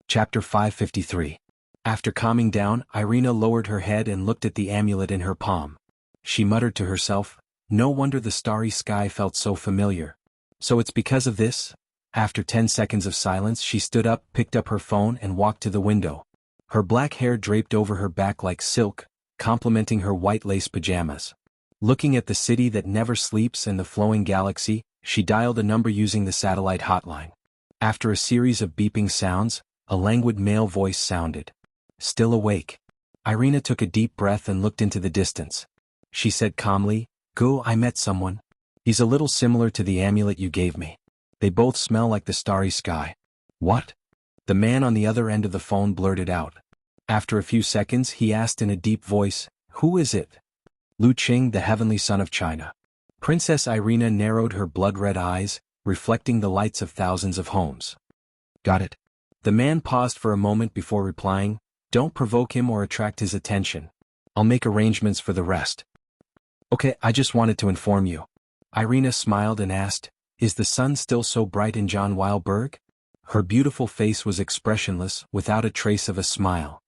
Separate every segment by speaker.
Speaker 1: Chapter 553. After calming down, Irina lowered her head and looked at the amulet in her palm. She muttered to herself, "No wonder the starry sky felt so familiar. So it's because of this?" After 10 seconds of silence, she stood up, picked up her phone and walked to the window. Her black hair draped over her back like silk, complementing her white lace pajamas. Looking at the city that never sleeps and the flowing galaxy, she dialed a number using the satellite hotline. After a series of beeping sounds, a languid male voice sounded. "Still awake?" Irina took a deep breath and looked into the distance. She said calmly, "Go, I met someone. He's a little similar to the amulet you gave me. They both smell like the starry sky." "What?" The man on the other end of the phone blurted out. After a few seconds, he asked in a deep voice, "Who is it?" "Lu Qing, the heavenly son of China." Princess Irina narrowed her blood-red eyes, reflecting the lights of thousands of homes. "Got it." The man paused for a moment before replying, "Don't provoke him or attract his attention. I'll make arrangements for the rest." "Okay, I just wanted to inform you." Irina smiled and asked, "Is the sun still so bright in Xuanhuan?" Her beautiful face was expressionless, without a trace of a smile.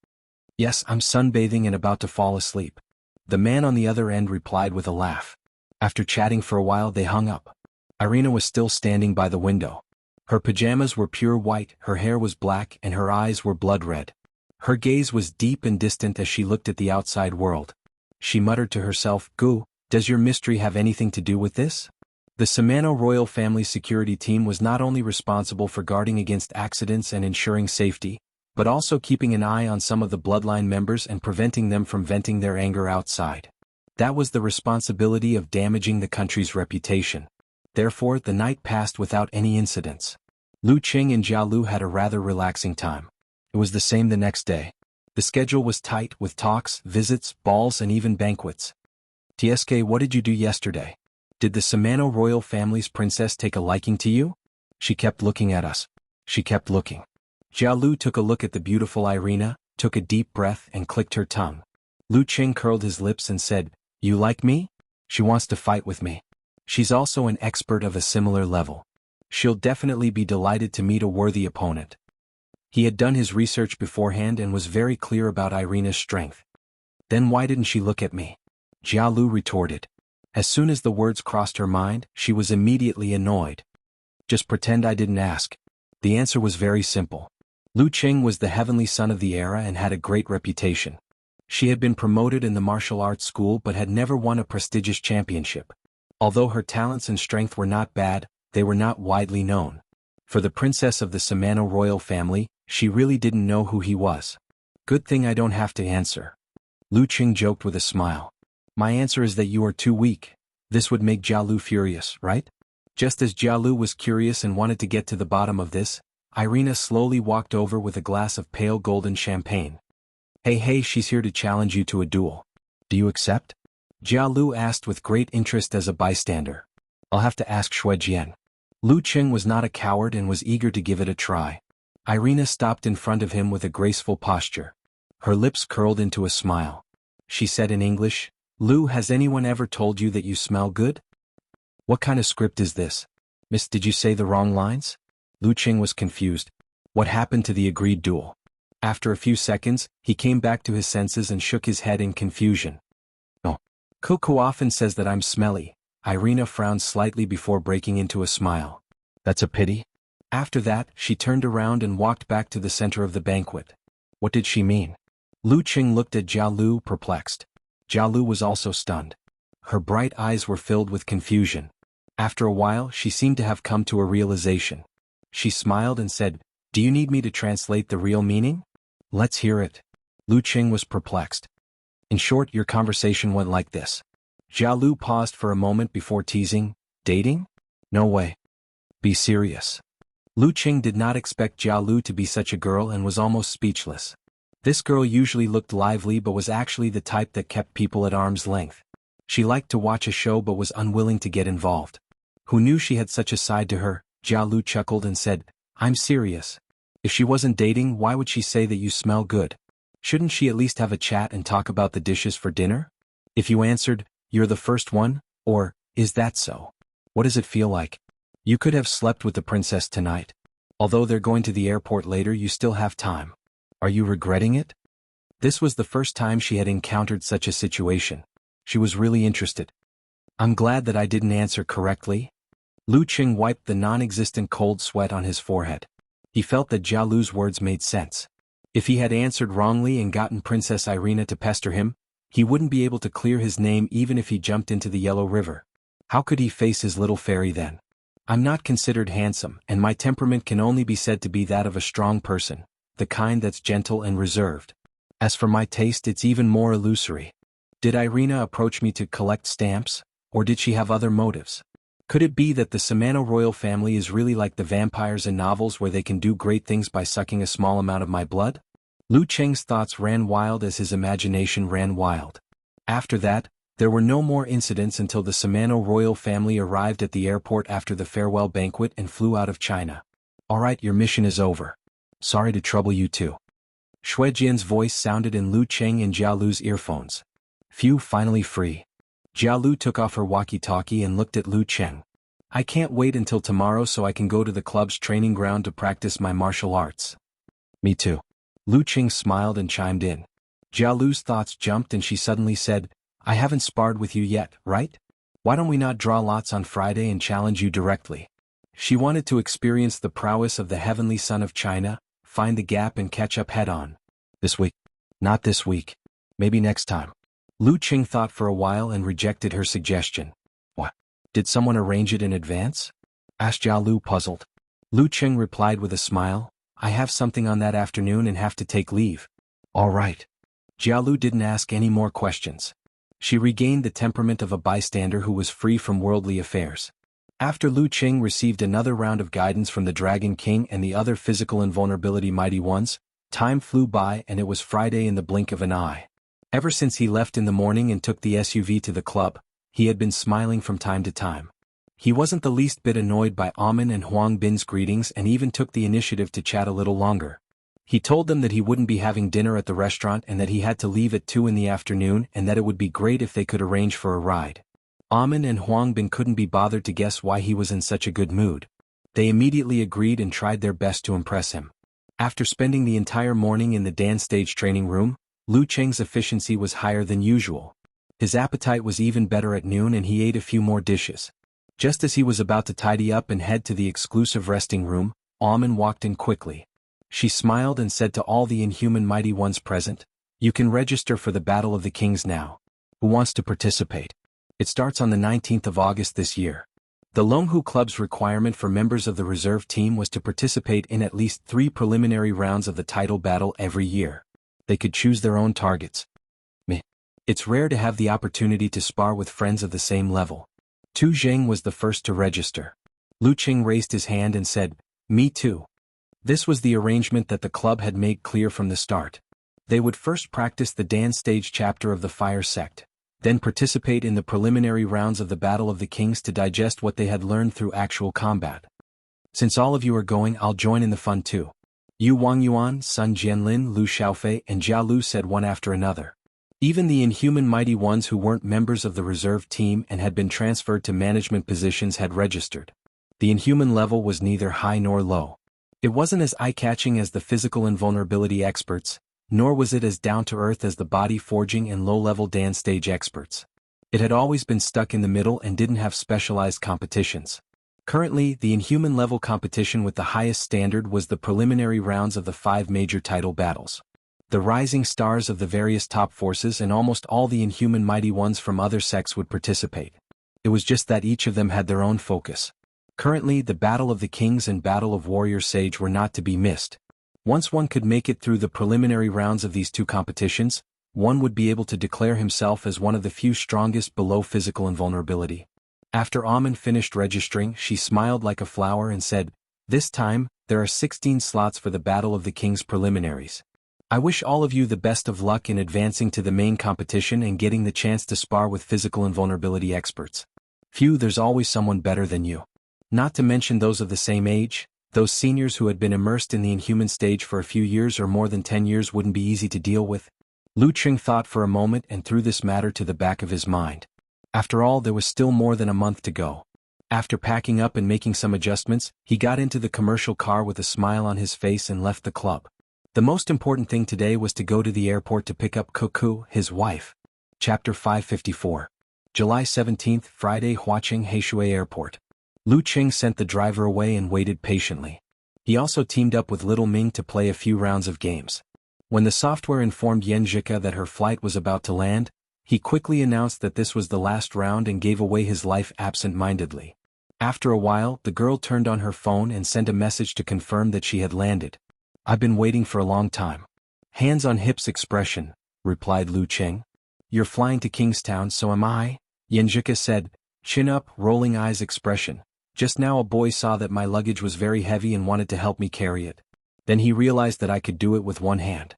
Speaker 1: "Yes, I'm sunbathing and about to fall asleep." The man on the other end replied with a laugh. After chatting for a while, they hung up. Irina was still standing by the window. Her pajamas were pure white, her hair was black, and her eyes were blood red. Her gaze was deep and distant as she looked at the outside world. She muttered to herself, "Gu, does your mystery have anything to do with this?" The Samano royal family security team was not only responsible for guarding against accidents and ensuring safety, but also keeping an eye on some of the bloodline members and preventing them from venting their anger outside. That was the responsibility of damaging the country's reputation. Therefore, the night passed without any incidents. Lu Qing and Jialu had a rather relaxing time. It was the same the next day. The schedule was tight, with talks, visits, balls and even banquets. "TSK, what did you do yesterday? Did the Samano royal family's princess take a liking to you?" She kept looking at us. She kept looking. Jialu took a look at the beautiful Irina, took a deep breath and clicked her tongue. Lu Qing curled his lips and said, "You like me? She wants to fight with me. She's also an expert of a similar level. She'll definitely be delighted to meet a worthy opponent." He had done his research beforehand and was very clear about Irina's strength. "Then why didn't she look at me?" Jialu retorted. As soon as the words crossed her mind, she was immediately annoyed. "Just pretend I didn't ask." The answer was very simple. Lu Qing was the heavenly son of the era and had a great reputation. She had been promoted in the martial arts school but had never won a prestigious championship. Although her talents and strength were not bad, they were not widely known. For the princess of the Samano royal family, she really didn't know who he was. "Good thing I don't have to answer." Lu Qing joked with a smile. "My answer is that you are too weak. This would make Jialu furious, right?" Just as Jialu was curious and wanted to get to the bottom of this, Irina slowly walked over with a glass of pale golden champagne. Hey, she's here to challenge you to a duel. Do you accept?" Jialu asked with great interest as a bystander. "I'll have to ask Shuejian." Lu Qing was not a coward and was eager to give it a try. Irina stopped in front of him with a graceful posture. Her lips curled into a smile. She said in English, "Lu, has anyone ever told you that you smell good?" "What kind of script is this? Miss, did you say the wrong lines?" Lu Qing was confused. What happened to the agreed duel? After a few seconds, he came back to his senses and shook his head in confusion. "Oh, Coco often says that I'm smelly." Irina frowned slightly before breaking into a smile. "That's a pity." After that, she turned around and walked back to the center of the banquet. What did she mean? Lu Qing looked at Jialu, perplexed. Jialu was also stunned. Her bright eyes were filled with confusion. After a while, she seemed to have come to a realization. She smiled and said, "Do you need me to translate the real meaning?" "Let's hear it." Lu Qing was perplexed. "In short, your conversation went like this." Jialu paused for a moment before teasing, "Dating? No way. Be serious." Lu Qing did not expect Jialu to be such a girl and was almost speechless. This girl usually looked lively but was actually the type that kept people at arm's length. She liked to watch a show but was unwilling to get involved. Who knew she had such a side to her? Jialu chuckled and said, "I'm serious. If she wasn't dating, why would she say that you smell good? Shouldn't she at least have a chat and talk about the dishes for dinner? If you answered, 'You're the first one,' or, 'Is that so? What does it feel like? You could have slept with the princess tonight." Although they're going to the airport later, you still have time. Are you regretting it? This was the first time she had encountered such a situation. She was really interested. I'm glad that I didn't answer correctly. Lu Qing wiped the non-existent cold sweat on his forehead. He felt that Jia Lu's words made sense. If he had answered wrongly and gotten Princess Irina to pester him, he wouldn't be able to clear his name even if he jumped into the Yellow River. How could he face his little fairy then? I'm not considered handsome, and my temperament can only be said to be that of a strong person, the kind that's gentle and reserved. As for my taste, it's even more illusory. Did Irina approach me to collect stamps, or did she have other motives? Could it be that the Samano royal family is really like the vampires in novels where they can do great things by sucking a small amount of my blood? Lu Cheng's thoughts ran wild as his imagination ran wild. After that, there were no more incidents until the Samano royal family arrived at the airport after the farewell banquet and flew out of China. Alright, your mission is over. Sorry to trouble you too. Shuejian's voice sounded in Lu Cheng and Jia Lu's earphones. Phew, finally free. Jia Lu took off her walkie-talkie and looked at Lu Cheng. I can't wait until tomorrow so I can go to the club's training ground to practice my martial arts. Me too. Lu Cheng smiled and chimed in. Jia Lu's thoughts jumped and she suddenly said, I haven't sparred with you yet, right? Why don't we not draw lots on Friday and challenge you directly? She wanted to experience the prowess of the heavenly son of China, find the gap and catch up head-on. This week? Not this week. Maybe next time. Lu Cheng thought for a while and rejected her suggestion. What? Did someone arrange it in advance? Asked Jia Lu, puzzled. Lu Cheng replied with a smile, I have something on that afternoon and have to take leave. All right. Jia Lu didn't ask any more questions. She regained the temperament of a bystander who was free from worldly affairs. After Lu Cheng received another round of guidance from the Dragon King and the other physical invulnerability mighty ones, time flew by and it was Friday in the blink of an eye. Ever since he left in the morning and took the SUV to the club, he had been smiling from time to time. He wasn't the least bit annoyed by Amin and Huang Bin's greetings and even took the initiative to chat a little longer. He told them that he wouldn't be having dinner at the restaurant and that he had to leave at 2 in the afternoon and that it would be great if they could arrange for a ride. Amin and Huang Bin couldn't be bothered to guess why he was in such a good mood. They immediately agreed and tried their best to impress him. After spending the entire morning in the dance stage training room, Lu Cheng's efficiency was higher than usual. His appetite was even better at noon and he ate a few more dishes. Just as he was about to tidy up and head to the exclusive resting room, Amin walked in quickly. She smiled and said to all the inhuman mighty ones present, You can register for the Battle of the Kings now. Who wants to participate? It starts on the 19th of August this year. The Longhu Club's requirement for members of the reserve team was to participate in at least 3 preliminary rounds of the title battle every year. They could choose their own targets. Meh. It's rare to have the opportunity to spar with friends of the same level. Tu Zheng was the first to register. Lu Qing raised his hand and said, Me too. This was the arrangement that the club had made clear from the start. They would first practice the dance stage chapter of the Fire Sect, then participate in the preliminary rounds of the Battle of the Kings to digest what they had learned through actual combat. Since all of you are going, I'll join in the fun too. Yu Wangyuan, Sun Jianlin, Lu Xiaofei and Jia Lu said one after another. Even the inhuman mighty ones who weren't members of the reserve team and had been transferred to management positions had registered. The inhuman level was neither high nor low. It wasn't as eye-catching as the physical invulnerability experts, nor was it as down-to-earth as the body forging and low-level dance stage experts. It had always been stuck in the middle and didn't have specialized competitions. Currently, the inhuman level competition with the highest standard was the preliminary rounds of the 5 major title battles. The rising stars of the various top forces and almost all the inhuman mighty ones from other sects would participate. It was just that each of them had their own focus. Currently, the Battle of the Kings and Battle of Warrior Sage were not to be missed. Once one could make it through the preliminary rounds of these 2 competitions, one would be able to declare himself as one of the few strongest below physical invulnerability. After Amin finished registering, she smiled like a flower and said, This time, there are 16 slots for the Battle of the Kings preliminaries. I wish all of you the best of luck in advancing to the main competition and getting the chance to spar with physical invulnerability experts. Phew, there's always someone better than you. Not to mention those of the same age, those seniors who had been immersed in the inhuman stage for a few years or more than 10 years wouldn't be easy to deal with. Lu Qing thought for a moment and threw this matter to the back of his mind. After all, there was still more than a month to go. After packing up and making some adjustments, he got into the commercial car with a smile on his face and left the club. The most important thing today was to go to the airport to pick up Cuckoo, his wife. Chapter 554. July 17th, Friday, Huaqing Heishui Airport. Lu Qing sent the driver away and waited patiently. He also teamed up with Little Ming to play a few rounds of games. When the software informed Xianxia that her flight was about to land, he quickly announced that this was the last round and gave away his life absent-mindedly. After a while, the girl turned on her phone and sent a message to confirm that she had landed. "I've been waiting for a long time." "Hands on hips expression," replied Lu Qing. "You're flying to Kingstown, so am I," Xianxia said. "Chin up, rolling eyes expression. Just now a boy saw that my luggage was very heavy and wanted to help me carry it. Then he realized that I could do it with one hand.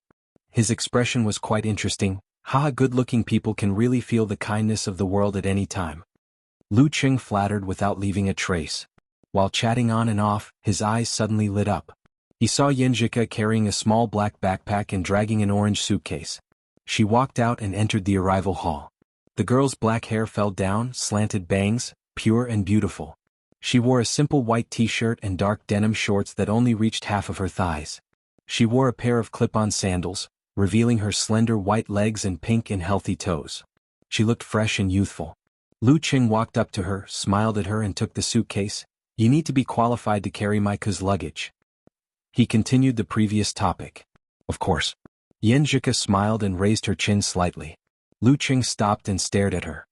Speaker 1: His expression was quite interesting. Haha, good-looking people can really feel the kindness of the world at any time." Lu Qing flattered without leaving a trace. While chatting on and off, his eyes suddenly lit up. He saw Xianxia carrying a small black backpack and dragging an orange suitcase. She walked out and entered the arrival hall. The girl's black hair fell down, slanted bangs, pure and beautiful. She wore a simple white t-shirt and dark denim shorts that only reached half of her thighs. She wore a pair of clip-on sandals, revealing her slender white legs and pink and healthy toes. She looked fresh and youthful. Lu Qing walked up to her, smiled at her and took the suitcase. "You need to be qualified to carry my cou's luggage." He continued the previous topic. "Of course." Xianxia smiled and raised her chin slightly. Lu Qing stopped and stared at her.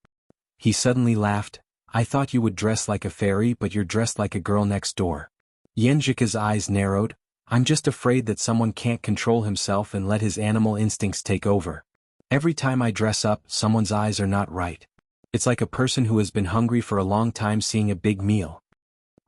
Speaker 1: He suddenly laughed. "I thought you would dress like a fairy, but you're dressed like a girl next door." Xianxia's eyes narrowed. "I'm just afraid that someone can't control himself and let his animal instincts take over. Every time I dress up, someone's eyes are not right. It's like a person who has been hungry for a long time seeing a big meal.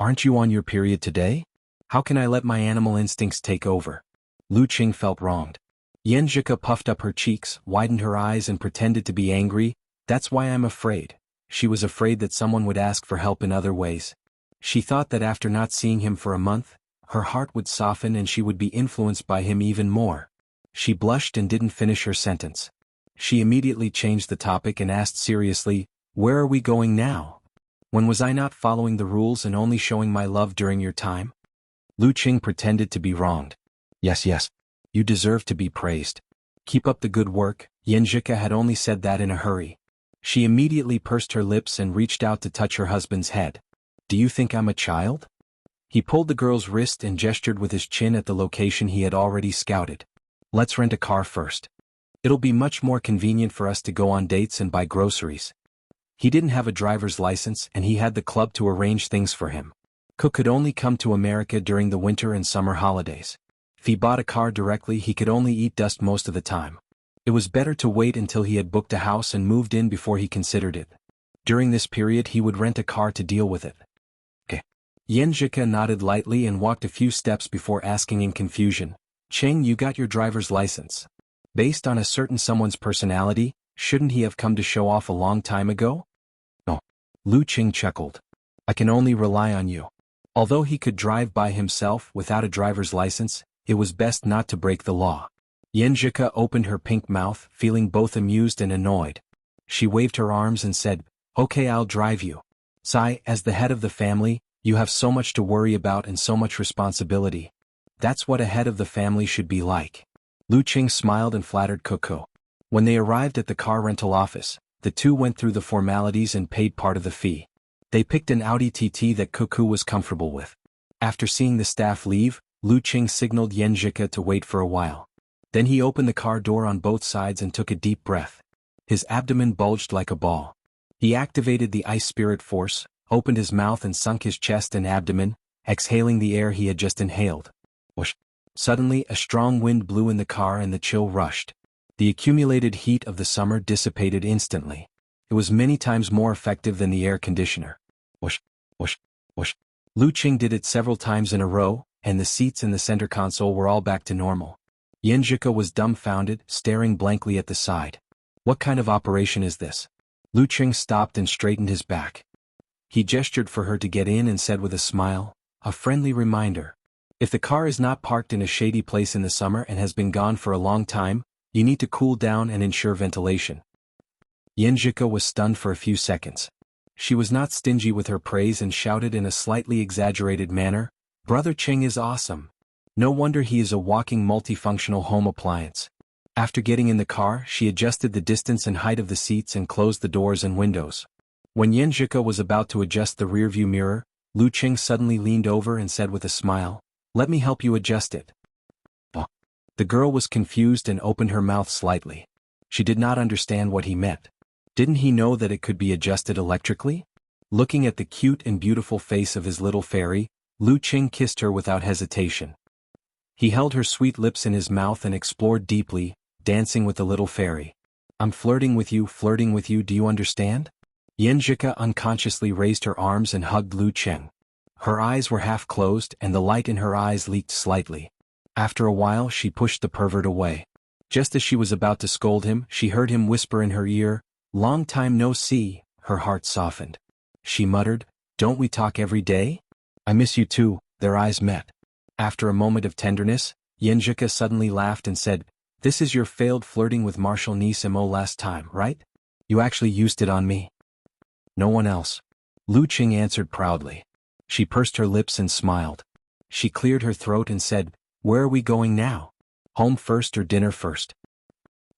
Speaker 1: Aren't you on your period today? How can I let my animal instincts take over?" Lu Qing felt wronged. Xianxia puffed up her cheeks, widened her eyes and pretended to be angry. "That's why I'm afraid." She was afraid that someone would ask for help in other ways. She thought that after not seeing him for a month, her heart would soften and she would be influenced by him even more. She blushed and didn't finish her sentence. She immediately changed the topic and asked seriously, "Where are we going now? When was I not following the rules and only showing my love during your time?" Lu Qing pretended to be wronged. Yes. You deserve to be praised. Keep up the good work." Xianxia had only said that in a hurry. She immediately pursed her lips and reached out to touch her husband's head. "Do you think I'm a child?" He pulled the girl's wrist and gestured with his chin at the location he had already scouted. "Let's rent a car first. It'll be much more convenient for us to go on dates and buy groceries." He didn't have a driver's license and he had the club to arrange things for him. Cook could only come to America during the winter and summer holidays. If he bought a car directly, he could only eat dust most of the time. It was better to wait until he had booked a house and moved in before he considered it. During this period he would rent a car to deal with it. "Okay." Xianxia nodded lightly and walked a few steps before asking in confusion, "Cheng, you got your driver's license. Based on a certain someone's personality, shouldn't he have come to show off a long time ago?" "No." Lu Qing chuckled. "I can only rely on you." Although he could drive by himself without a driver's license, it was best not to break the law. Xianxia opened her pink mouth, feeling both amused and annoyed. She waved her arms and said, "Okay, I'll drive you. Sai, as the head of the family, you have so much to worry about and so much responsibility. That's what a head of the family should be like." Lu Qing smiled and flattered Cuckoo. When they arrived at the car rental office, the two went through the formalities and paid part of the fee. They picked an Audi TT that Cuckoo was comfortable with. After seeing the staff leave, Lu Qing signaled Xianxia to wait for a while. Then he opened the car door on both sides and took a deep breath. His abdomen bulged like a ball. He activated the ice spirit force, opened his mouth and sunk his chest and abdomen, exhaling the air he had just inhaled. Whoosh! Suddenly a strong wind blew in the car and the chill rushed. The accumulated heat of the summer dissipated instantly. It was many times more effective than the air conditioner. Whoosh! Whoosh! Whoosh! Lu Qing did it several times in a row, and the seats in the center console were all back to normal. Xianxia was dumbfounded, staring blankly at the side. "What kind of operation is this?" Lu Qing stopped and straightened his back. He gestured for her to get in and said with a smile, "A friendly reminder. If the car is not parked in a shady place in the summer and has been gone for a long time, you need to cool down and ensure ventilation." Xianxia was stunned for a few seconds. She was not stingy with her praise and shouted in a slightly exaggerated manner, "Brother Ching is awesome. No wonder he is a walking multifunctional home appliance." After getting in the car, she adjusted the distance and height of the seats and closed the doors and windows. When Xianxia was about to adjust the rearview mirror, Lu Qing suddenly leaned over and said with a smile, "Let me help you adjust it." The girl was confused and opened her mouth slightly. She did not understand what he meant. Didn't he know that it could be adjusted electrically? Looking at the cute and beautiful face of his little fairy, Lu Qing kissed her without hesitation. He held her sweet lips in his mouth and explored deeply, dancing with the little fairy. "I'm flirting with you, do you understand?" Xianxia unconsciously raised her arms and hugged Lu Qing. Her eyes were half closed and the light in her eyes leaked slightly. After a while she pushed the pervert away. Just as she was about to scold him, she heard him whisper in her ear, "Long time no see." Her heart softened. She muttered, "Don't we talk every day? I miss you too." Their eyes met. After a moment of tenderness, Xianxia suddenly laughed and said, "This is your failed flirting with Martial niece Mo last time, right? You actually used it on me." "No one else," Lu Qing answered proudly. She pursed her lips and smiled. She cleared her throat and said, "Where are we going now? Home first or dinner first?"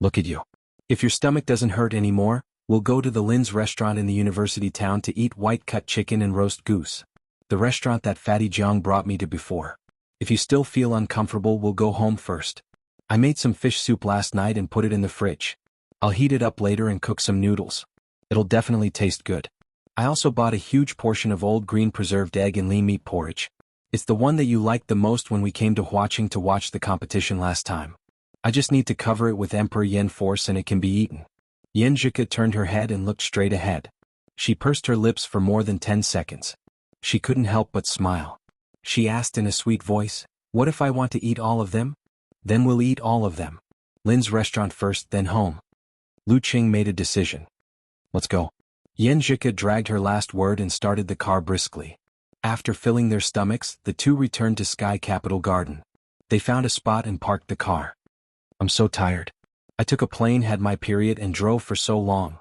Speaker 1: "Look at you. If your stomach doesn't hurt anymore, we'll go to the Lin's restaurant in the university town to eat white-cut chicken and roast goose. The restaurant that Fatty Jiang brought me to before. If you still feel uncomfortable, we'll go home first. I made some fish soup last night and put it in the fridge. I'll heat it up later and cook some noodles. It'll definitely taste good. I also bought a huge portion of old green preserved egg and lean meat porridge. It's the one that you liked the most when we came to Huaqing to watch the competition last time. I just need to cover it with Emperor Yen force and it can be eaten." Xianxia turned her head and looked straight ahead. She pursed her lips for more than 10 seconds. She couldn't help but smile. She asked in a sweet voice, "What if I want to eat all of them?" "Then we'll eat all of them. Lin's restaurant first, then home." Lu Qing made a decision. "Let's go." Xianxia dragged her last word and started the car briskly. After filling their stomachs, the two returned to Sky Capital Garden. They found a spot and parked the car. "I'm so tired. I took a plane, had my period and drove for so long."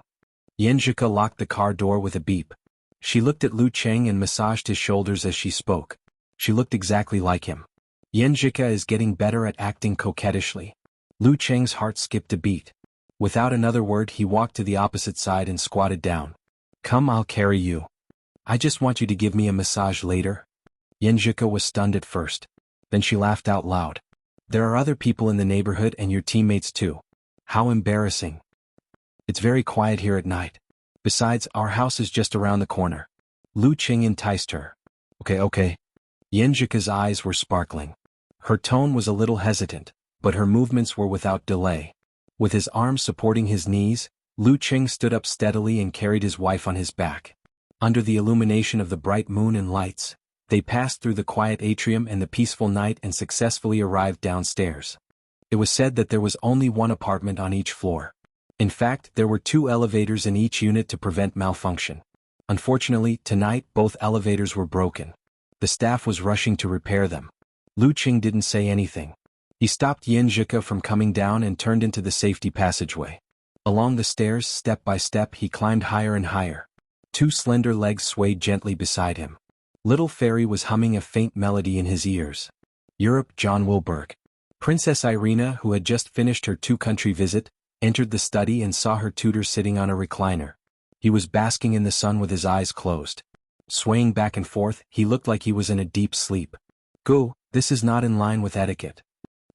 Speaker 1: Xianxia locked the car door with a beep. She looked at Lu Qing and massaged his shoulders as she spoke. She looked exactly like him. Xianxia is getting better at acting coquettishly. Lu Qing's heart skipped a beat. Without another word he walked to the opposite side and squatted down. "Come, I'll carry you. I just want you to give me a massage later." Xianxia was stunned at first. Then she laughed out loud. "There are other people in the neighborhood and your teammates too. How embarrassing. It's very quiet here at night. Besides, our house is just around the corner." Lu Qing enticed her. Okay. Xianxia's eyes were sparkling. Her tone was a little hesitant, but her movements were without delay. With his arms supporting his knees, Lu Qing stood up steadily and carried his wife on his back. Under the illumination of the bright moon and lights, they passed through the quiet atrium and the peaceful night and successfully arrived downstairs. It was said that there was only one apartment on each floor. In fact, there were 2 elevators in each unit to prevent malfunction. Unfortunately, tonight both elevators were broken. The staff was rushing to repair them. Lu Qing didn't say anything. He stopped Xianxia from coming down and turned into the safety passageway. Along the stairs, step by step, he climbed higher and higher. 2 slender legs swayed gently beside him. Little Fairy was humming a faint melody in his ears. Europe, John Wilberg. Princess Irina, who had just finished her 2-country visit, entered the study and saw her tutor sitting on a recliner. He was basking in the sun with his eyes closed. Swaying back and forth, he looked like he was in a deep sleep. "Go, this is not in line with etiquette."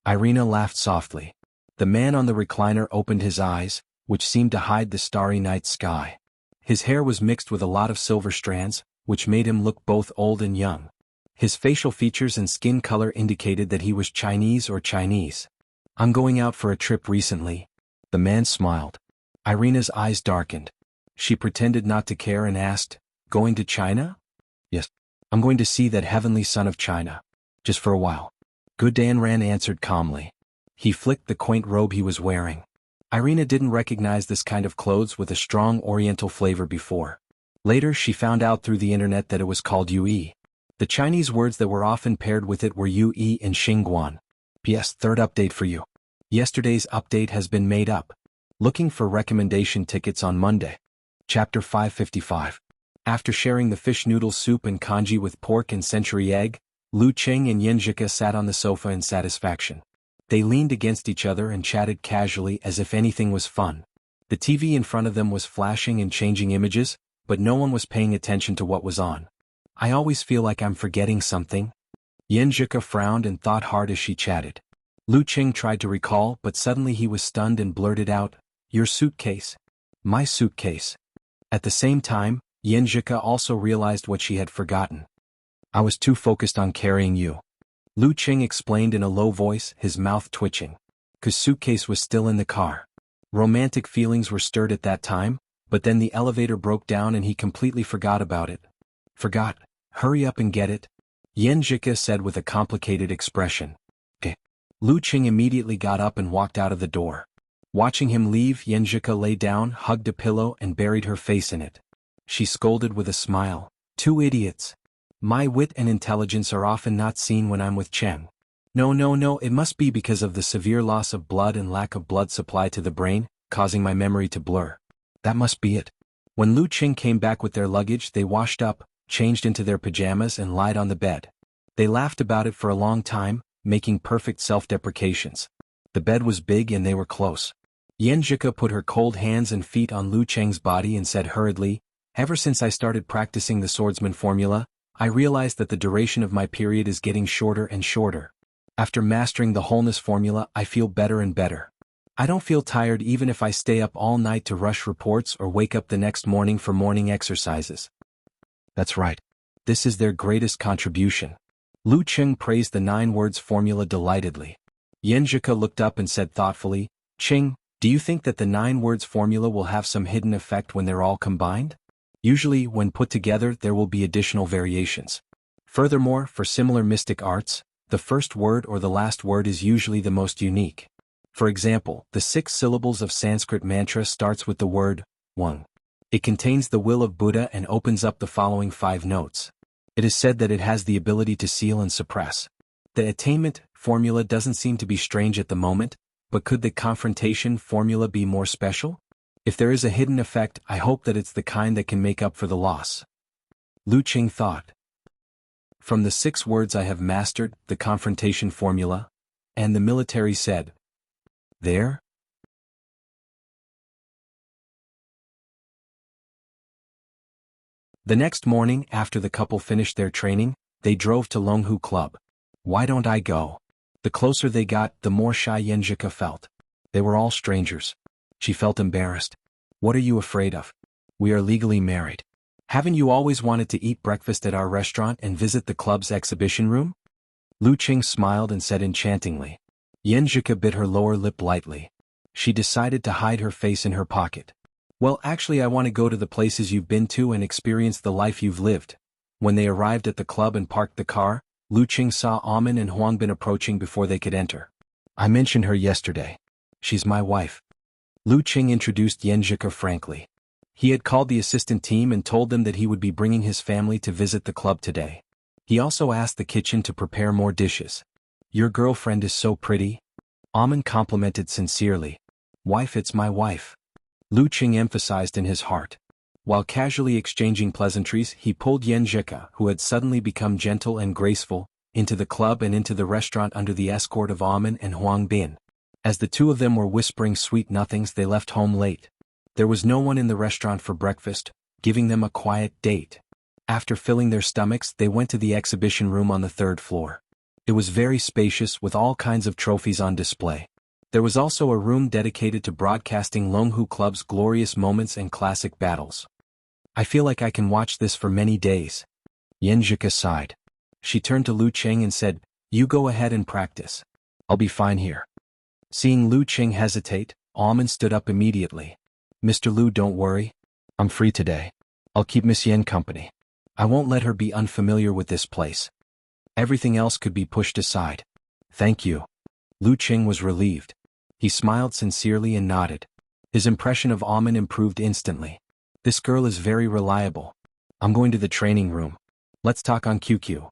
Speaker 1: Irina laughed softly. The man on the recliner opened his eyes, which seemed to hide the starry night sky. His hair was mixed with a lot of silver strands, which made him look both old and young. His facial features and skin color indicated that he was Chinese or Chinese. "I'm going out for a trip recently." The man smiled. Irina's eyes darkened. She pretended not to care and asked, "Going to China?" "Yes. I'm going to see that heavenly son of China. Just for a while." Good Danran answered calmly. He flicked the quaint robe he was wearing. Irina didn't recognize this kind of clothes with a strong oriental flavor before. Later she found out through the internet that it was called Yue. The Chinese words that were often paired with it were Yue and Xingguan. P.S. Third update for you. Yesterday's update has been made up. Looking for recommendation tickets on Monday. Chapter 555. After sharing the fish noodle soup and congee with pork and century egg, Lu Qing and Xianxia sat on the sofa in satisfaction. They leaned against each other and chatted casually as if anything was fun. The TV in front of them was flashing and changing images, but no one was paying attention to what was on. I always feel like I'm forgetting something. Xianxia frowned and thought hard as she chatted. Lu Qing tried to recall, but suddenly he was stunned and blurted out, "Your suitcase." "My suitcase." At the same time, Xianxia also realized what she had forgotten. "I was too focused on carrying you," Lu Qing explained in a low voice, his mouth twitching. "'Cause suitcase was still in the car." Romantic feelings were stirred at that time, but then the elevator broke down and he completely forgot about it. "Forgot? Hurry up and get it," Xianxia said with a complicated expression. "Eh." Lu Qing immediately got up and walked out of the door. Watching him leave, Xianxia lay down, hugged a pillow and buried her face in it. She scolded with a smile, "Two idiots. My wit and intelligence are often not seen when I'm with Chen. No, it must be because of the severe loss of blood and lack of blood supply to the brain, causing my memory to blur. That must be it." When Lu Qing came back with their luggage, they washed up, changed into their pajamas and lied on the bed. They laughed about it for a long time, making perfect self-deprecations. The bed was big and they were close. Xianxia put her cold hands and feet on Lu Qing's body and said hurriedly, "Ever since I started practicing the swordsman formula, I realized that the duration of my period is getting shorter and shorter. After mastering the wholeness formula, I feel better and better. I don't feel tired even if I stay up all night to rush reports or wake up the next morning for morning exercises." "That's right. This is their greatest contribution." Lu Qing praised the 9 words formula delightedly. Xianxia looked up and said thoughtfully, "Qing, do you think that the 9 words formula will have some hidden effect when they're all combined? Usually, when put together, there will be additional variations. Furthermore, for similar mystic arts, the first word or the last word is usually the most unique. For example, the 6 syllables of Sanskrit mantra starts with the word wang. It contains the will of Buddha and opens up the following 5 notes. It is said that it has the ability to seal and suppress. The attainment formula doesn't seem to be strange at the moment, but could the confrontation formula be more special? If there is a hidden effect, I hope that it's the kind that can make up for the loss." Lu Qing thought. "From the 6 words I have mastered, the confrontation formula," and the military said, "There?" The next morning, after the couple finished their training, they drove to Longhu Club. "Why don't I go?" The closer they got, the more shy Xianxia felt. They were all strangers. She felt embarrassed. "What are you afraid of? We are legally married. Haven't you always wanted to eat breakfast at our restaurant and visit the club's exhibition room?" Lu Qing smiled and said enchantingly. Xianxia bit her lower lip lightly. She decided to hide her face in her pocket. "Well, actually I want to go to the places you've been to and experience the life you've lived." When they arrived at the club and parked the car, Lu Qing saw Amin and Huangbin approaching before they could enter. "I mentioned her yesterday. She's my wife." Lu Qing introduced Xianxia frankly. He had called the assistant team and told them that he would be bringing his family to visit the club today. He also asked the kitchen to prepare more dishes. "Your girlfriend is so pretty," Amin complimented sincerely. "Wife, it's my wife," Lu Qing emphasized in his heart. While casually exchanging pleasantries, he pulled Xianxia, who had suddenly become gentle and graceful, into the club and into the restaurant under the escort of Amin and Huangbin. As the 2 of them were whispering sweet nothings, they left home late. There was no one in the restaurant for breakfast, giving them a quiet date. After filling their stomachs, they went to the exhibition room on the 3rd floor. It was very spacious with all kinds of trophies on display. There was also a room dedicated to broadcasting Longhu Club's glorious moments and classic battles. "I feel like I can watch this for many days." Xianxia sighed. She turned to Lu Qing and said, "You go ahead and practice. I'll be fine here." Seeing Lu Qing hesitate, Amin stood up immediately. "Mr. Lu, don't worry. I'm free today. I'll keep Miss Yen company. I won't let her be unfamiliar with this place. Everything else could be pushed aside." "Thank you." Lu Qing was relieved. He smiled sincerely and nodded. His impression of Amin improved instantly. "This girl is very reliable. I'm going to the training room. Let's talk on QQ."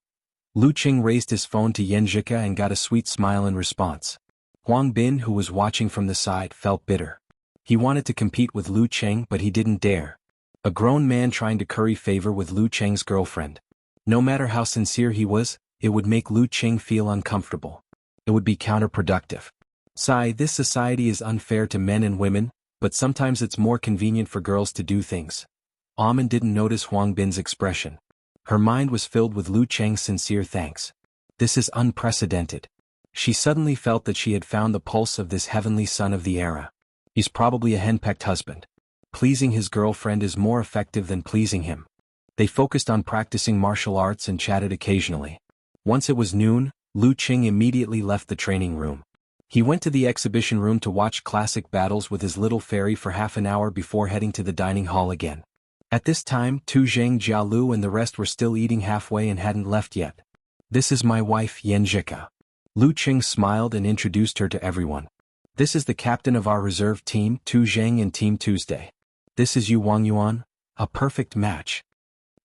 Speaker 1: Lu Qing raised his phone to Xianxia and got a sweet smile in response. Huang Bin, who was watching from the side, felt bitter. He wanted to compete with Lu Qing, but he didn't dare. A grown man trying to curry favor with Lu Cheng's girlfriend. No matter how sincere he was, it would make Lu Cheng feel uncomfortable. It would be counterproductive. This society is unfair to men and women, but sometimes it's more convenient for girls to do things. Amen didn't notice Huang Bin's expression. Her mind was filled with Lu Cheng's sincere thanks. This is unprecedented. She suddenly felt that she had found the pulse of this heavenly son of the era. He's probably a henpecked husband. Pleasing his girlfriend is more effective than pleasing him. They focused on practicing martial arts and chatted occasionally. Once it was noon, Lu Cheng immediately left the training room. He went to the exhibition room to watch classic battles with his little fairy for half an hour before heading to the dining hall again. At this time, Tu Zheng, Jia Lu and the rest were still eating halfway and hadn't left yet. This is my wife Xianxia. Lu Cheng smiled and introduced her to everyone. This is the captain of our reserve team, Tu Zheng and Team Tuesday. This is xuanhuan, a perfect match.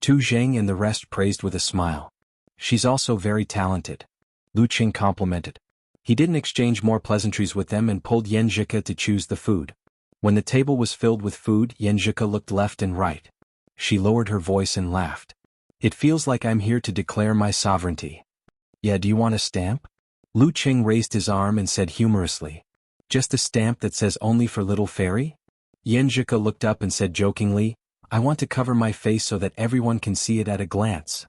Speaker 1: Tu Zheng and the rest praised with a smile. She's also very talented. Lu Cheng complimented. He didn't exchange more pleasantries with them and pulled Xianxia to choose the food. When the table was filled with food, Xianxia looked left and right. She lowered her voice and laughed. It feels like I'm here to declare my sovereignty. Yeah, do you want a stamp? Lu Cheng raised his arm and said humorously. Just a stamp that says only for little fairy? Xianxia looked up and said jokingly, I want to cover my face so that everyone can see it at a glance.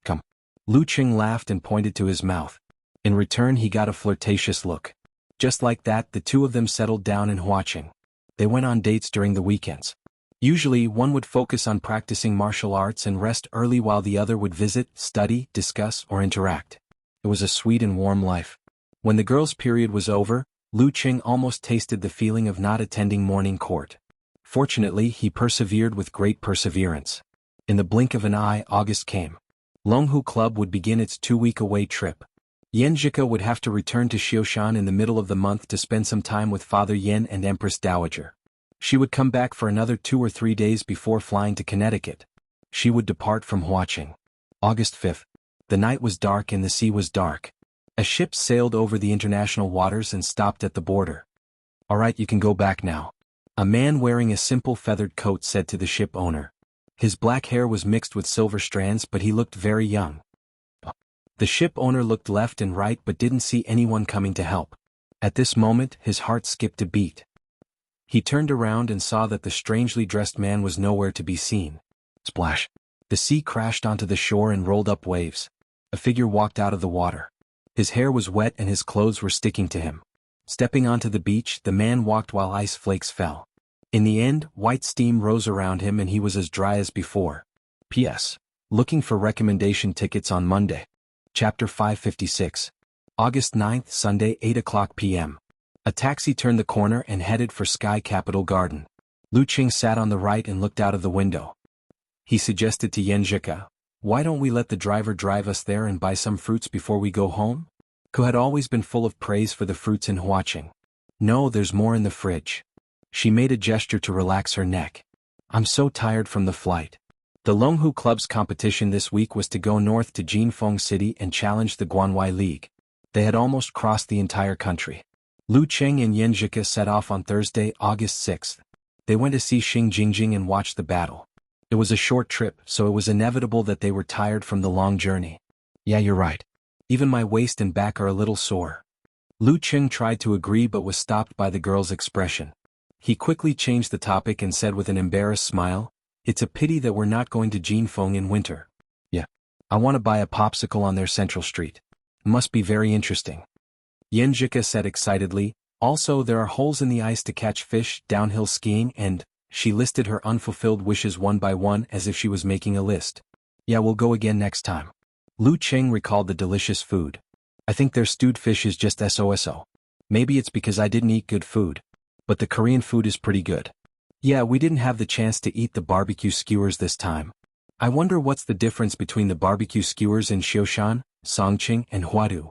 Speaker 1: Come. Lu Cheng laughed and pointed to his mouth. In return he got a flirtatious look. Just like that the two of them settled down in watching. They went on dates during the weekends. Usually one would focus on practicing martial arts and rest early while the other would visit, study, discuss, or interact. It was a sweet and warm life. When the girls' period was over, Lu Cheng almost tasted the feeling of not attending morning court. Fortunately he persevered with great perseverance. In the blink of an eye August came. Longhu Club would begin its 2-week away trip. Xianxia would have to return to Xiaoshan in the middle of the month to spend some time with Father Yin and Empress Dowager. She would come back for another 2 or 3 days before flying to Connecticut. She would depart from Huaqing. August 5th. The night was dark and the sea was dark. A ship sailed over the international waters and stopped at the border. All right, you can go back now. A man wearing a simple feathered coat said to the ship owner. His black hair was mixed with silver strands but he looked very young. The ship owner looked left and right but didn't see anyone coming to help. At this moment his heart skipped a beat. He turned around and saw that the strangely dressed man was nowhere to be seen. Splash! The sea crashed onto the shore and rolled up waves. A figure walked out of the water. His hair was wet and his clothes were sticking to him. Stepping onto the beach, the man walked while ice flakes fell. In the end, white steam rose around him and he was as dry as before. P.S. Looking for recommendation tickets on Monday. Chapter 556. August 9th, Sunday, 8 o'clock p.m. A taxi turned the corner and headed for Sky Capital Garden. Lu Cheng sat on the right and looked out of the window. He suggested to Xianxia, why don't we let the driver drive us there and buy some fruits before we go home? Who had always been full of praise for the fruits in Huaqing. No, there's more in the fridge. She made a gesture to relax her neck. I'm so tired from the flight. The Longhu Club's competition this week was to go north to Jinfeng City and challenge the Guanwai League. They had almost crossed the entire country. Lu Cheng and Xianxia set off on Thursday, August 6th. They went to see Xingjingjing and watch the battle. It was a short trip, so it was inevitable that they were tired from the long journey. Yeah, you're right. Even my waist and back are a little sore. Lu Cheng tried to agree but was stopped by the girl's expression. He quickly changed the topic and said with an embarrassed smile, it's a pity that we're not going to Jinfeng in winter. Yeah. I want to buy a popsicle on their Central Street. It must be very interesting. Xianxia said excitedly, also there are holes in the ice to catch fish, downhill skiing and, she listed her unfulfilled wishes one by one as if she was making a list. Yeah, we'll go again next time. Lu Cheng recalled the delicious food. I think their stewed fish is just SOSO. Maybe it's because I didn't eat good food. But the Korean food is pretty good. Yeah, we didn't have the chance to eat the barbecue skewers this time. I wonder what's the difference between the barbecue skewers in Xiaoshan, Songqing and Huadu.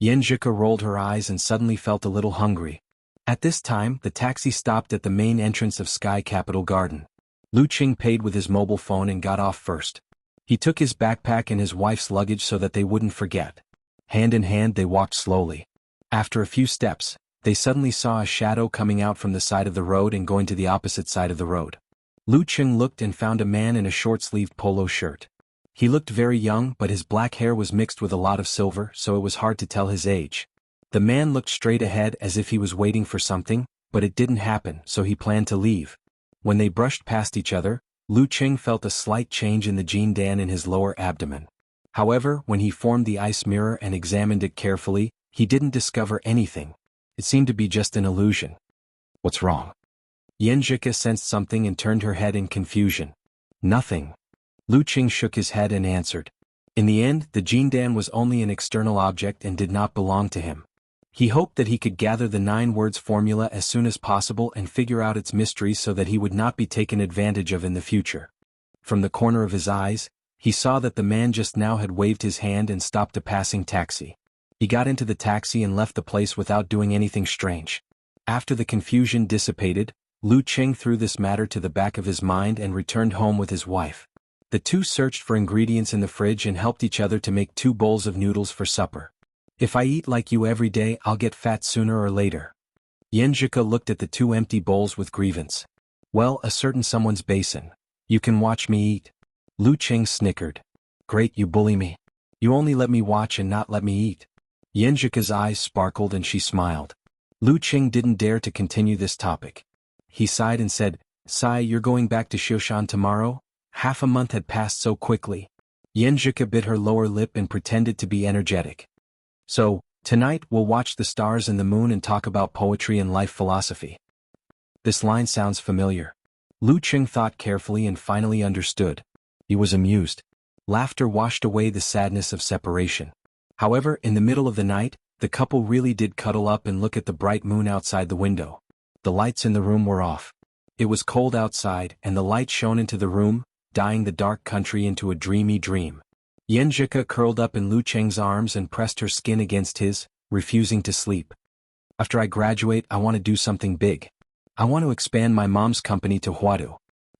Speaker 1: Xianxia rolled her eyes and suddenly felt a little hungry. At this time, the taxi stopped at the main entrance of Sky Capital Garden. Lu Cheng paid with his mobile phone and got off first. He took his backpack and his wife's luggage so that they wouldn't forget. Hand in hand they walked slowly. After a few steps, they suddenly saw a shadow coming out from the side of the road and going to the opposite side of the road. Lu Qing looked and found a man in a short-sleeved polo shirt. He looked very young, but his black hair was mixed with a lot of silver, so it was hard to tell his age. The man looked straight ahead as if he was waiting for something, but it didn't happen, so he planned to leave. When they brushed past each other, Lu Qing felt a slight change in the jiangdan in his lower abdomen. However, when he formed the ice mirror and examined it carefully, he didn't discover anything. It seemed to be just an illusion. What's wrong? Xianxia sensed something and turned her head in confusion. Nothing. Lu Qing shook his head and answered. In the end, the jiangdan was only an external object and did not belong to him. He hoped that he could gather the 9 words formula as soon as possible and figure out its mysteries so that he would not be taken advantage of in the future. From the corner of his eyes, he saw that the man just now had waved his hand and stopped a passing taxi. He got into the taxi and left the place without doing anything strange. After the confusion dissipated, Lu Qing threw this matter to the back of his mind and returned home with his wife. The two searched for ingredients in the fridge and helped each other to make 2 bowls of noodles for supper. If I eat like you every day, I'll get fat sooner or later. Xianxia looked at the 2 empty bowls with grievance. Well, a certain someone's basin. You can watch me eat. Lu Qing snickered. Great, you bully me. You only let me watch and not let me eat. Xianxia's eyes sparkled and she smiled. Lu Qing didn't dare to continue this topic. He sighed and said, Sai, you're going back to Xiaoshan tomorrow? Half a month had passed so quickly. Xianxia bit her lower lip and pretended to be energetic. So, tonight we'll watch the stars and the moon and talk about poetry and life philosophy. This line sounds familiar. Lu Qing thought carefully and finally understood. He was amused. Laughter washed away the sadness of separation. However, in the middle of the night, the couple really did cuddle up and look at the bright moon outside the window. The lights in the room were off. It was cold outside and the light shone into the room, dyeing the dark country into a dreamy dream. Xianxia curled up in Lu Qing's arms and pressed her skin against his, refusing to sleep. After I graduate, I want to do something big. I want to expand my mom's company to Huadu.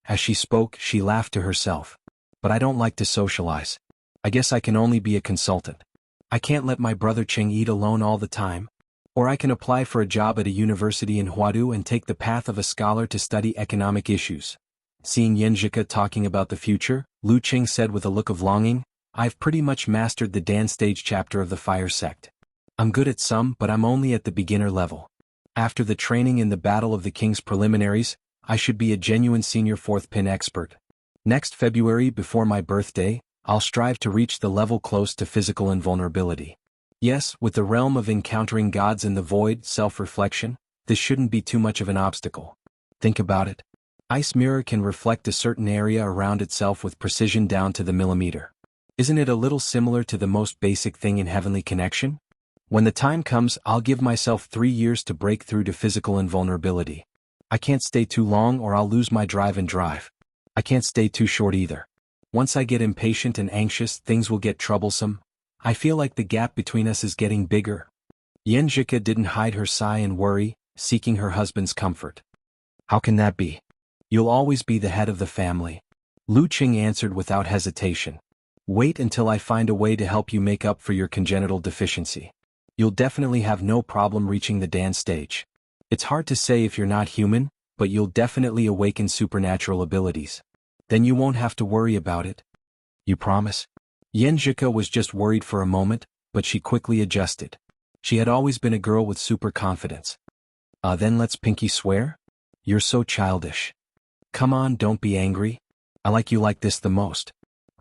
Speaker 1: As she spoke, she laughed to herself. But I don't like to socialize. I guess I can only be a consultant. I can't let my brother Qing eat alone all the time. Or I can apply for a job at a university in Huadu and take the path of a scholar to study economic issues. Seeing Xianxia talking about the future, Lu Qing said with a look of longing, I've pretty much mastered the Dan stage chapter of the fire sect. I'm good at some, but I'm only at the beginner level. After the training in the Battle of the King's preliminaries, I should be a genuine senior 4th pin expert. Next February, before my birthday, I'll strive to reach the level close to physical invulnerability. Yes, with the realm of encountering gods in the void, self-reflection, this shouldn't be too much of an obstacle. Think about it. Ice mirror can reflect a certain area around itself with precision down to the millimeter. Isn't it a little similar to the most basic thing in heavenly connection? When the time comes, I'll give myself 3 years to break through to physical invulnerability. I can't stay too long or I'll lose my drive and drive. I can't stay too short either. Once I get impatient and anxious, things will get troublesome. I feel like the gap between us is getting bigger. Xianxia didn't hide her sigh and worry, seeking her husband's comfort. How can that be? You'll always be the head of the family. Lu Qing answered without hesitation. Wait until I find a way to help you make up for your congenital deficiency. You'll definitely have no problem reaching the Dan stage. It's hard to say if you're not human, but you'll definitely awaken supernatural abilities. Then you won't have to worry about it. You promise? Xianxia was just worried for a moment, but she quickly adjusted. She had always been a girl with super confidence. Then let's pinky swear? You're so childish. Come on, don't be angry. I like you like this the most.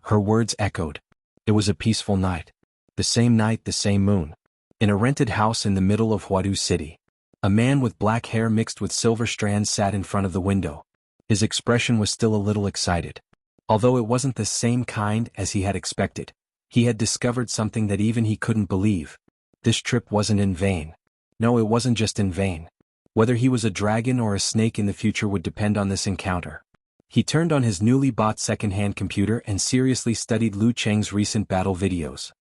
Speaker 1: Her words echoed. It was a peaceful night. The same night, the same moon. In a rented house in the middle of Huadu City. A man with black hair mixed with silver strands sat in front of the window. His expression was still a little excited. Although it wasn't the same kind as he had expected, he had discovered something that even he couldn't believe. This trip wasn't in vain. No, it wasn't just in vain. Whether he was a dragon or a snake in the future would depend on this encounter. He turned on his newly bought second-hand computer and seriously studied Lu Qing's recent battle videos.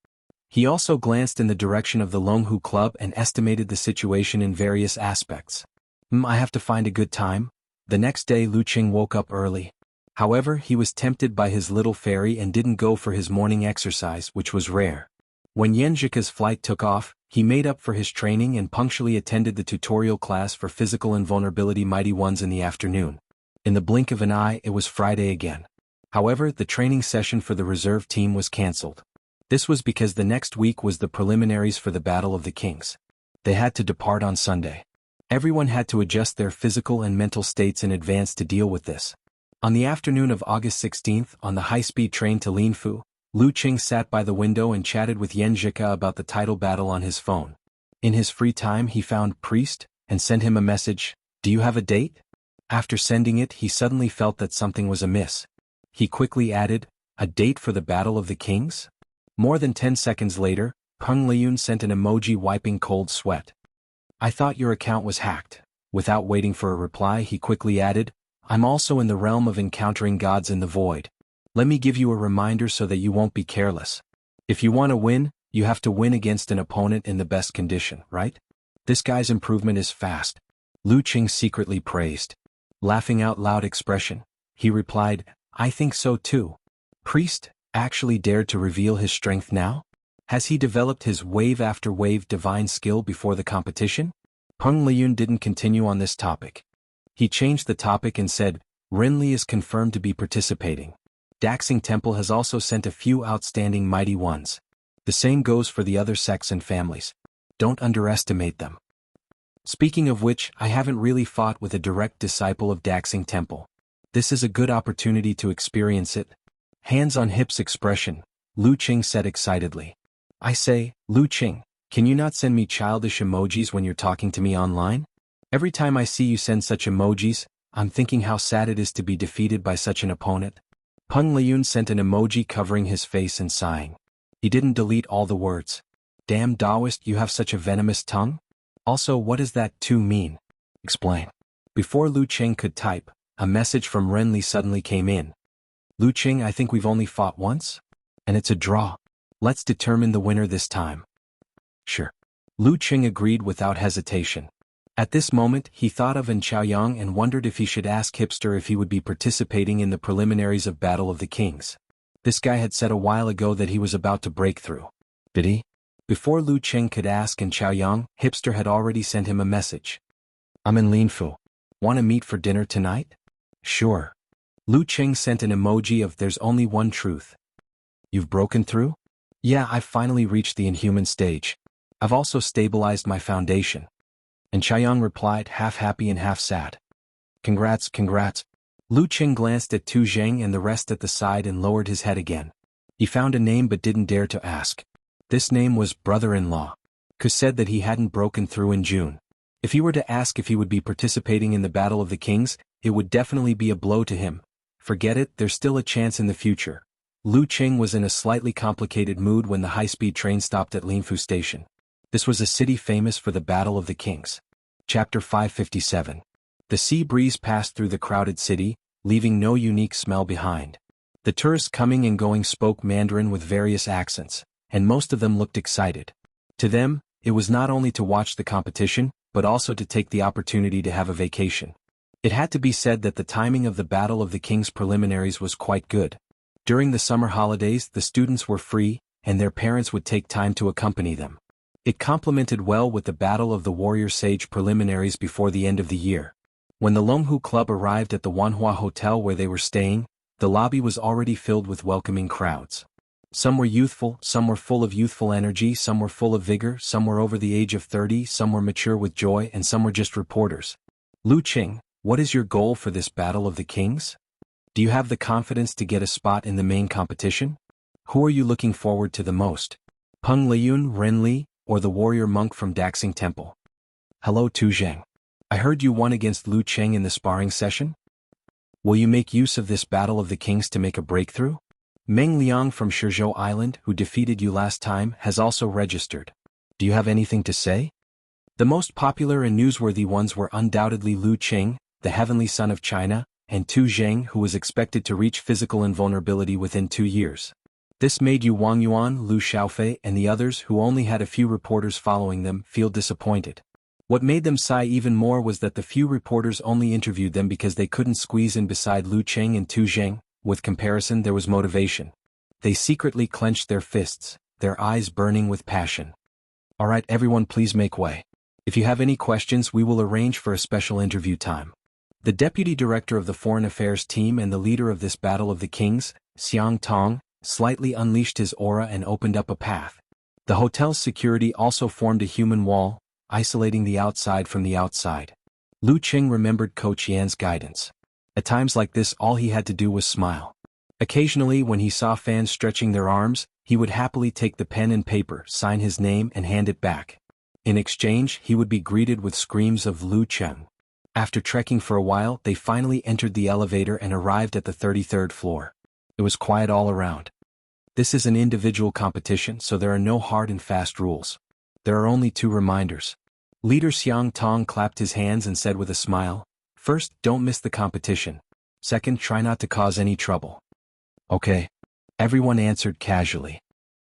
Speaker 1: He also glanced in the direction of the Longhu Club and estimated the situation in various aspects. I have to find a good time. The next day Lu Qing woke up early. However, he was tempted by his little fairy and didn't go for his morning exercise, which was rare. When Xianxia's flight took off, he made up for his training and punctually attended the tutorial class for physical invulnerability Mighty Ones in the afternoon. In the blink of an eye, it was Friday again. However, the training session for the reserve team was cancelled. This was because the next week was the preliminaries for the Battle of the Kings. They had to depart on Sunday. Everyone had to adjust their physical and mental states in advance to deal with this. On the afternoon of August 16th, on the high-speed train to Linfu, Lu Qing sat by the window and chatted with Xianxia about the title battle on his phone. In his free time he found Priest, and sent him a message, "Do you have a date?" After sending it he suddenly felt that something was amiss. He quickly added, "A date for the Battle of the Kings?" More than 10 seconds later, Peng Liyun sent an emoji wiping cold sweat. "I thought your account was hacked." Without waiting for a reply he quickly added, "I'm also in the realm of encountering gods in the void. Let me give you a reminder so that you won't be careless. If you want to win, you have to win against an opponent in the best condition, right? This guy's improvement is fast." Lu Qing secretly praised. Laughing out loud expression, he replied, "I think so too." Priest actually dared to reveal his strength now? Has he developed his wave after wave divine skill before the competition? Peng Liyun didn't continue on this topic. He changed the topic and said, "Renli is confirmed to be participating. Daxing Temple has also sent a few outstanding mighty ones. The same goes for the other sects and families. Don't underestimate them." Speaking of which, I haven't really fought with a direct disciple of Daxing Temple. This is a good opportunity to experience it. Hands on hips expression, Lu Qing said excitedly. "I say, Lu Qing, can you not send me childish emojis when you're talking to me online? Every time I see you send such emojis, I'm thinking how sad it is to be defeated by such an opponent." Peng Liyun sent an emoji covering his face and sighing. He didn't delete all the words. "Damn Taoist, you have such a venomous tongue? Also, what does that too mean? Explain." Before Lu Qing could type, a message from Renli suddenly came in. "Lu Qing, I think we've only fought once? And it's a draw. Let's determine the winner this time." "Sure." Lu Qing agreed without hesitation. At this moment, he thought of An Chaoyang and wondered if he should ask Hipster if he would be participating in the preliminaries of Battle of the Kings. This guy had said a while ago that he was about to break through. Did he? Before Lu Qing could ask An Chaoyang, Hipster had already sent him a message. "I'm in Linfu. Want to meet for dinner tonight?" "Sure." Lu Qing sent an emoji of "There's only one truth." "You've broken through?" "Yeah, I've finally reached the inhuman stage. I've also stabilized my foundation." And Chaoyang replied, half happy and half sad. "Congrats, congrats." Lu Qing glanced at Tu Zheng and the rest at the side and lowered his head again. He found a name but didn't dare to ask. This name was brother-in-law. Kus said that he hadn't broken through in June. If he were to ask if he would be participating in the Battle of the Kings, it would definitely be a blow to him. Forget it, there's still a chance in the future. Lu Qing was in a slightly complicated mood when the high-speed train stopped at Linfu Station. This was a city famous for the Battle of the Kings. Chapter 557. The sea breeze passed through the crowded city, leaving no unique smell behind. The tourists coming and going spoke Mandarin with various accents, and most of them looked excited. To them, it was not only to watch the competition, but also to take the opportunity to have a vacation. It had to be said that the timing of the Battle of the Kings preliminaries was quite good. During the summer holidays, the students were free, and their parents would take time to accompany them. It complemented well with the Battle of the Warrior Sage preliminaries before the end of the year. When the Longhu Club arrived at the Xuanhuan Hotel where they were staying, the lobby was already filled with welcoming crowds. Some were youthful, some were full of youthful energy, some were full of vigor, some were over the age of 30, some were mature with joy, and some were just reporters. "Lu Qing, what is your goal for this Battle of the Kings? Do you have the confidence to get a spot in the main competition? Who are you looking forward to the most? Peng Liyun, Renli, or the warrior monk from Daxing Temple?" "Hello Tu Zheng. I heard you won against Lu Qing in the sparring session? Will you make use of this Battle of the Kings to make a breakthrough? Meng Liang from Shizhou Island, who defeated you last time, has also registered. Do you have anything to say?" The most popular and newsworthy ones were undoubtedly Lu Qing, the heavenly son of China, and Tu Zheng, who was expected to reach physical invulnerability within 2 years. This made Yu Wangyuan, Lu Xiaofei, and the others, who only had a few reporters following them, feel disappointed. What made them sigh even more was that the few reporters only interviewed them because they couldn't squeeze in beside Lu Qing and Tu Zheng. With comparison, there was motivation. They secretly clenched their fists, their eyes burning with passion. "Alright everyone, please make way. If you have any questions, we will arrange for a special interview time." The deputy director of the foreign affairs team and the leader of this battle of the kings, Xiang Tong, slightly unleashed his aura and opened up a path. The hotel's security also formed a human wall, isolating the outside from the outside. Lu Qing remembered Coach Yan's guidance. At times like this all he had to do was smile. Occasionally when he saw fans stretching their arms, he would happily take the pen and paper, sign his name and hand it back. In exchange, he would be greeted with screams of Lu Qing. After trekking for a while, they finally entered the elevator and arrived at the 33rd floor. It was quiet all around. This is an individual competition, so there are no hard and fast rules. There are only 2 reminders. Leader Xiang Tong clapped his hands and said with a smile, "First, don't miss the competition. Second, try not to cause any trouble." "Okay." Everyone answered casually.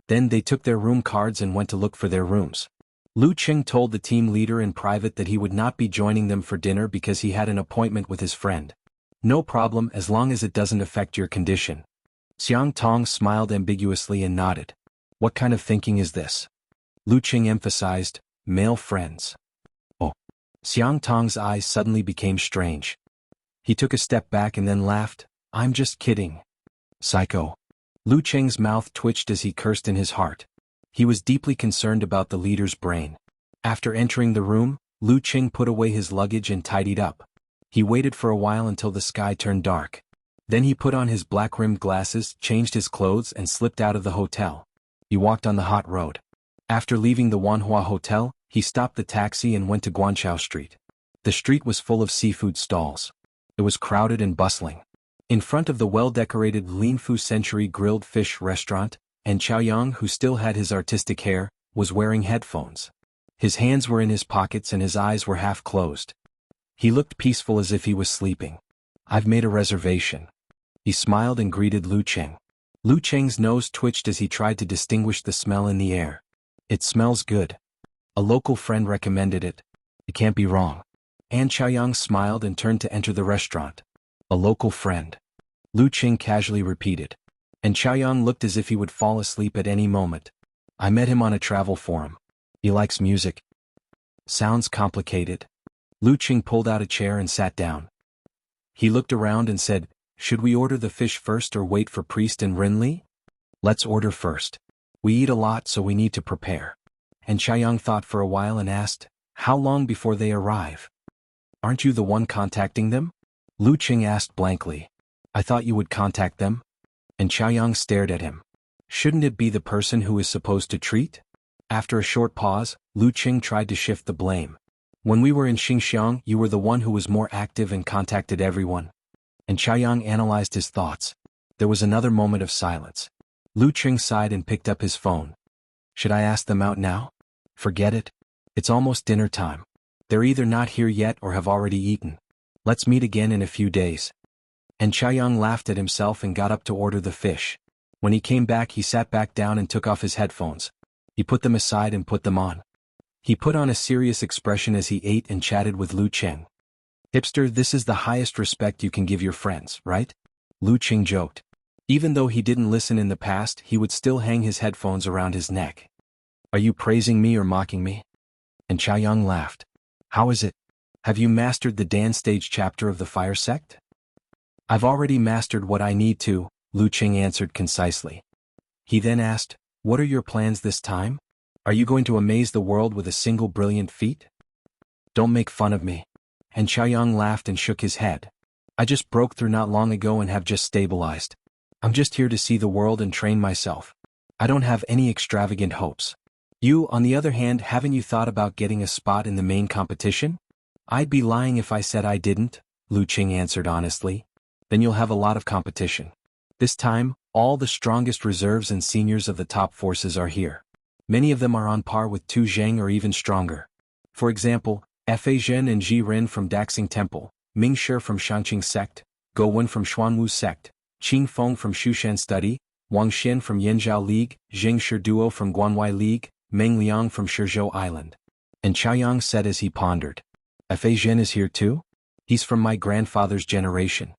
Speaker 1: Then they took their room cards and went to look for their rooms. Lu Qing told the team leader in private that he would not be joining them for dinner because he had an appointment with his friend. "No problem as long as it doesn't affect your condition." Xiang Tong smiled ambiguously and nodded. "What kind of thinking is this?" Lu Qing emphasized, "Male friends." "Oh." Xiang Tong's eyes suddenly became strange. He took a step back and then laughed, "I'm just kidding." "Psycho." Lu Qing's mouth twitched as he cursed in his heart. He was deeply concerned about the leader's brain. After entering the room, Lu Qing put away his luggage and tidied up. He waited for a while until the sky turned dark. Then he put on his black-rimmed glasses, changed his clothes and slipped out of the hotel. He walked on the hot road. After leaving the Xuanhuan Hotel, he stopped the taxi and went to Guanqiao Street. The street was full of seafood stalls. It was crowded and bustling. In front of the well-decorated Linfu Century grilled fish restaurant, and Xiaoyang, who still had his artistic hair, was wearing headphones. His hands were in his pockets and his eyes were half closed. He looked peaceful as if he was sleeping. "I've made a reservation." He smiled and greeted Lu Qing. Lu Qing's nose twitched as he tried to distinguish the smell in the air. "It smells good. A local friend recommended it. It can't be wrong." And Xiaoyang smiled and turned to enter the restaurant. "A local friend," Lu Qing casually repeated. And Xiaoyang looked as if he would fall asleep at any moment. "I met him on a travel forum. He likes music." "Sounds complicated." Lu Qing pulled out a chair and sat down. He looked around and said, "Should we order the fish first or wait for Priest and Rinli?" "Let's order first. We eat a lot so we need to prepare." And Xiaoyang thought for a while and asked, "How long before they arrive?" "Aren't you the one contacting them?" Lu Qing asked blankly. "I thought you would contact them." And Xiaoyang stared at him. "Shouldn't it be the person who is supposed to treat?" After a short pause, Lu Qing tried to shift the blame. "When we were in Xinxiang, you were the one who was more active and contacted everyone." And Xiaoyang analyzed his thoughts. There was another moment of silence. Lu Qing sighed and picked up his phone. "Should I ask them out now?" "Forget it. It's almost dinner time. They're either not here yet or have already eaten. Let's meet again in a few days." And Xiaoyang laughed at himself and got up to order the fish. When he came back he sat back down and took off his headphones. He put them aside and put them on. He put on a serious expression as he ate and chatted with Lu Qing. "Hipster, this is the highest respect you can give your friends, right?" Lu Qing joked. Even though he didn't listen in the past, he would still hang his headphones around his neck. "Are you praising me or mocking me?" And Xiaoyang laughed. "How is it? Have you mastered the dance stage chapter of the fire sect?" "I've already mastered what I need to," Lu Qing answered concisely. He then asked, "What are your plans this time? Are you going to amaze the world with a single brilliant feat?" "Don't make fun of me." And Xiaoyang laughed and shook his head. "I just broke through not long ago and have just stabilized. I'm just here to see the world and train myself. I don't have any extravagant hopes. You, on the other hand, haven't you thought about getting a spot in the main competition?" "I'd be lying if I said I didn't," Lu Qing answered honestly. "Then you'll have a lot of competition. This time, all the strongest reserves and seniors of the top forces are here. Many of them are on par with Tu Zheng or even stronger. For example, Fa Zhen and Ji Ren from Daxing Temple, Ming Shi from Shangqing Sect, Go Wen from Xuanwu Sect, Qing Feng from Shushan Study, Wang Xian from Yanzhao League, Zheng Shi Duo from Guanwai League, Meng Liang from Shizhou Island." And Xiaoyang said as he pondered, "Fa Zhen is here too? He's from my grandfather's generation."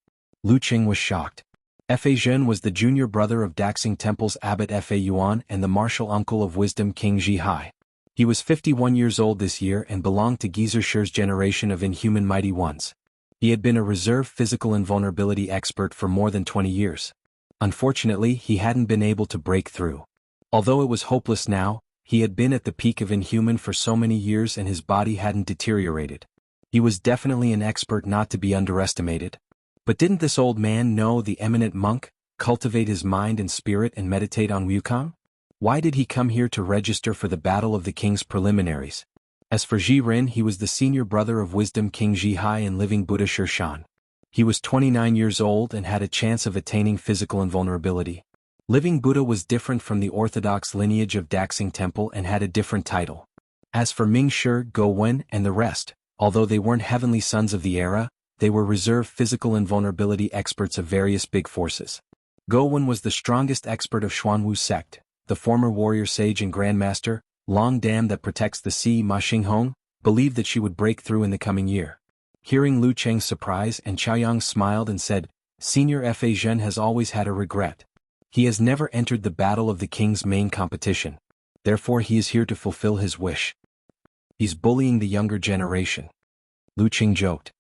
Speaker 1: Lu Qing was shocked. Fa Zhen was the junior brother of Daxing Temple's abbot Fa Yuan and the martial uncle of wisdom King Ji Hai. He was 51 years old this year and belonged to Geezer Shi's generation of inhuman mighty ones. He had been a reserve physical invulnerability expert for more than 20 years. Unfortunately, he hadn't been able to break through. Although it was hopeless now, he had been at the peak of inhuman for so many years and his body hadn't deteriorated. He was definitely an expert not to be underestimated. But didn't this old man know the eminent monk, cultivate his mind and spirit and meditate on wukong? Why did he come here to register for the Battle of the King's preliminaries? As for Jiren, he was the senior brother of wisdom King Zhihai and living Buddha Shirshan. He was 29 years old and had a chance of attaining physical invulnerability. Living Buddha was different from the orthodox lineage of Daxing Temple and had a different title. As for Mingshi, Go Wen, and the rest, although they weren't heavenly sons of the era, they were reserve physical invulnerability experts of various big forces. Go Wen was the strongest expert of Xuanhu sect, the former warrior sage and grandmaster, Long Dam that protects the sea Ma Xinghong, believed that she would break through in the coming year. Hearing Lu Cheng's surprise, and Chaoyang smiled and said, Senior Fa Zhen has always had a regret. He has never entered the Battle of the King's main competition. Therefore he is here to fulfill his wish. He's bullying the younger generation. Lu Cheng joked.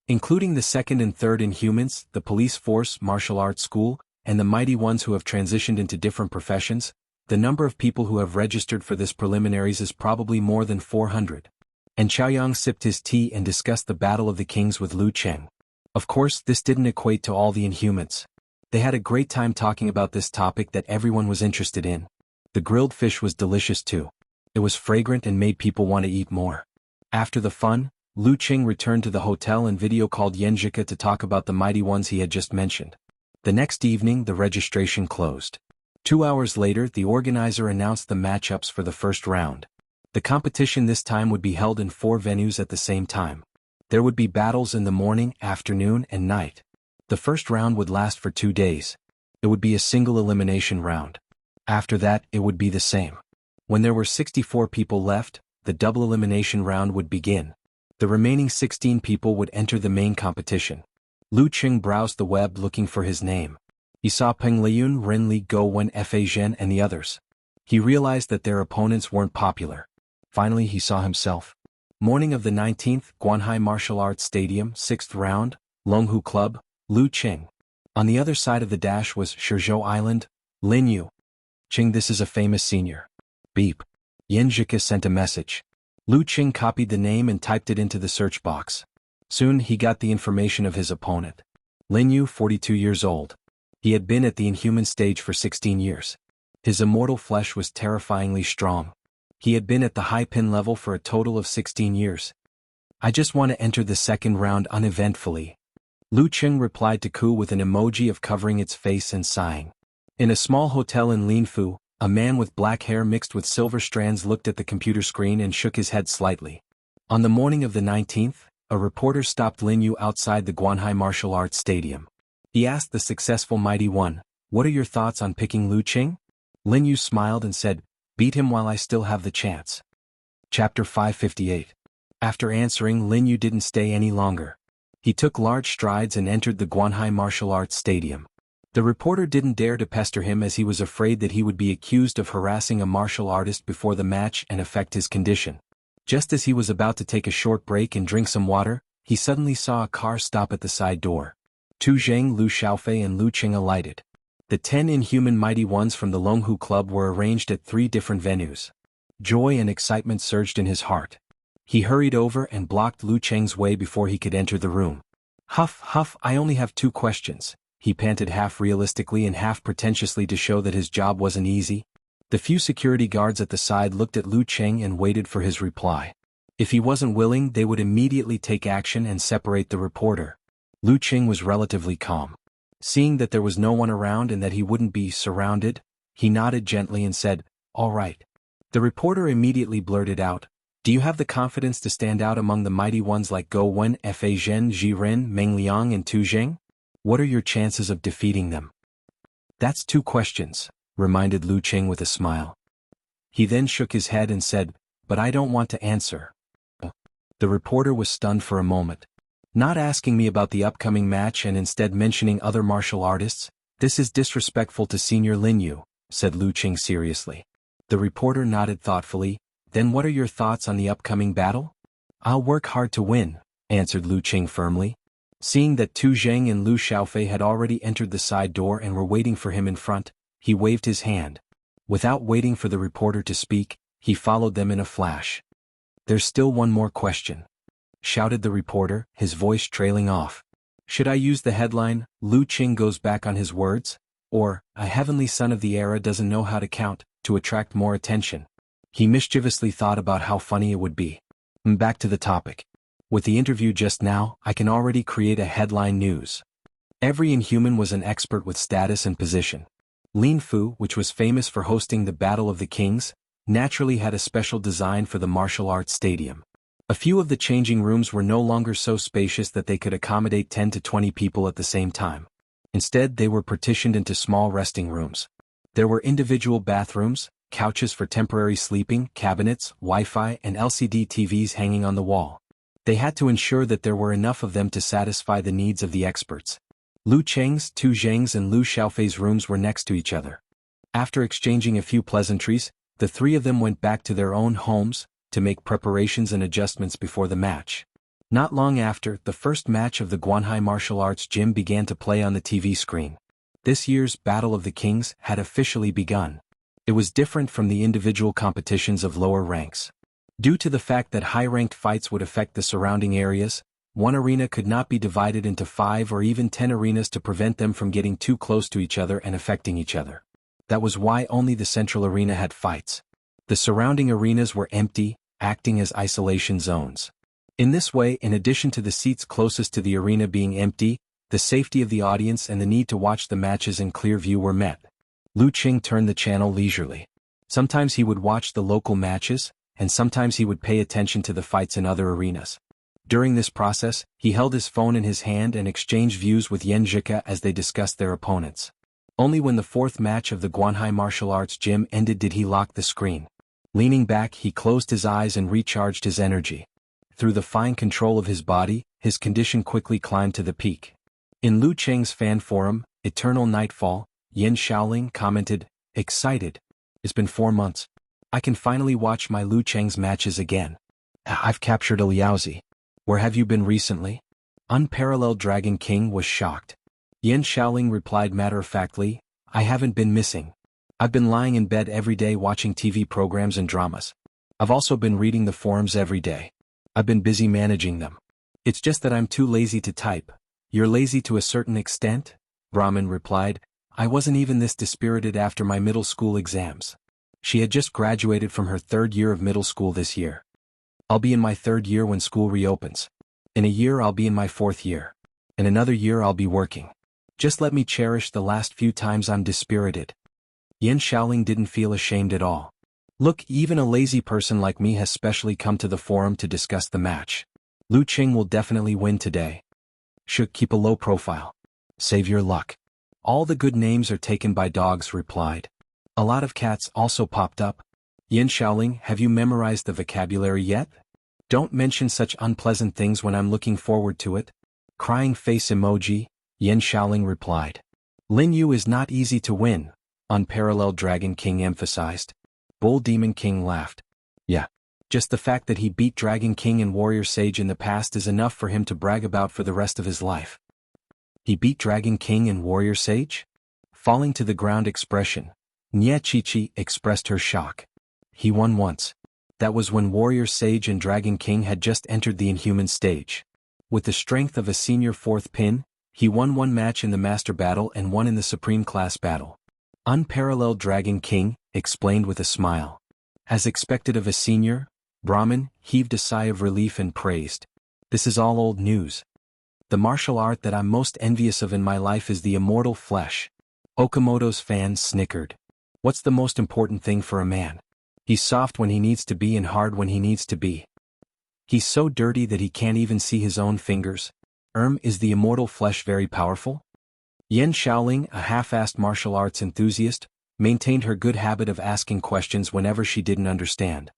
Speaker 1: Including the second and third Inhumans, the police force, martial arts school, and the mighty ones who have transitioned into different professions, the number of people who have registered for this preliminaries is probably more than 400. And Chaoyang sipped his tea and discussed the Battle of the Kings with Lu Cheng. Of course, this didn't equate to all the Inhumans. They had a great time talking about this topic that everyone was interested in. The grilled fish was delicious too. It was fragrant and made people want to eat more. After the fun, Lu Cheng returned to the hotel and video called Xianxia to talk about the mighty ones he had just mentioned. The next evening, the registration closed. 2 hours later, the organizer announced the matchups for the first round. The competition this time would be held in 4 venues at the same time. There would be battles in the morning, afternoon, and night. The first round would last for 2 days. It would be a single elimination round. After that, it would be the same. When there were 64 people left, the double elimination round would begin. The remaining 16 people would enter the main competition. Lu Cheng browsed the web looking for his name. He saw Peng Liyun, Ren Li, Go Wen, Fa Zhen, and the others. He realized that their opponents weren't popular. Finally, he saw himself. Morning of the 19th, Guanhai Martial Arts Stadium, 6th round, Longhu Club, Lu Cheng. On the other side of the dash was Shizhou Island, Lin Yu. Cheng, this is a famous senior. Beep. Xianxia sent a message. Lu Cheng copied the name and typed it into the search box. Soon he got the information of his opponent. Lin Yu, 42 years old. He had been at the Inhuman stage for 16 years. His immortal flesh was terrifyingly strong. He had been at the high pin level for a total of 16 years. I just want to enter the second round uneventfully. Lu Cheng replied to Ku with an emoji of covering its face and sighing. In a small hotel in Linfu, a man with black hair mixed with silver strands looked at the computer screen and shook his head slightly. On the morning of the 19th, a reporter stopped Lin Yu outside the Guanhai Martial Arts Stadium. He asked the successful mighty one, "What are your thoughts on picking Lu Cheng?" Lin Yu smiled and said, "Beat him while I still have the chance." Chapter 558. After answering, Lin Yu didn't stay any longer. He took large strides and entered the Guanhai Martial Arts Stadium. The reporter didn't dare to pester him as he was afraid that he would be accused of harassing a martial artist before the match and affect his condition. Just as he was about to take a short break and drink some water, he suddenly saw a car stop at the side door. Tu Zhang, Lu Xiaofei and Lu Cheng alighted. The 10 inhuman mighty ones from the Longhu Club were arranged at 3 different venues. Joy and excitement surged in his heart. He hurried over and blocked Lu Cheng's way before he could enter the room. Huff, huff, I only have 2 questions, he panted half realistically and half pretentiously to show that his job wasn't easy. The few security guards at the side looked at Lu Cheng and waited for his reply. If he wasn't willing, they would immediately take action and separate the reporter. Lu Cheng was relatively calm. Seeing that there was no one around and that he wouldn't be surrounded, he nodded gently and said, "All right." The reporter immediately blurted out, "Do you have the confidence to stand out among the mighty ones like Go Wen, Fa Zhen, Jiren, Meng Liang and Tu Zheng? What are your chances of defeating them?" "That's 2 questions, reminded Lu Cheng with a smile. He then shook his head and said, "But I don't want to answer." The reporter was stunned for a moment. "Not asking me about the upcoming match and instead mentioning other martial artists? This is disrespectful to Senior Lin Yu," said Lu Cheng seriously. The reporter nodded thoughtfully. "Then what are your thoughts on the upcoming battle?" "I'll work hard to win," answered Lu Cheng firmly. Seeing that Tu Zheng and Lu Xiaofei had already entered the side door and were waiting for him in front, he waved his hand. Without waiting for the reporter to speak, he followed them in a flash. "There's still one more question," shouted the reporter, his voice trailing off. "Should I use the headline, 'Lu Qing goes back on his words'? Or, 'A heavenly son of the era doesn't know how to count,' to attract more attention?" He mischievously thought about how funny it would be. Back to the topic. With the interview just now, I can already create a headline news. Every Inhuman was an expert with status and position. Lin Fu, which was famous for hosting the Battle of the Kings, naturally had a special design for the martial arts stadium. A few of the changing rooms were no longer so spacious that they could accommodate 10 to 20 people at the same time. Instead, they were partitioned into small resting rooms. There were individual bathrooms, couches for temporary sleeping, cabinets, Wi-Fi, and LCD TVs hanging on the wall. They had to ensure that there were enough of them to satisfy the needs of the experts. Lu Cheng's, Tu Zheng's and Lu Xiaofei's rooms were next to each other. After exchanging a few pleasantries, the three of them went back to their own homes to make preparations and adjustments before the match. Not long after, the first match of the Guanhai Martial Arts Gym began to play on the TV screen. This year's Battle of the Kings had officially begun. It was different from the individual competitions of lower ranks. Due to the fact that high-ranked fights would affect the surrounding areas, one arena could not be divided into 5 or even 10 arenas to prevent them from getting too close to each other and affecting each other. That was why only the central arena had fights. The surrounding arenas were empty, acting as isolation zones. In this way, in addition to the seats closest to the arena being empty, the safety of the audience and the need to watch the matches in clear view were met. Lu Qing turned the channel leisurely. Sometimes he would watch the local matches, and sometimes he would pay attention to the fights in other arenas. During this process, he held his phone in his hand and exchanged views with Yan Zhika as they discussed their opponents. Only when the fourth match of the Guanhai Martial Arts Gym ended did he lock the screen. Leaning back, he closed his eyes and recharged his energy. Through the fine control of his body, his condition quickly climbed to the peak. In Lu Cheng's fan forum, Eternal Nightfall, Yin Shaoling commented, "Excited. It's been 4 months. I can finally watch my Lu Cheng's matches again. I've captured a Liaozi. Where have you been recently?" Unparalleled Dragon King was shocked. Yin Shaoling replied matter-of-factly, "I haven't been missing. I've been lying in bed every day watching TV programs and dramas. I've also been reading the forums every day. I've been busy managing them. It's just that I'm too lazy to type." "You're lazy to a certain extent?" Brahmin replied, "I wasn't even this dispirited after my middle school exams." She had just graduated from her 3rd year of middle school this year. "I'll be in my 3rd year when school reopens. In a year I'll be in my 4th year. In another year I'll be working. Just let me cherish the last few times I'm dispirited." Yin Shaoling didn't feel ashamed at all. "Look, even a lazy person like me has specially come to the forum to discuss the match. Lu Qing will definitely win today. Should keep a low profile. Save your luck." "All the good names are taken by dogs," replied. A lot of cats also popped up. "Yin Shaoling, have you memorized the vocabulary yet? Don't mention such unpleasant things when I'm looking forward to it." Crying face emoji, Yin Shaoling replied. "Lin Yu is not easy to win," Unparalleled Dragon King emphasized. Bull Demon King laughed. "Yeah. Just the fact that he beat Dragon King and Warrior Sage in the past is enough for him to brag about for the rest of his life." "He beat Dragon King and Warrior Sage?" Falling to the ground expression, Nye Chi expressed her shock. "He won once. That was when Warrior Sage and Dragon King had just entered the Inhuman stage. With the strength of a senior 4th pin, he won 1 match in the Master Battle and 1 in the Supreme Class Battle." Unparalleled Dragon King explained with a smile. As expected of a senior, Brahmin heaved a sigh of relief and praised, "This is all old news. The martial art that I'm most envious of in my life is the immortal flesh." Okamoto's fans snickered. "What's the most important thing for a man? He's soft when he needs to be and hard when he needs to be. He's so dirty that he can't even see his own fingers. Is the immortal flesh very powerful?" Yin Shaoling, a half-assed martial arts enthusiast, maintained her good habit of asking questions whenever she didn't understand.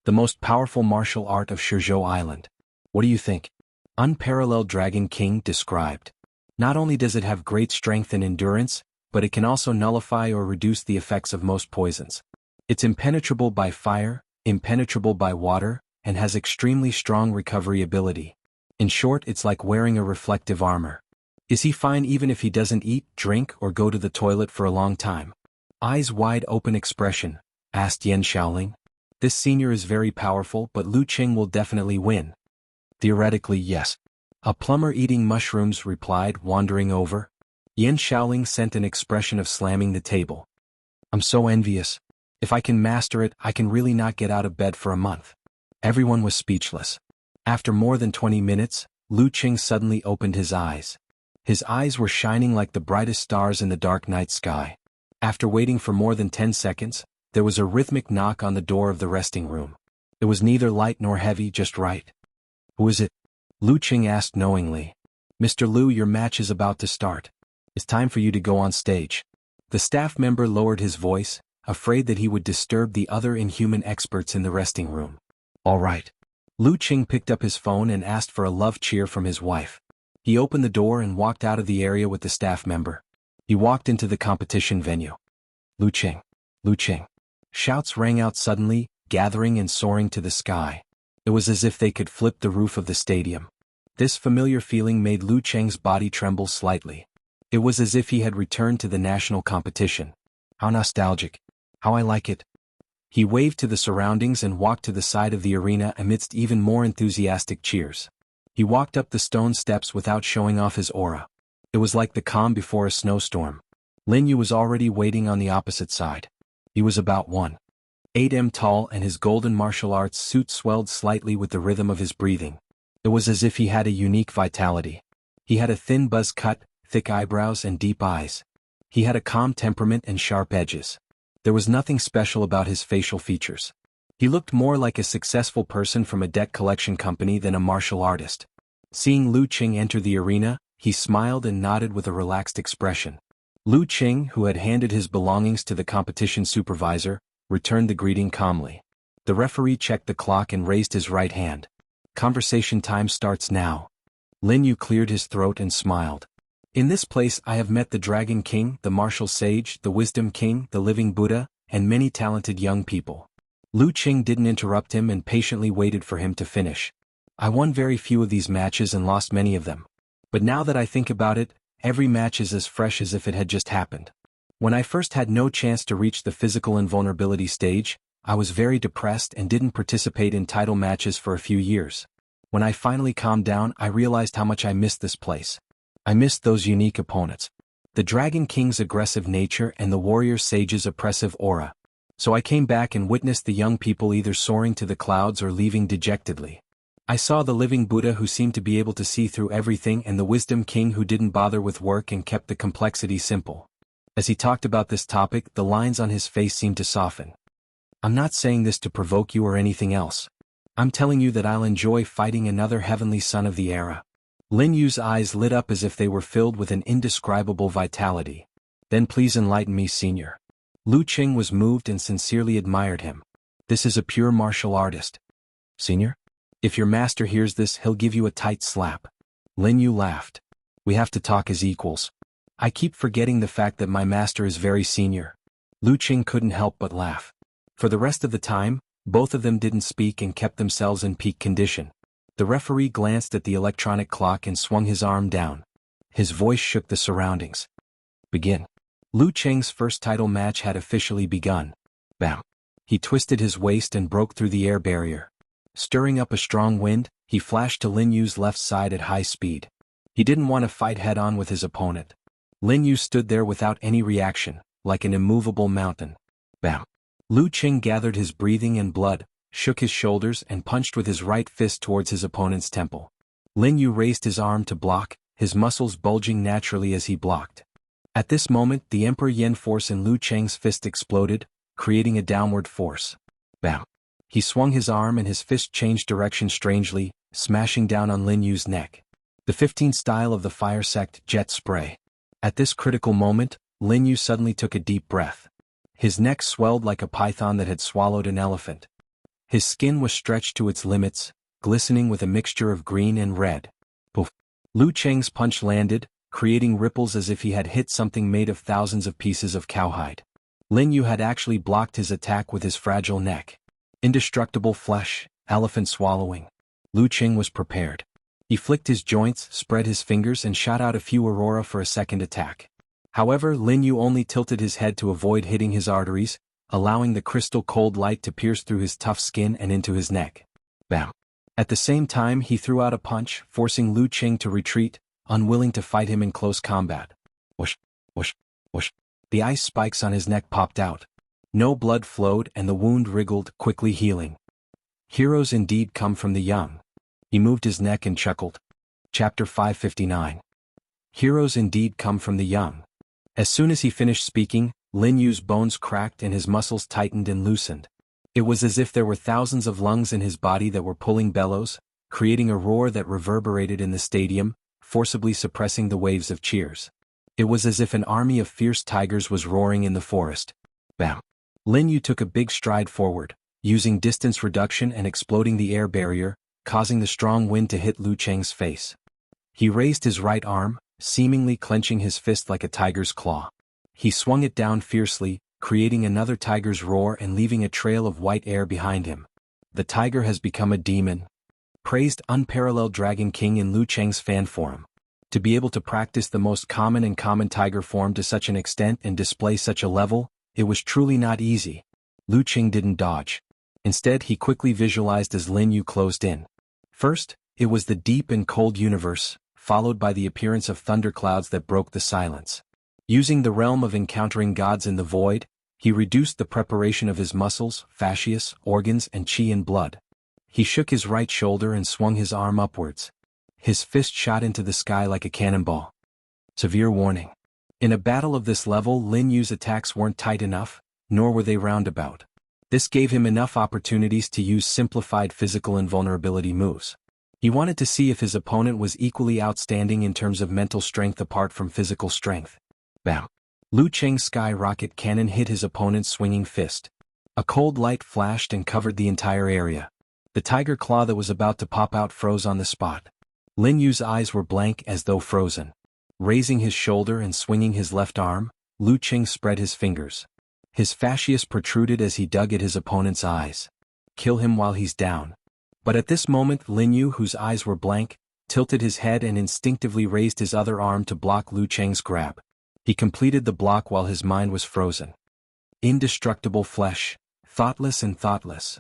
Speaker 1: "The most powerful martial art of Shizhou Island. What do you think?" Unparalleled Dragon King described. "Not only does it have great strength and endurance, but it can also nullify or reduce the effects of most poisons. It's impenetrable by fire, impenetrable by water, and has extremely strong recovery ability. In short, it's like wearing a reflective armor. Is he fine even if he doesn't eat, drink, or go to the toilet for a long time? Eyes wide open expression, asked Yan Shaoling. This senior is very powerful, but Lu Qing will definitely win. Theoretically, yes. A plumber eating mushrooms replied, wandering over. Yan Shaoling sent an expression of slamming the table. I'm so envious. If I can master it, I can really not get out of bed for a month. Everyone was speechless. After more than 20 minutes, Lu Qing suddenly opened his eyes. His eyes were shining like the brightest stars in the dark night sky. After waiting for more than 10 seconds, there was a rhythmic knock on the door of the resting room. It was neither light nor heavy, just right. Who is it? Lu Qing asked knowingly. Mr. Lu, your match is about to start. It's time for you to go on stage. The staff member lowered his voice, afraid that he would disturb the other inhuman experts in the resting room. All right. Lu Qing picked up his phone and asked for a love cheer from his wife. He opened the door and walked out of the area with the staff member. He walked into the competition venue. Lu Qing. Lu Qing. Shouts rang out suddenly, gathering and soaring to the sky. It was as if they could flip the roof of the stadium. This familiar feeling made Lu Qing's body tremble slightly. It was as if he had returned to the national competition. How nostalgic. How I like it. He waved to the surroundings and walked to the side of the arena amidst even more enthusiastic cheers. He walked up the stone steps without showing off his aura. It was like the calm before a snowstorm. Lin Yu was already waiting on the opposite side. He was about 1.8 tall and his golden martial arts suit swelled slightly with the rhythm of his breathing. It was as if he had a unique vitality. He had a thin buzz cut, thick eyebrows and deep eyes. He had a calm temperament and sharp edges. There was nothing special about his facial features. He looked more like a successful person from a debt collection company than a martial artist. Seeing Lu Qing enter the arena, he smiled and nodded with a relaxed expression. Lu Qing, who had handed his belongings to the competition supervisor, returned the greeting calmly. The referee checked the clock and raised his right hand. Conversation time starts now. Lin Yu cleared his throat and smiled. In this place I have met the Dragon King, the Martial Sage, the Wisdom King, the Living Buddha, and many talented young people. Lu Qing didn't interrupt him and patiently waited for him to finish. I won very few of these matches and lost many of them. But now that I think about it, every match is as fresh as if it had just happened. When I first had no chance to reach the physical invulnerability stage, I was very depressed and didn't participate in title matches for a few years. When I finally calmed down, I realized how much I missed this place. I missed those unique opponents. The Dragon King's aggressive nature and the Warrior Sage's oppressive aura. So I came back and witnessed the young people either soaring to the clouds or leaving dejectedly. I saw the Living Buddha who seemed to be able to see through everything and the Wisdom King who didn't bother with work and kept the complexity simple. As he talked about this topic, the lines on his face seemed to soften. I'm not saying this to provoke you or anything else. I'm telling you that I'll enjoy fighting another heavenly son of the era. Lin Yu's eyes lit up as if they were filled with an indescribable vitality. Then please enlighten me, senior. Lu Qing was moved and sincerely admired him. This is a pure martial artist. Senior? If your master hears this, he'll give you a tight slap. Lin Yu laughed. We have to talk as equals. I keep forgetting the fact that my master is very senior. Lu Qing couldn't help but laugh. For the rest of the time, both of them didn't speak and kept themselves in peak condition. The referee glanced at the electronic clock and swung his arm down. His voice shook the surroundings. Begin. Lu Qing's first title match had officially begun. Bam. He twisted his waist and broke through the air barrier. Stirring up a strong wind, he flashed to Lin Yu's left side at high speed. He didn't want to fight head-on with his opponent. Lin Yu stood there without any reaction, like an immovable mountain. Bam. Lu Qing gathered his breathing and blood, shook his shoulders and punched with his right fist towards his opponent's temple. Lin Yu raised his arm to block, his muscles bulging naturally as he blocked. At this moment, the Emperor Yen force in Lu Qing's fist exploded, creating a downward force. Bam. He swung his arm and his fist changed direction strangely, smashing down on Lin Yu's neck. The 15 style of the fire sect jet spray. At this critical moment, Lin Yu suddenly took a deep breath. His neck swelled like a python that had swallowed an elephant. His skin was stretched to its limits, glistening with a mixture of green and red. Poof. Lu Qing's punch landed, creating ripples as if he had hit something made of thousands of pieces of cowhide. Lin Yu had actually blocked his attack with his fragile neck. Indestructible flesh, elephant swallowing. Lu Qing was prepared. He flicked his joints, spread his fingers and shot out a few aurora for a second attack. However, Lin Yu only tilted his head to avoid hitting his arteries, allowing the crystal cold light to pierce through his tough skin and into his neck. Bam! At the same time he threw out a punch, forcing Lu Qing to retreat, unwilling to fight him in close combat. Whoosh! Whoosh! Whoosh! The ice spikes on his neck popped out. No blood flowed and the wound wriggled, quickly healing. Heroes indeed come from the young. He moved his neck and chuckled. Chapter 559. Heroes indeed come from the young. As soon as he finished speaking, Lin Yu's bones cracked and his muscles tightened and loosened. It was as if there were thousands of lungs in his body that were pulling bellows, creating a roar that reverberated in the stadium, forcibly suppressing the waves of cheers. It was as if an army of fierce tigers was roaring in the forest. Bam! Lin Yu took a big stride forward, using distance reduction and exploding the air barrier, causing the strong wind to hit Lu Cheng's face. He raised his right arm, seemingly clenching his fist like a tiger's claw. He swung it down fiercely, creating another tiger's roar and leaving a trail of white air behind him. The tiger has become a demon. Praised unparalleled Dragon King in Lu Cheng's fan forum. To be able to practice the most common tiger form to such an extent and display such a level, it was truly not easy. Lu Cheng didn't dodge. Instead he quickly visualized as Lin Yu closed in. First, it was the deep and cold universe, followed by the appearance of thunderclouds that broke the silence. Using the realm of encountering gods in the void, he reduced the preparation of his muscles, fascias, organs and qi and blood. He shook his right shoulder and swung his arm upwards. His fist shot into the sky like a cannonball. Severe warning. In a battle of this level, Lin Yu's attacks weren't tight enough, nor were they roundabout. This gave him enough opportunities to use simplified physical invulnerability moves. He wanted to see if his opponent was equally outstanding in terms of mental strength apart from physical strength. Bam! Lu Cheng's sky rocket cannon hit his opponent's swinging fist. A cold light flashed and covered the entire area. The tiger claw that was about to pop out froze on the spot. Lin Yu's eyes were blank as though frozen. Raising his shoulder and swinging his left arm, Lu Cheng spread his fingers. His fascias protruded as he dug at his opponent's eyes. Kill him while he's down. But at this moment Lin Yu, whose eyes were blank, tilted his head and instinctively raised his other arm to block Lu Cheng's grab. He completed the block while his mind was frozen. Indestructible flesh, thoughtless and thoughtless.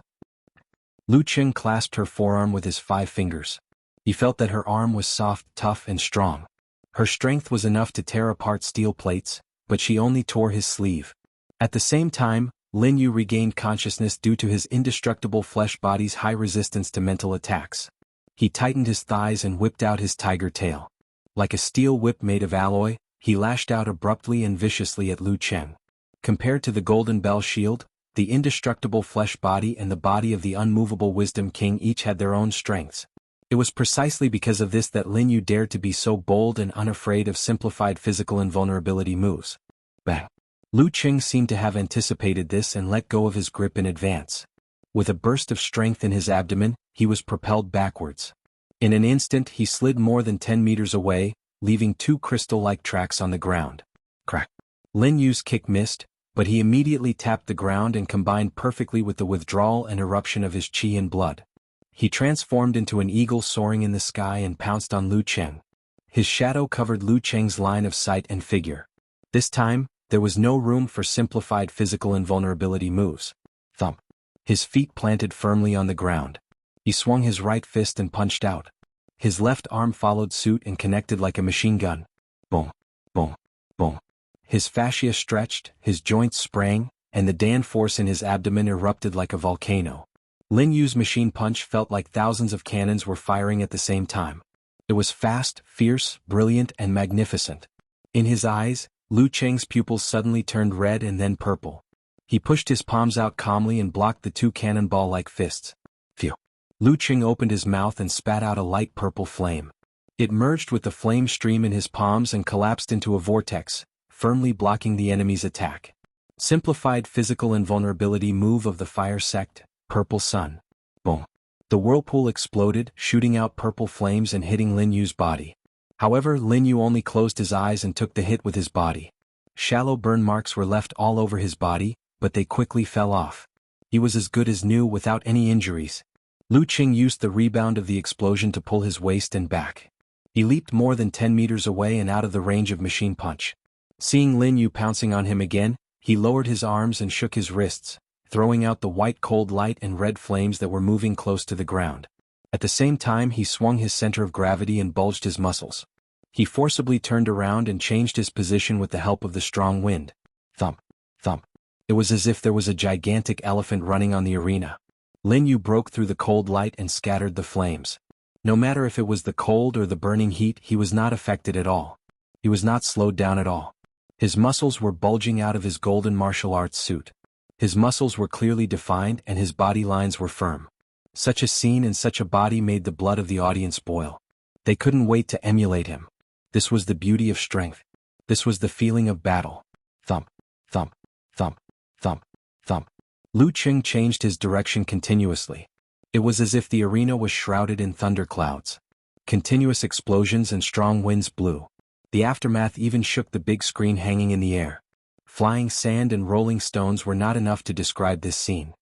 Speaker 1: Lu Cheng clasped her forearm with his 5 fingers. He felt that her arm was soft, tough and strong. Her strength was enough to tear apart steel plates, but she only tore his sleeve. At the same time, Lin Yu regained consciousness due to his indestructible flesh body's high resistance to mental attacks. He tightened his thighs and whipped out his tiger tail. Like a steel whip made of alloy, he lashed out abruptly and viciously at Lu Cheng. Compared to the Golden Bell Shield, the indestructible flesh body and the body of the unmovable Wisdom King each had their own strengths. It was precisely because of this that Lin Yu dared to be so bold and unafraid of simplified physical invulnerability moves. Bang! Lu Cheng seemed to have anticipated this and let go of his grip in advance. With a burst of strength in his abdomen, he was propelled backwards. In an instant he slid more than 10 meters away, leaving 2 crystal-like tracks on the ground. Crack! Lin Yu's kick missed, but he immediately tapped the ground and combined perfectly with the withdrawal and eruption of his qi and blood. He transformed into an eagle soaring in the sky and pounced on Lu Cheng. His shadow covered Lu Cheng's line of sight and figure. This time, there was no room for simplified physical invulnerability moves. Thump! His feet planted firmly on the ground. He swung his right fist and punched out. His left arm followed suit and connected like a machine gun. Boom! Boom! Boom! His fascia stretched, his joints sprang, and the Dan force in his abdomen erupted like a volcano. Lin Yu's machine punch felt like thousands of cannons were firing at the same time. It was fast, fierce, brilliant, and magnificent. In his eyes, Lu Cheng's pupils suddenly turned red and then purple. He pushed his palms out calmly and blocked the 2 cannonball-like fists. Phew! Lu Cheng opened his mouth and spat out a light purple flame. It merged with the flame stream in his palms and collapsed into a vortex, firmly blocking the enemy's attack. Simplified physical invulnerability move of the fire sect, Purple Sun. Boom! The whirlpool exploded, shooting out purple flames and hitting Lin Yu's body. However, Lin Yu only closed his eyes and took the hit with his body. Shallow burn marks were left all over his body, but they quickly fell off. He was as good as new without any injuries. Lu Qing used the rebound of the explosion to pull his waist and back. He leaped more than 10 meters away and out of the range of machine punch. Seeing Lin Yu pouncing on him again, he lowered his arms and shook his wrists, throwing out the white cold light and red flames that were moving close to the ground. At the same time he swung his center of gravity and bulged his muscles. He forcibly turned around and changed his position with the help of the strong wind. Thump, thump. It was as if there was a gigantic elephant running on the arena. Lin Yu broke through the cold light and scattered the flames. No matter if it was the cold or the burning heat, he was not affected at all. He was not slowed down at all. His muscles were bulging out of his golden martial arts suit. His muscles were clearly defined and his body lines were firm. Such a scene and such a body made the blood of the audience boil. They couldn't wait to emulate him. This was the beauty of strength. This was the feeling of battle. Thump, thump, thump, thump, thump. Lu Qing changed his direction continuously. It was as if the arena was shrouded in thunderclouds. Continuous explosions and strong winds blew. The aftermath even shook the big screen hanging in the air. Flying sand and rolling stones were not enough to describe this scene.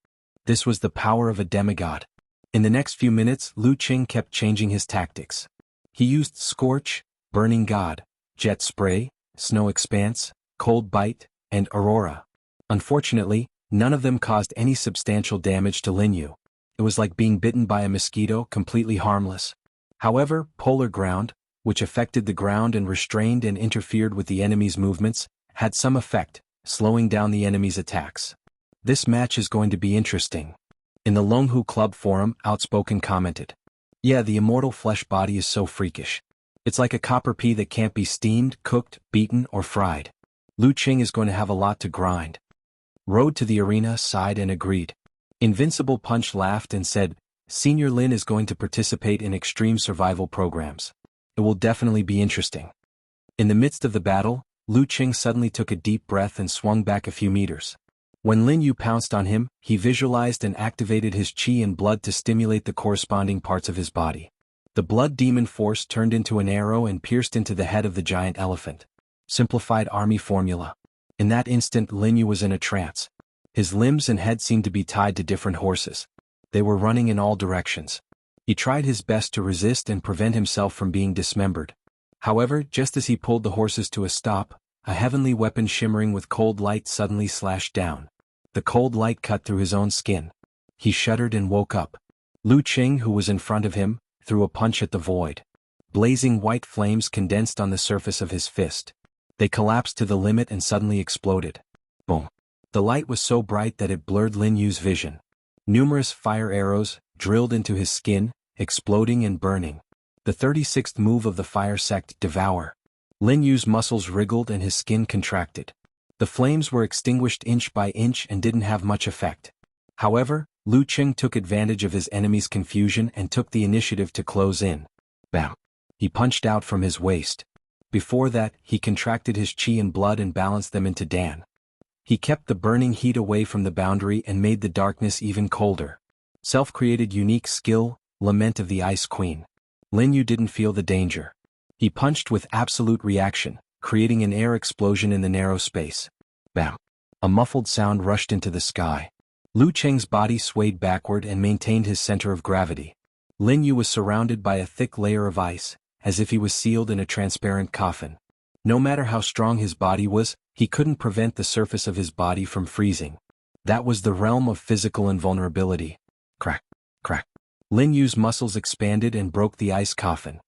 Speaker 1: This was the power of a demigod. In the next few minutes, Lu Qing kept changing his tactics. He used Scorch, Burning God, Jet Spray, Snow Expanse, Cold Bite, and Aurora. Unfortunately, none of them caused any substantial damage to Lin Yu. It was like being bitten by a mosquito, completely harmless. However, Polar Ground, which affected the ground and restrained and interfered with the enemy's movements, had some effect, slowing down the enemy's attacks. This match is going to be interesting. In the Longhu Club forum, Outspoken commented, "Yeah, the immortal flesh body is so freakish. It's like a copper pea that can't be steamed, cooked, beaten, or fried." Lu Qing is going to have a lot to grind. Road to the Arena sighed and agreed. Invincible Punch laughed and said, "Senior Lin is going to participate in extreme survival programs. It will definitely be interesting." In the midst of the battle, Lu Qing suddenly took a deep breath and swung back a few meters. When Lin Yu pounced on him, he visualized and activated his qi and blood to stimulate the corresponding parts of his body. The blood demon force turned into an arrow and pierced into the head of the giant elephant. Simplified army formula. In that instant Lin Yu was in a trance. His limbs and head seemed to be tied to different horses. They were running in all directions. He tried his best to resist and prevent himself from being dismembered. However, just as he pulled the horses to a stop, a heavenly weapon shimmering with cold light suddenly slashed down. The cold light cut through his own skin. He shuddered and woke up. Lu Qing, who was in front of him, threw a punch at the void. Blazing white flames condensed on the surface of his fist. They collapsed to the limit and suddenly exploded. Boom. The light was so bright that it blurred Lin Yu's vision. Numerous fire arrows drilled into his skin, exploding and burning. The 36th move of the fire sect, Devour. Lin Yu's muscles wriggled and his skin contracted. The flames were extinguished inch by inch and didn't have much effect. However, Lu Qing took advantage of his enemy's confusion and took the initiative to close in. Bam! He punched out from his waist. Before that, he contracted his qi and blood and balanced them into Dan. He kept the burning heat away from the boundary and made the darkness even colder. Self-created unique skill, Lament of the Ice Queen. Lin Yu didn't feel the danger. He punched with absolute reaction, creating an air explosion in the narrow space. Bam! A muffled sound rushed into the sky. Lu Qing's body swayed backward and maintained his center of gravity. Lin Yu was surrounded by a thick layer of ice, as if he was sealed in a transparent coffin. No matter how strong his body was, he couldn't prevent the surface of his body from freezing. That was the realm of physical invulnerability. Crack, crack. Lin Yu's muscles expanded and broke the ice coffin.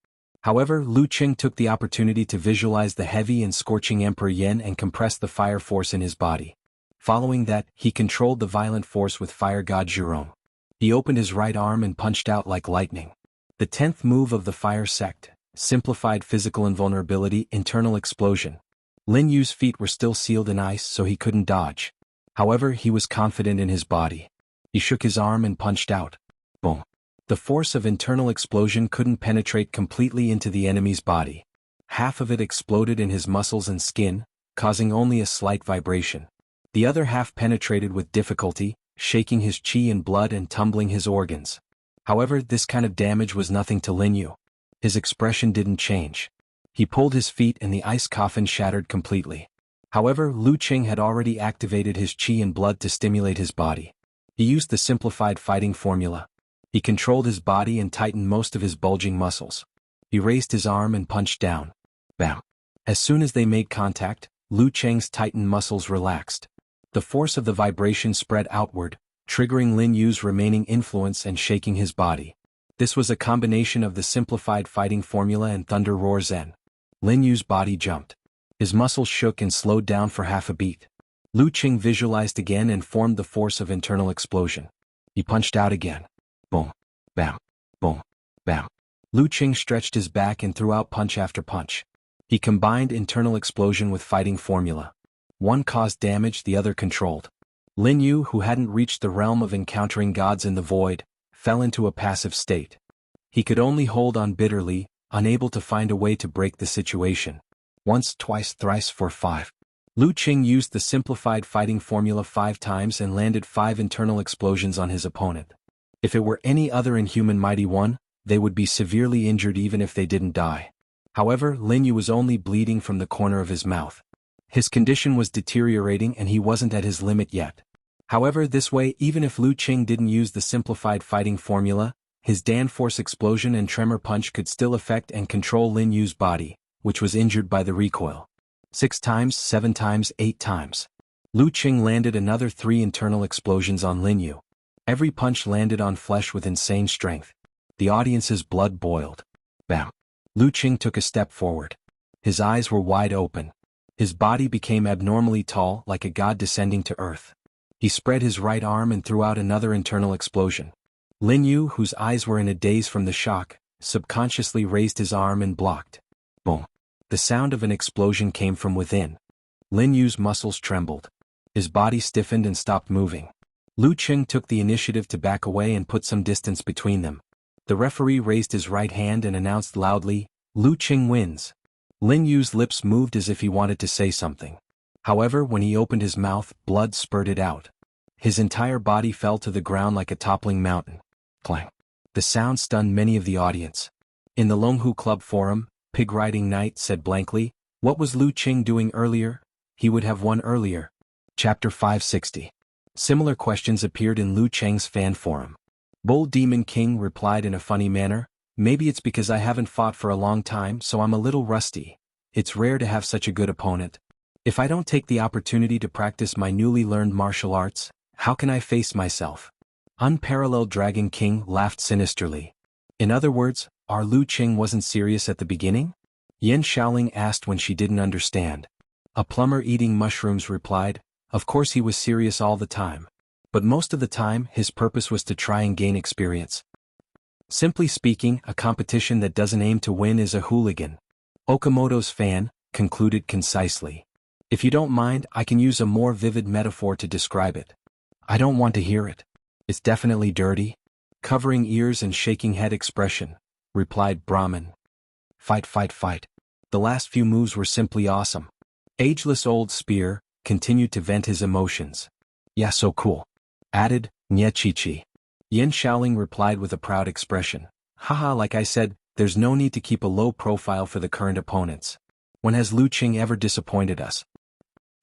Speaker 1: However, Lu Qing took the opportunity to visualize the heavy and scorching Emperor Yen and compress the fire force in his body. Following that, he controlled the violent force with Fire God Zhurong. He opened his right arm and punched out like lightning. The 10th move of the fire sect, Simplified Physical Invulnerability, Internal Explosion. Lin Yu's feet were still sealed in ice, so he couldn't dodge. However, he was confident in his body. He shook his arm and punched out. Boom. The force of internal explosion couldn't penetrate completely into the enemy's body. Half of it exploded in his muscles and skin, causing only a slight vibration. The other half penetrated with difficulty, shaking his qi and blood and tumbling his organs. However, this kind of damage was nothing to Lin Yu. His expression didn't change. He pulled his feet and the ice coffin shattered completely. However, Lu Qing had already activated his qi and blood to stimulate his body. He used the simplified fighting formula. He controlled his body and tightened most of his bulging muscles. He raised his arm and punched down. Bam! As soon as they made contact, Lu Cheng's tightened muscles relaxed. The force of the vibration spread outward, triggering Lin Yu's remaining influence and shaking his body. This was a combination of the simplified fighting formula and Thunder Roar Zen. Lin Yu's body jumped. His muscles shook and slowed down for half a beat. Lu Cheng visualized again and formed the force of internal explosion. He punched out again. Boom. Bam. Boom. Bam. Lu Cheng stretched his back and threw out punch after punch. He combined internal explosion with fighting formula. One caused damage, the other controlled. Lin Yu, who hadn't reached the realm of encountering gods in the void, fell into a passive state. He could only hold on bitterly, unable to find a way to break the situation. Once, twice, thrice, 4, 5. Lu Cheng used the simplified fighting formula 5 times and landed 5 internal explosions on his opponent. If it were any other inhuman mighty one, they would be severely injured even if they didn't die. However, Lin Yu was only bleeding from the corner of his mouth. His condition was deteriorating and he wasn't at his limit yet. However, this way, even if Lu Cheng didn't use the simplified fighting formula, his Danforce explosion and tremor punch could still affect and control Lin Yu's body, which was injured by the recoil. 6 times, 7 times, 8 times. Lu Cheng landed another 3 internal explosions on Lin Yu. Every punch landed on flesh with insane strength. The audience's blood boiled. Bam! Lu Cheng took a step forward. His eyes were wide open. His body became abnormally tall, like a god descending to earth. He spread his right arm and threw out another internal explosion. Lin Yu, whose eyes were in a daze from the shock, subconsciously raised his arm and blocked. Boom! The sound of an explosion came from within. Lin Yu's muscles trembled. His body stiffened and stopped moving. Lu Cheng took the initiative to back away and put some distance between them. The referee raised his right hand and announced loudly, "Lu Cheng wins." Lin Yu's lips moved as if he wanted to say something. However, when he opened his mouth, blood spurted out. His entire body fell to the ground like a toppling mountain. Clang. The sound stunned many of the audience. In the Longhu Club forum, Pig Riding Knight said blankly, "What was Lu Cheng doing earlier? He would have won earlier." Chapter 560. Similar questions appeared in Lu Cheng's fan forum. Bull Demon King replied in a funny manner, "Maybe it's because I haven't fought for a long time, so I'm a little rusty. It's rare to have such a good opponent. If I don't take the opportunity to practice my newly learned martial arts, how can I face myself?" Unparalleled Dragon King laughed sinisterly. In other words, our Lu Cheng wasn't serious at the beginning? Yan Shaoling asked when she didn't understand. A plumber eating mushrooms replied, "Of course he was serious all the time. But most of the time, his purpose was to try and gain experience. Simply speaking, a competition that doesn't aim to win is a hooligan." Okamoto's fan concluded concisely. "If you don't mind, I can use a more vivid metaphor to describe it." "I don't want to hear it. It's definitely dirty." Covering ears and shaking head expression, replied Brahmin. "Fight, fight, fight." The last few moves were simply awesome. Ageless Old Spear continued to vent his emotions. "Yeah, so cool," added Nye Chi. Yan Shaoling replied with a proud expression. "Haha, like I said, there's no need to keep a low profile for the current opponents. When has Lu Cheng ever disappointed us?"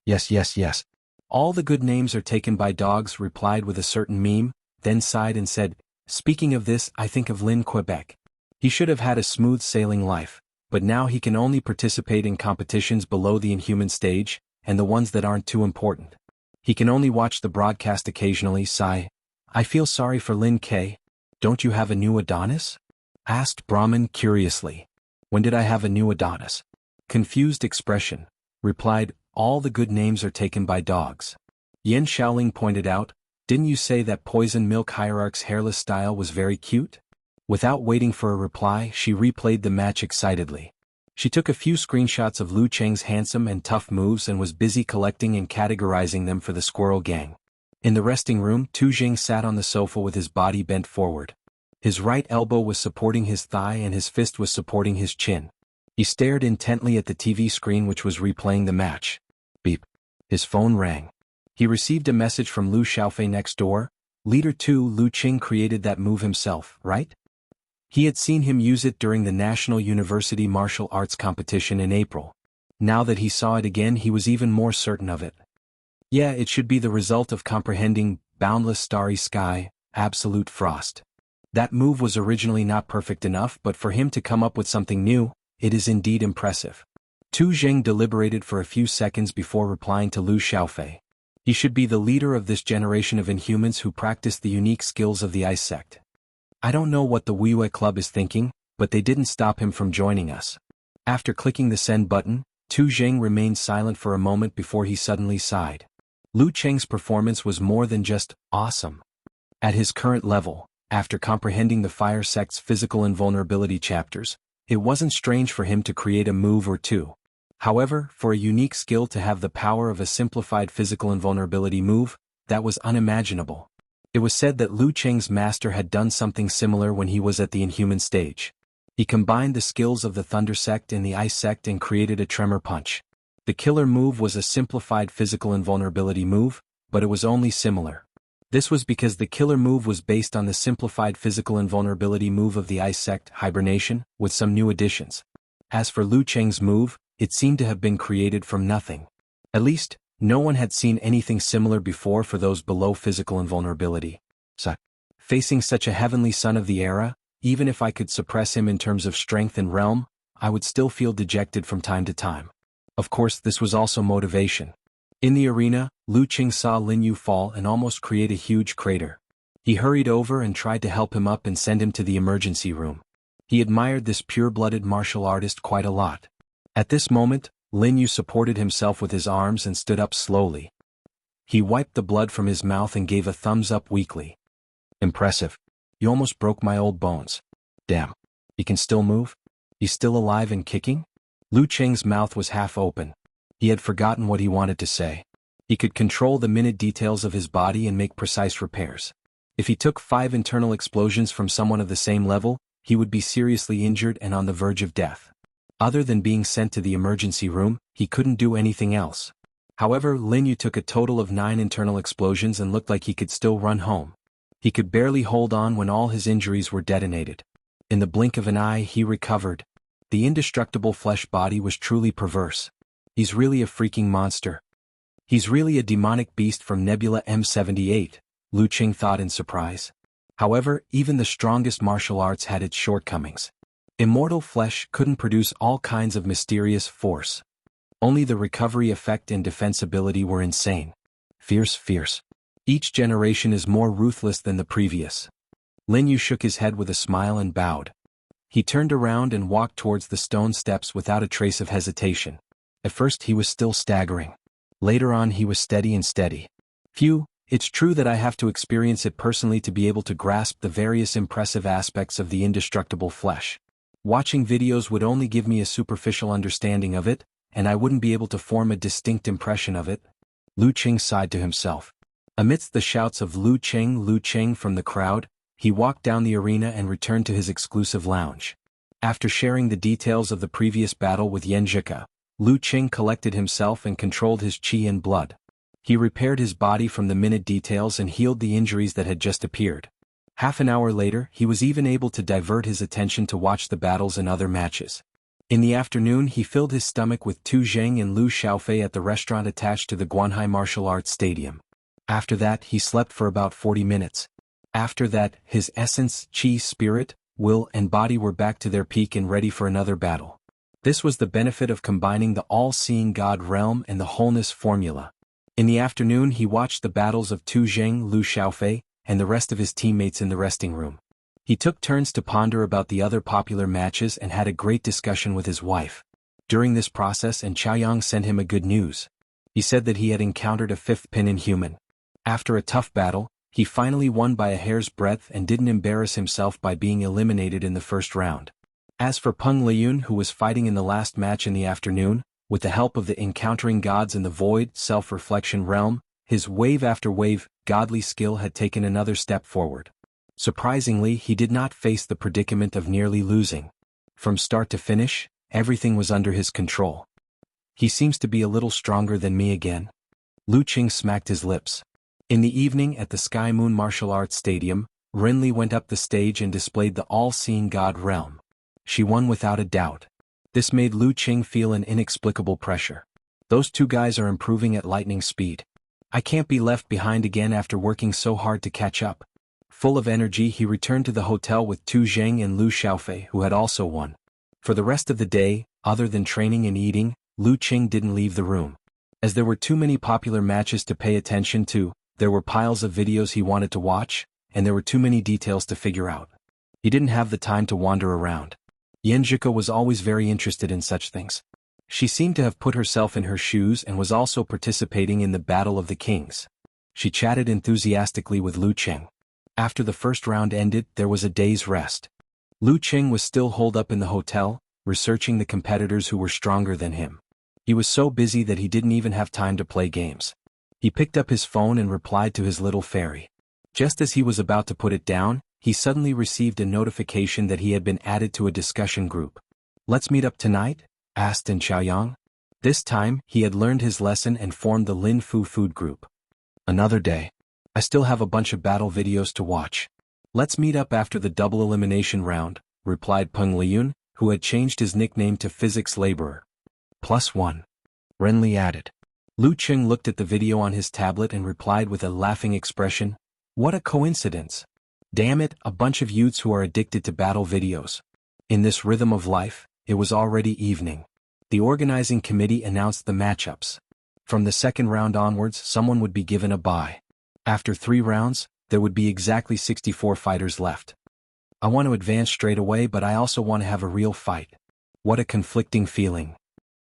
Speaker 1: Yes, yes, yes. "All the good names are taken by dogs," replied with a certain meme, then sighed and said, "Speaking of this, I think of Lin Quebec. He should have had a smooth sailing life, but now he can only participate in competitions below the inhuman stage, and the ones that aren't too important. He can only watch the broadcast occasionally." Sigh. "I feel sorry for Lin K. Don't you have a new Adonis?" asked Brahmin curiously. "When did I have a new Adonis?" Confused expression, replied, "All the good names are taken by dogs." Yan Shaoling pointed out, "Didn't you say that Poison Milk Hierarch's hairless style was very cute?" Without waiting for a reply, she replayed the match excitedly. She took a few screenshots of Lu Cheng's handsome and tough moves and was busy collecting and categorizing them for the Squirrel Gang. In the resting room, Tu Jing sat on the sofa with his body bent forward. His right elbow was supporting his thigh and his fist was supporting his chin. He stared intently at the TV screen which was replaying the match. Beep. His phone rang. He received a message from Lu Xiaofei next door. "Leader 2, Lu Cheng created that move himself, right?" He had seen him use it during the National University Martial Arts Competition in April. Now that he saw it again, he was even more certain of it. Yeah, it should be the result of comprehending boundless starry sky, absolute frost. That move was originally not perfect enough, but for him to come up with something new, it is indeed impressive. Tu Zheng deliberated for a few seconds before replying to Lu Xiaofei. He should be the leader of this generation of inhumans who practice the unique skills of the Ice Sect. I don't know what the Wuxia Club is thinking, but they didn't stop him from joining us. After clicking the send button, Tu Zheng remained silent for a moment before he suddenly sighed. Lu Cheng's performance was more than just awesome. At his current level, after comprehending the Fire Sect's physical invulnerability chapters, it wasn't strange for him to create a move or two. However, for a unique skill to have the power of a simplified physical invulnerability move, that was unimaginable. It was said that Lu Cheng's master had done something similar when he was at the Inhuman stage. He combined the skills of the Thunder Sect and the Ice Sect and created a Tremor Punch. The killer move was a simplified physical invulnerability move, but it was only similar. This was because the killer move was based on the simplified physical invulnerability move of the Ice Sect, Hibernation, with some new additions. As for Lu Cheng's move, it seemed to have been created from nothing. At least, no one had seen anything similar before for those below physical invulnerability. Facing such a heavenly son of the era, even if I could suppress him in terms of strength and realm, I would still feel dejected from time to time. Of course, this was also motivation. In the arena, Lu Cheng saw Lin Yu fall and almost create a huge crater. He hurried over and tried to help him up and send him to the emergency room. He admired this pure-blooded martial artist quite a lot. At this moment, Lin Yu supported himself with his arms and stood up slowly. He wiped the blood from his mouth and gave a thumbs up weakly. Impressive. You almost broke my old bones. Damn. He can still move? He's still alive and kicking? Lu Cheng's mouth was half open. He had forgotten what he wanted to say. He could control the minute details of his body and make precise repairs. If he took 5 internal explosions from someone of the same level, he would be seriously injured and on the verge of death. Other than being sent to the emergency room, he couldn't do anything else. However, Lin Yu took a total of 9 internal explosions and looked like he could still run home. He could barely hold on when all his injuries were detonated. In the blink of an eye, he recovered. The indestructible flesh body was truly perverse. He's really a freaking monster. He's really a demonic beast from Nebula M78, Lu Cheng thought in surprise. However, even the strongest martial arts had its shortcomings. Immortal flesh couldn't produce all kinds of mysterious force. Only the recovery effect and defensibility were insane. Fierce. Each generation is more ruthless than the previous. Lin Yu shook his head with a smile and bowed. He turned around and walked towards the stone steps without a trace of hesitation. At first he was still staggering. Later on he was steady. Phew, it's true that I have to experience it personally to be able to grasp the various impressive aspects of the indestructible flesh. Watching videos would only give me a superficial understanding of it, and I wouldn't be able to form a distinct impression of it. Lu Cheng sighed to himself. Amidst the shouts of Lu Cheng from the crowd, he walked down the arena and returned to his exclusive lounge. After sharing the details of the previous battle with Xianxia, Lu Cheng collected himself and controlled his qi and blood. He repaired his body from the minute details and healed the injuries that had just appeared. Half an hour later, he was even able to divert his attention to watch the battles and other matches. In the afternoon, he filled his stomach with Tu Zheng and Lu Xiaofei at the restaurant attached to the Guanhai Martial Arts Stadium. After that, he slept for about 40 minutes. After that, his essence, qi, spirit, will, and body were back to their peak and ready for another battle. This was the benefit of combining the all-seeing God realm and the wholeness formula. In the afternoon, he watched the battles of Tu Zheng, Lu Xiaofei, and the rest of his teammates in the resting room. He took turns to ponder about the other popular matches and had a great discussion with his wife. During this process, Chaoyang sent him a good news. He said that he had encountered a 5th pin inhuman. After a tough battle, he finally won by a hair's breadth and didn't embarrass himself by being eliminated in the first round. As for Peng Liyun, who was fighting in the last match in the afternoon, with the help of the Encountering Gods in the Void self-reflection realm, his wave after wave, godly skill had taken another step forward. Surprisingly, he did not face the predicament of nearly losing. From start to finish, everything was under his control. He seems to be a little stronger than me again. Lu Cheng smacked his lips. In the evening at the Sky Moon Martial Arts Stadium, Renli went up the stage and displayed the all-seeing God realm. She won without a doubt. This made Lu Cheng feel an inexplicable pressure. Those two guys are improving at lightning speed. I can't be left behind again after working so hard to catch up. Full of energy, he returned to the hotel with Tu Zheng and Lu Xiaofei, who had also won. For the rest of the day, other than training and eating, Lu Qing didn't leave the room. As there were too many popular matches to pay attention to, there were piles of videos he wanted to watch, and there were too many details to figure out. He didn't have the time to wander around. Xianxia was always very interested in such things. She seemed to have put herself in her shoes and was also participating in the Battle of the Kings. She chatted enthusiastically with Lu Qing. After the first round ended, there was a day's rest. Lu Qing was still holed up in the hotel, researching the competitors who were stronger than him. He was so busy that he didn't even have time to play games. He picked up his phone and replied to his little fairy. Just as he was about to put it down, he suddenly received a notification that he had been added to a discussion group. "Let's meet up tonight?" asked in Chaoyang. This time, he had learned his lesson and formed the Lin Fu food group. "Another day. I still have a bunch of battle videos to watch. Let's meet up after the double elimination round," replied Peng Liyun, who had changed his nickname to Physics Laborer. +1. Renli added. Lu Qing looked at the video on his tablet and replied with a laughing expression, "What a coincidence. Damn it, a bunch of youths who are addicted to battle videos." In this rhythm of life, it was already evening. The organizing committee announced the matchups. From the second round onwards, someone would be given a bye. After 3 rounds, there would be exactly 64 fighters left. "I want to advance straight away, but I also want to have a real fight." What a conflicting feeling.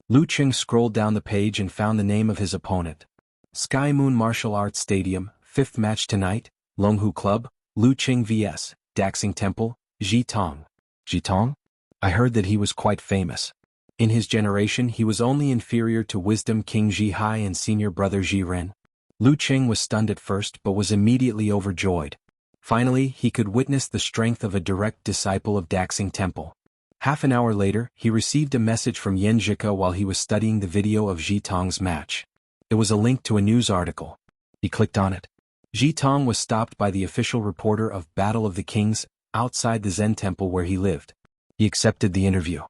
Speaker 1: Lu Qing scrolled down the page and found the name of his opponent. Sky Moon Martial Arts Stadium, 5th match tonight, Longhu Club, Lu Qing vs. Daxing Temple, Ji Tong. Ji Tong? I heard that he was quite famous. In his generation he was only inferior to Wisdom King Ji Hai and senior brother Ji Ren. Lu Qing was stunned at first but was immediately overjoyed. Finally, he could witness the strength of a direct disciple of Daxing Temple. Half an hour later, he received a message from Xianxia while he was studying the video of Ji Tong's match. It was a link to a news article. He clicked on it. Ji Tong was stopped by the official reporter of Battle of the Kings outside the Zen temple where he lived. He accepted the interview.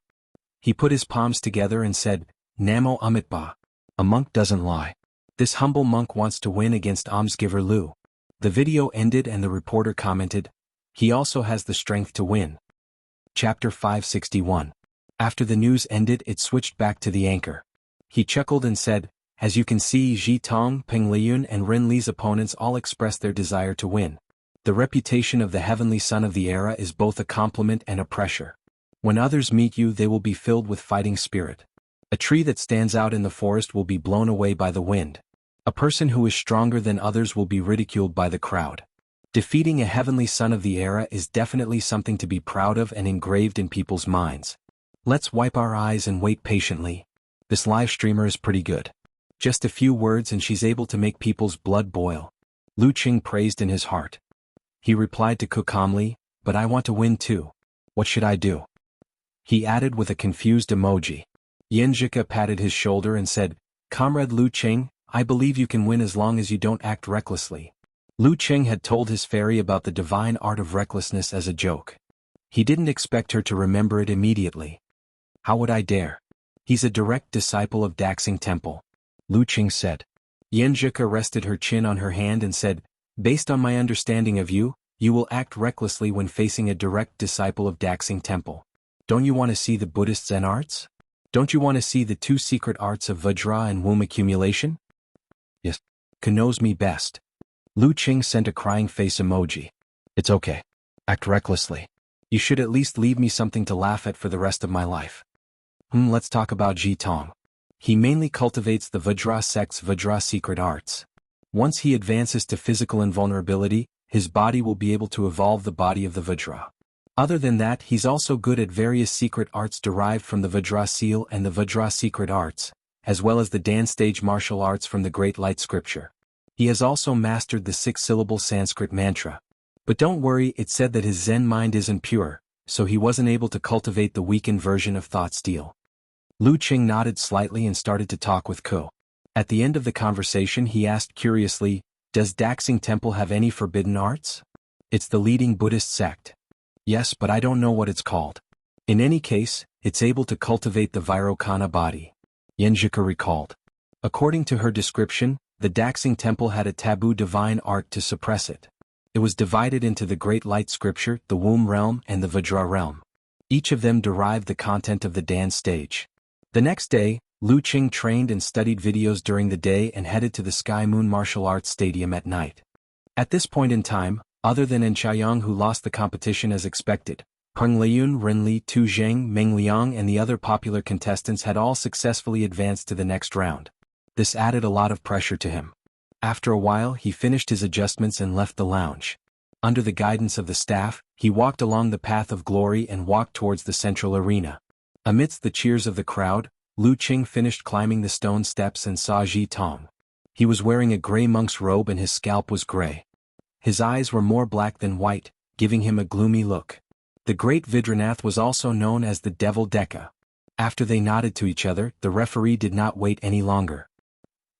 Speaker 1: He put his palms together and said, "Namo Amitba. A monk doesn't lie. This humble monk wants to win against almsgiver Lu." The video ended and the reporter commented, "He also has the strength to win." Chapter 561. After the news ended, it switched back to the anchor. He chuckled and said, "As you can see, Ji Tong, Peng Liyun and Ren Li's opponents all express their desire to win. The reputation of the heavenly son of the era is both a compliment and a pressure. When others meet you, they will be filled with fighting spirit. A tree that stands out in the forest will be blown away by the wind. A person who is stronger than others will be ridiculed by the crowd. Defeating a heavenly son of the era is definitely something to be proud of and engraved in people's minds. Let's wipe our eyes and wait patiently. This live streamer is pretty good. Just a few words and she's able to make people's blood boil." Lu Qing praised in his heart. He replied to Ku calmly, "But I want to win too. What should I do?" He added with a confused emoji. Xianxia patted his shoulder and said, "Comrade Lu Qing, I believe you can win as long as you don't act recklessly." Lu Qing had told his fairy about the divine art of recklessness as a joke. He didn't expect her to remember it immediately. "How would I dare? He's a direct disciple of Daxing Temple," Lu Qing said. Xianxia rested her chin on her hand and said, "Based on my understanding of you, you will act recklessly when facing a direct disciple of Daxing Temple. Don't you want to see the Buddhist Zen arts? Don't you want to see the 2 secret arts of Vajra and womb accumulation?" "Yes. Ku knows me best." Lu Qing sent a crying face emoji. "It's okay. Act recklessly. You should at least leave me something to laugh at for the rest of my life." Let's talk about Ji Tong. He mainly cultivates the Vajra sect's Vajra secret arts. Once he advances to physical invulnerability, his body will be able to evolve the body of the Vajra. Other than that, he's also good at various secret arts derived from the Vajra seal and the Vajra secret arts, as well as the dance stage martial arts from the Great Light Scripture. He has also mastered the 6-syllable Sanskrit mantra. But don't worry, it said that his Zen mind isn't pure, so he wasn't able to cultivate the weakened version of thought steel. Lu Qing nodded slightly and started to talk with Ko. At the end of the conversation he asked curiously, "Does Daxing Temple have any forbidden arts?" "It's the leading Buddhist sect." "Yes, but I don't know what it's called." "In any case, it's able to cultivate the Vairocana body," Xianxia recalled. According to her description, the Daxing Temple had a taboo divine art to suppress it. It was divided into the Great Light Scripture, the Womb Realm, and the Vajra Realm. Each of them derived the content of the dance stage. The next day, Lu Qing trained and studied videos during the day and headed to the Sky Moon Martial Arts Stadium at night. At this point in time, other than En Xiaoyang, who lost the competition as expected, Peng Liyun, Ren Li, Tu Zheng, Meng Liang and the other popular contestants had all successfully advanced to the next round. This added a lot of pressure to him. After a while he finished his adjustments and left the lounge. Under the guidance of the staff, he walked along the path of glory and walked towards the central arena. Amidst the cheers of the crowd, Lu Qing finished climbing the stone steps and saw Ji Tong. He was wearing a gray monk's robe and his scalp was gray. His eyes were more black than white, giving him a gloomy look. The great Vidranath was also known as the Devil Dekka. After they nodded to each other, the referee did not wait any longer.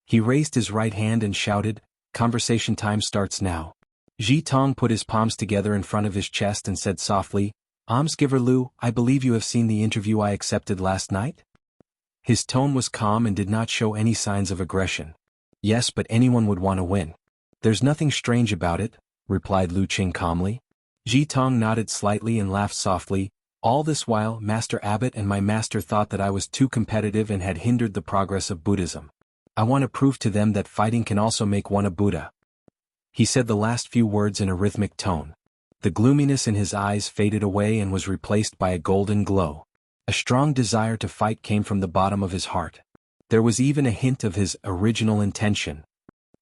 Speaker 1: He raised his right hand and shouted, "Conversation time starts now." Ji Tong put his palms together in front of his chest and said softly, "Almsgiver Lu, I believe you have seen the interview I accepted last night?" His tone was calm and did not show any signs of aggression. "Yes, but anyone would want to win." "There's nothing strange about it," replied Lu Qing calmly. Ji Tong nodded slightly and laughed softly. "All this while, Master Abbot and my master thought that I was too competitive and had hindered the progress of Buddhism. I want to prove to them that fighting can also make one a Buddha." He said the last few words in a rhythmic tone. The gloominess in his eyes faded away and was replaced by a golden glow. A strong desire to fight came from the bottom of his heart. There was even a hint of his original intention.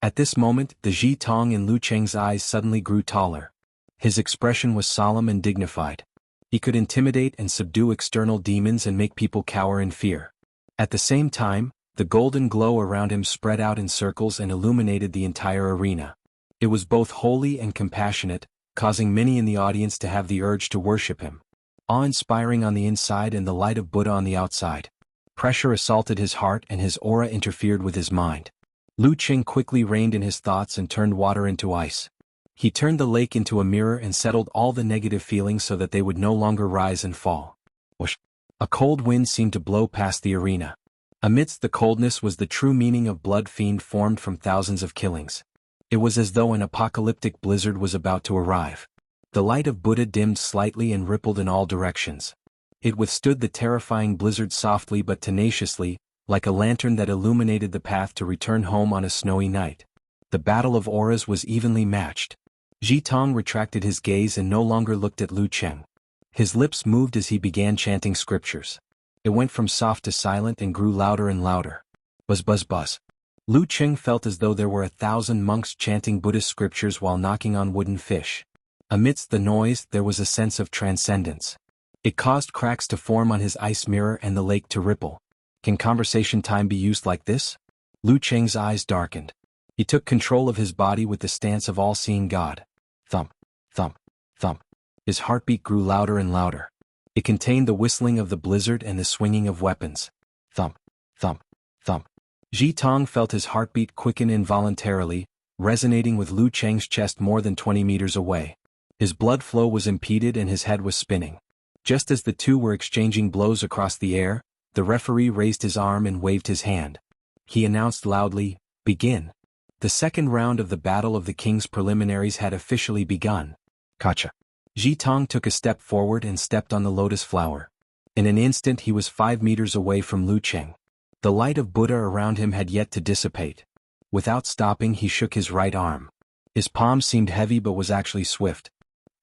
Speaker 1: At this moment, the Ji Tong in Lu Qing's eyes suddenly grew taller. His expression was solemn and dignified. He could intimidate and subdue external demons and make people cower in fear. At the same time, the golden glow around him spread out in circles and illuminated the entire arena. It was both holy and compassionate, causing many in the audience to have the urge to worship him. Awe-inspiring on the inside and the light of Buddha on the outside. Pressure assaulted his heart and his aura interfered with his mind. Lu Qing quickly reined in his thoughts and turned water into ice. He turned the lake into a mirror and settled all the negative feelings so that they would no longer rise and fall. Whoosh! A cold wind seemed to blow past the arena. Amidst the coldness was the true meaning of blood fiend formed from thousands of killings. It was as though an apocalyptic blizzard was about to arrive. The light of Buddha dimmed slightly and rippled in all directions. It withstood the terrifying blizzard softly but tenaciously, like a lantern that illuminated the path to return home on a snowy night. The battle of auras was evenly matched. Ji Tong retracted his gaze and no longer looked at Lu Qing. His lips moved as he began chanting scriptures. It went from soft to silent and grew louder and louder. Buzz buzz buzz. Lu Qing felt as though there were 1,000 monks chanting Buddhist scriptures while knocking on wooden fish. Amidst the noise, there was a sense of transcendence. It caused cracks to form on his ice mirror and the lake to ripple. Can conversation time be used like this? Lu Qing's eyes darkened. He took control of his body with the stance of all-seeing God. Thump, thump, thump. His heartbeat grew louder and louder. It contained the whistling of the blizzard and the swinging of weapons. Thump, thump, thump. Ji Tong felt his heartbeat quicken involuntarily, resonating with Lu Qing's chest more than 20 meters away. His blood flow was impeded and his head was spinning. Just as the two were exchanging blows across the air, the referee raised his arm and waved his hand. He announced loudly, "Begin." The second round of the Battle of the King's preliminaries had officially begun. Kacha. Ji Tong took a step forward and stepped on the lotus flower. In an instant he was 5 meters away from Lu Qing. The light of Buddha around him had yet to dissipate. Without stopping he shook his right arm. His palm seemed heavy but was actually swift.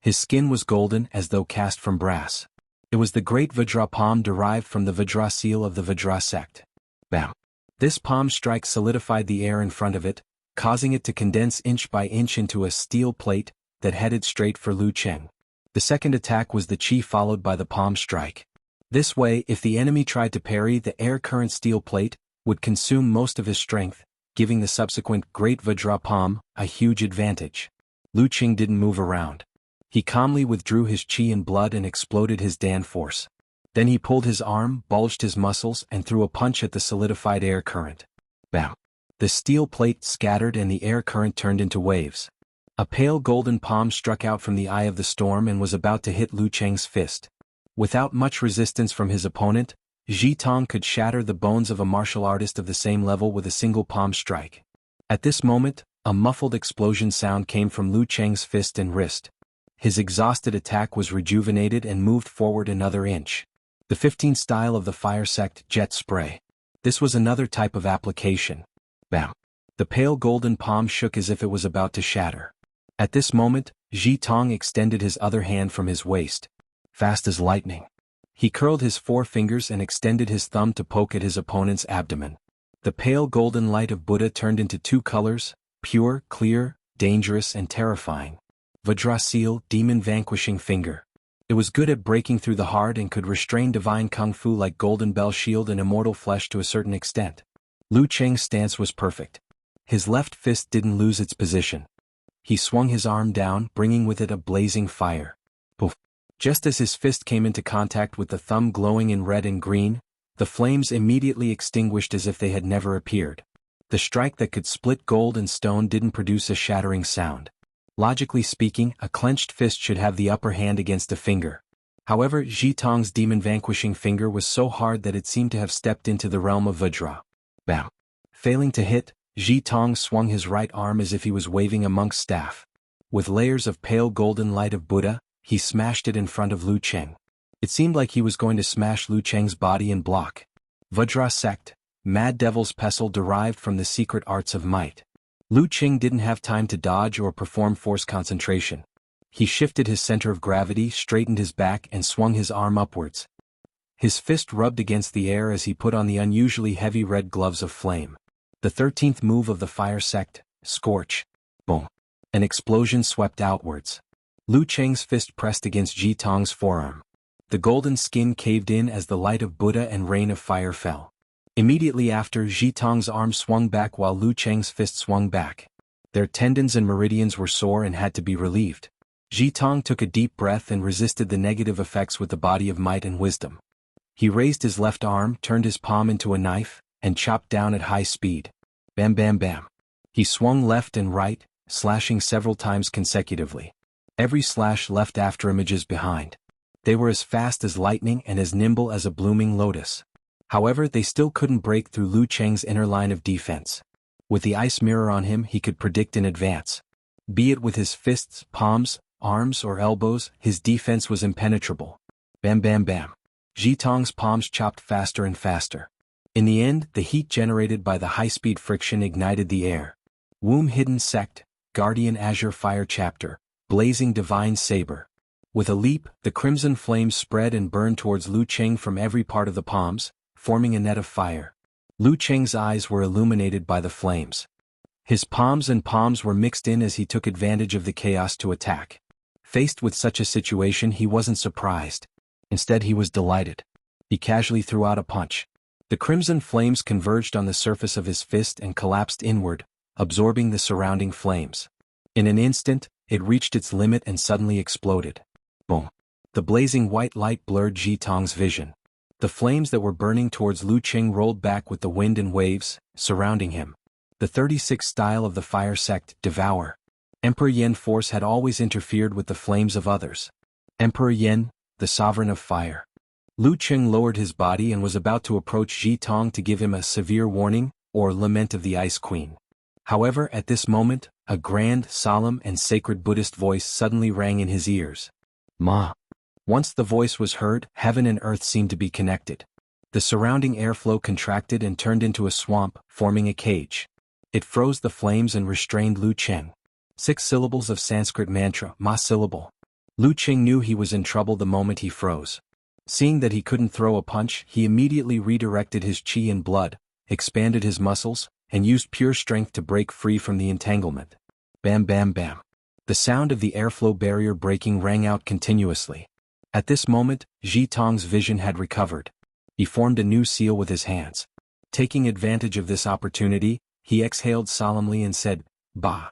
Speaker 1: His skin was golden as though cast from brass. It was the great Vajra palm derived from the Vajra seal of the Vajra sect. Bam! This palm strike solidified the air in front of it, causing it to condense inch by inch into a steel plate that headed straight for Lu Qing. The second attack was the chi followed by the palm strike. This way, if the enemy tried to parry, the air current steel plate would consume most of his strength, giving the subsequent great Vajra palm a huge advantage. Lu Qing didn't move around. He calmly withdrew his chi and blood and exploded his Dan force. Then he pulled his arm, bulged his muscles, and threw a punch at the solidified air current. Bam! The steel plate scattered and the air current turned into waves. A pale golden palm struck out from the eye of the storm and was about to hit Lu Qing's fist. Without much resistance from his opponent, Ji Tong could shatter the bones of a martial artist of the same level with a single palm strike. At this moment, A muffled explosion sound came from Lu Cheng's fist and wrist. His exhausted attack was rejuvenated and moved forward another inch. The 15th style of the fire sect, jet spray. This was another type of application. Bam! The pale golden palm shook as if it was about to shatter. At this moment, Ji Tong extended his other hand from his waist. Fast as lightning. He curled his four fingers and extended his thumb to poke at his opponent's abdomen. The pale golden light of Buddha turned into two colors, pure, clear, dangerous and terrifying. Vajrasil, demon vanquishing finger. It was good at breaking through the heart and could restrain divine kung fu like golden bell shield and immortal flesh to a certain extent. Lu Cheng's stance was perfect. His left fist didn't lose its position. He swung his arm down, bringing with it a blazing fire. Poof! Just as his fist came into contact with the thumb glowing in red and green, the flames immediately extinguished as if they had never appeared. The strike that could split gold and stone didn't produce a shattering sound. Logically speaking, a clenched fist should have the upper hand against a finger. However, Ji Tong's demon vanquishing finger was so hard that it seemed to have stepped into the realm of Vajra. Bam! Failing to hit, Ji Tong swung his right arm as if he was waving a monk's staff. With layers of pale golden light of Buddha, he smashed it in front of Lu Cheng. It seemed like he was going to smash Lu Cheng's body and block. Vajra sect, Mad Devil's pestle derived from the secret arts of might. Lu Cheng didn't have time to dodge or perform force concentration. He shifted his center of gravity, straightened his back and swung his arm upwards. His fist rubbed against the air as he put on the unusually heavy red gloves of flame. The 13th move of the fire sect, scorch. Boom! An explosion swept outwards. Lu Cheng's fist pressed against Ji Tong's forearm. The golden skin caved in as the light of Buddha and rain of fire fell. Immediately after, Ji Tong's arm swung back while Lu Cheng's fist swung back. Their tendons and meridians were sore and had to be relieved. Ji Tong took a deep breath and resisted the negative effects with the body of might and wisdom. He raised his left arm, turned his palm into a knife, and chopped down at high speed. Bam bam bam. He swung left and right, slashing several times consecutively. Every slash left afterimages behind. They were as fast as lightning and as nimble as a blooming lotus. However, they still couldn't break through Lu Cheng's inner line of defense. With the ice mirror on him, he could predict in advance. Be it with his fists, palms, arms or elbows, his defense was impenetrable. Bam bam bam. Ji Tong's palms chopped faster and faster. In the end, the heat generated by the high-speed friction ignited the air. Womb Hidden Sect, Guardian Azure Fire Chapter, Blazing Divine Saber. With a leap, the crimson flames spread and burned towards Lu Cheng from every part of the palms, forming a net of fire. Lu Cheng's eyes were illuminated by the flames. His palms were mixed in as he took advantage of the chaos to attack. Faced with such a situation, he wasn't surprised. Instead, he was delighted. He casually threw out a punch. The crimson flames converged on the surface of his fist and collapsed inward, absorbing the surrounding flames. In an instant, it reached its limit and suddenly exploded. Boom! The blazing white light blurred Ji Tong's vision. The flames that were burning towards Lu Cheng rolled back with the wind and waves, surrounding him. The 36th style of the fire sect, Devour. Emperor Yen force had always interfered with the flames of others. Emperor Yen, the sovereign of fire. Lu Cheng lowered his body and was about to approach Ji Tong to give him a severe warning, or lament of the Ice Queen. However, at this moment, a grand, solemn and sacred Buddhist voice suddenly rang in his ears. Ma. Once the voice was heard, heaven and earth seemed to be connected. The surrounding airflow contracted and turned into a swamp, forming a cage. It froze the flames and restrained Lu Cheng. 6 syllables of Sanskrit mantra, ma syllable. Lu Cheng knew he was in trouble the moment he froze. Seeing that he couldn't throw a punch, he immediately redirected his chi and blood, expanded his muscles, and used pure strength to break free from the entanglement. Bam bam bam. The sound of the airflow barrier breaking rang out continuously. At this moment, Ji Tong's vision had recovered. He formed a new seal with his hands. Taking advantage of this opportunity, he exhaled solemnly and said, Ba.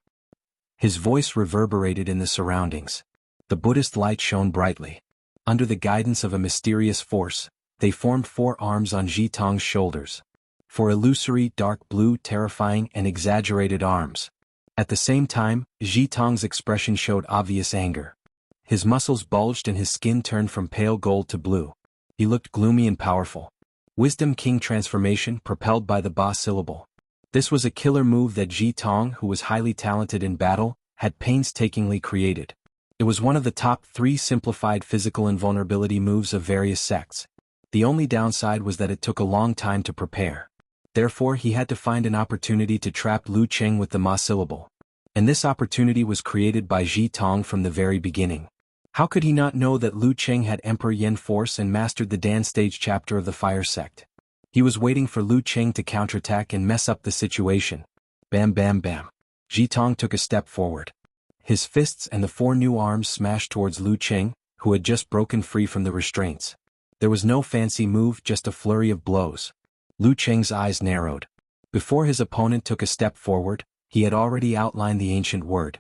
Speaker 1: His voice reverberated in the surroundings. The Buddhist light shone brightly. Under the guidance of a mysterious force, they formed 4 arms on Ji Tong's shoulders. 4 illusory, dark blue, terrifying and exaggerated arms. At the same time, Ji Tong's expression showed obvious anger. His muscles bulged and his skin turned from pale gold to blue. He looked gloomy and powerful. Wisdom King transformation propelled by the Ba syllable. This was a killer move that Ji Tong, who was highly talented in battle, had painstakingly created. It was one of the top 3 simplified physical invulnerability moves of various sects. The only downside was that it took a long time to prepare. Therefore he had to find an opportunity to trap Lu Qing with the Ma syllable. And this opportunity was created by Ji Tong from the very beginning. How could he not know that Lu Qing had Emperor Yen force and mastered the Dan stage chapter of the Fire sect? He was waiting for Lu Qing to counterattack and mess up the situation. Bam bam bam. Ji Tong took a step forward. His fists and the 4 new arms smashed towards Lu Qing, who had just broken free from the restraints. There was no fancy move, just a flurry of blows. Lu Qing's eyes narrowed. Before his opponent took a step forward, he had already outlined the ancient word.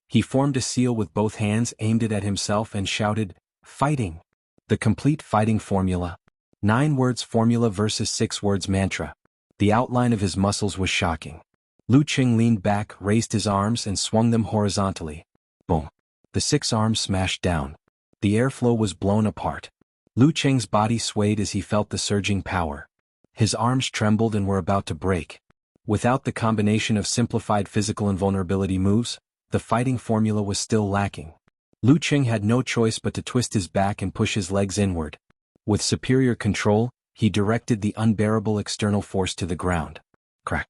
Speaker 1: He formed a seal with both hands, aimed it at himself and shouted, "Fighting!" The complete fighting formula. 9 words formula versus 6 words mantra. The outline of his muscles was shocking. Lu Qing leaned back, raised his arms and swung them horizontally. Boom. The 6 arms smashed down. The airflow was blown apart. Lu Qing's body swayed as he felt the surging power. His arms trembled and were about to break. Without the combination of simplified physical invulnerability moves, the fighting formula was still lacking. Lu Qing had no choice but to twist his back and push his legs inward. With superior control, he directed the unbearable external force to the ground. Crack.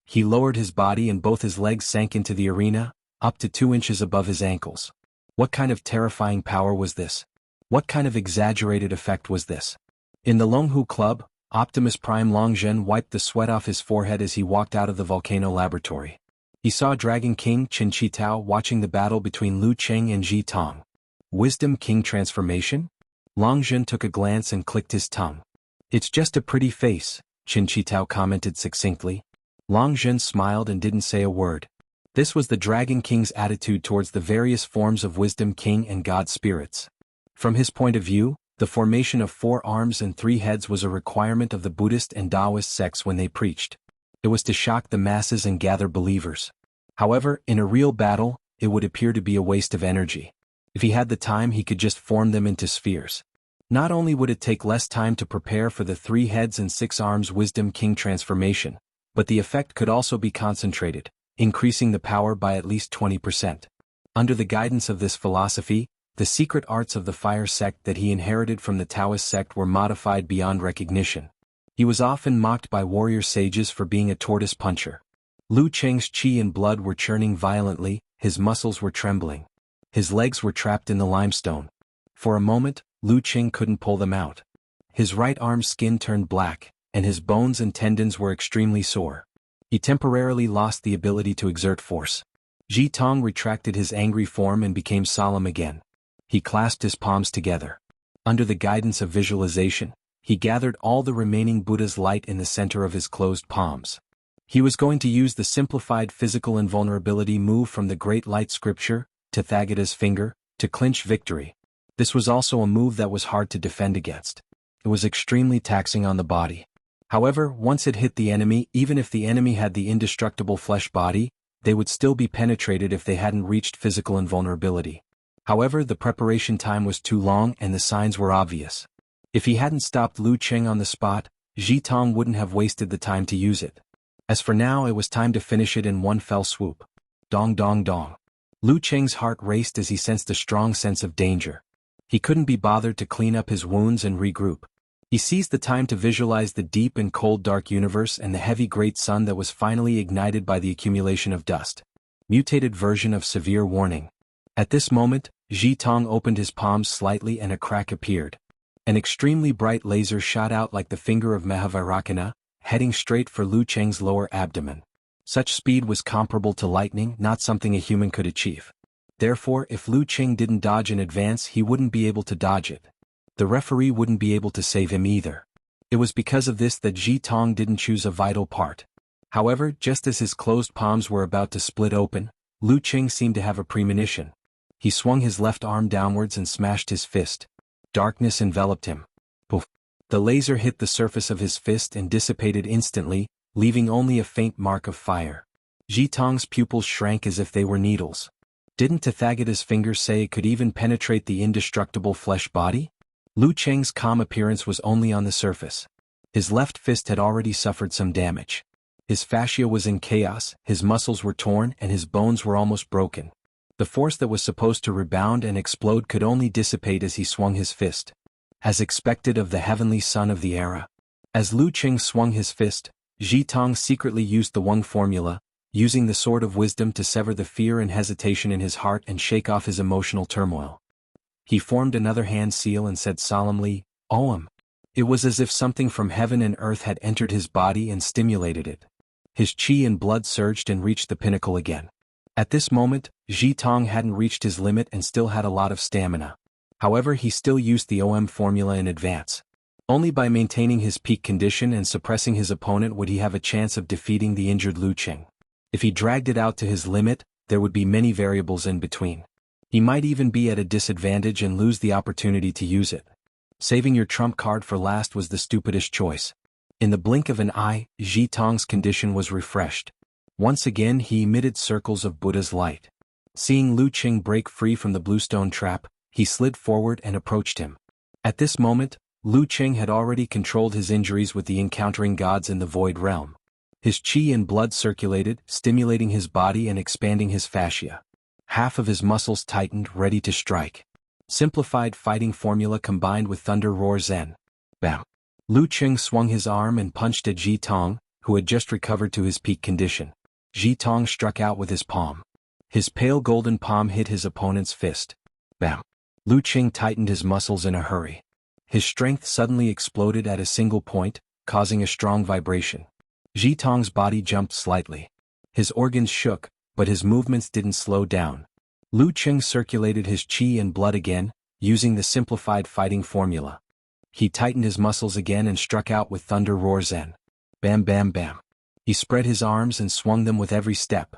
Speaker 1: He lowered his body and both his legs sank into the arena, up to 2 inches above his ankles. What kind of terrifying power was this? What kind of exaggerated effect was this? In the Longhu Club, Optimus Prime Longzhen wiped the sweat off his forehead as he walked out of the volcano laboratory. He saw Dragon King Qin Chitao watching the battle between Lu Qing and Ji Tong. Wisdom King transformation? Longzhen took a glance and clicked his tongue. "It's just a pretty face," Qin Chitao commented succinctly. Longzhen smiled and didn't say a word. This was the Dragon King's attitude towards the various forms of Wisdom King and God spirits. From his point of view, the formation of 4 arms and 3 heads was a requirement of the Buddhist and Taoist sects when they preached. It was to shock the masses and gather believers. However, in a real battle, it would appear to be a waste of energy. If he had the time, he could just form them into spheres. Not only would it take less time to prepare for the 3 heads and 6 arms Wisdom King transformation, but the effect could also be concentrated, increasing the power by at least 20%. Under the guidance of this philosophy, the secret arts of the Fire sect that he inherited from the Taoist sect were modified beyond recognition. He was often mocked by warrior sages for being a tortoise puncher. Lu Qing's qi and blood were churning violently, his muscles were trembling. His legs were trapped in the limestone. For a moment, Lu Qing couldn't pull them out. His right arm's skin turned black, and his bones and tendons were extremely sore. He temporarily lost the ability to exert force. Ji Tong retracted his angry form and became solemn again. He clasped his palms together. Under the guidance of visualization, he gathered all the remaining Buddha's light in the center of his closed palms. He was going to use the simplified physical invulnerability move from the Great Light Scripture, Tathagata's finger, to clinch victory. This was also a move that was hard to defend against. It was extremely taxing on the body. However, once it hit the enemy, even if the enemy had the indestructible flesh body, they would still be penetrated if they hadn't reached physical invulnerability. However, the preparation time was too long and the signs were obvious. If he hadn't stopped Lu Qing on the spot, Ji Tong wouldn't have wasted the time to use it. As for now, it was time to finish it in one fell swoop. Dong dong dong. Lu Qing's heart raced as he sensed a strong sense of danger. He couldn't be bothered to clean up his wounds and regroup. He seized the time to visualize the deep and cold dark universe and the heavy great sun that was finally ignited by the accumulation of dust. Mutated version of severe warning. At this moment, Ji Tong opened his palms slightly and a crack appeared. An extremely bright laser shot out like the finger of Mahavairakana, heading straight for Lu Qing's lower abdomen. Such speed was comparable to lightning, not something a human could achieve. Therefore, if Lu Qing didn't dodge in advance, he wouldn't be able to dodge it. The referee wouldn't be able to save him either. It was because of this that Ji Tong didn't choose a vital part. However, just as his closed palms were about to split open, Lu Qing seemed to have a premonition. He swung his left arm downwards and smashed his fist. Darkness enveloped him. Poof. The laser hit the surface of his fist and dissipated instantly, leaving only a faint mark of fire. Ji Tong's pupils shrank as if they were needles. Didn't Tathagata's finger say it could even penetrate the indestructible flesh body? Lu Qing's calm appearance was only on the surface. His left fist had already suffered some damage. His fascia was in chaos, his muscles were torn and his bones were almost broken. The force that was supposed to rebound and explode could only dissipate as he swung his fist. As expected of the heavenly son of the era. As Lu Qing swung his fist, Ji Tong secretly used the Weng formula, using the sword of wisdom to sever the fear and hesitation in his heart and shake off his emotional turmoil. He formed another hand seal and said solemnly, "Oum." It was as if something from heaven and earth had entered his body and stimulated it. His qi and blood surged and reached the pinnacle again. At this moment, Ji Tong hadn't reached his limit and still had a lot of stamina. However, he still used the OM formula in advance. Only by maintaining his peak condition and suppressing his opponent would he have a chance of defeating the injured Lu Qing. If he dragged it out to his limit, there would be many variables in between. He might even be at a disadvantage and lose the opportunity to use it. Saving your trump card for last was the stupidest choice. In the blink of an eye, Ji Tong's condition was refreshed. Once again he emitted circles of Buddha's light. Seeing Lu Qing break free from the bluestone trap, he slid forward and approached him. At this moment, Lu Qing had already controlled his injuries with the encountering gods in the void realm. His qi and blood circulated, stimulating his body and expanding his fascia. Half of his muscles tightened, ready to strike. Simplified fighting formula combined with thunder roar zen. Bam! Lu Qing swung his arm and punched at Ji Tong, who had just recovered to his peak condition. Ji Tong struck out with his palm. His pale golden palm hit his opponent's fist. Bam! Lu Qing tightened his muscles in a hurry. His strength suddenly exploded at a single point, causing a strong vibration. Ji Tong's body jumped slightly. His organs shook, but his movements didn't slow down. Lu Qing circulated his qi and blood again, using the simplified fighting formula. He tightened his muscles again and struck out with thunder roar zen. Bam bam bam. He spread his arms and swung them with every step.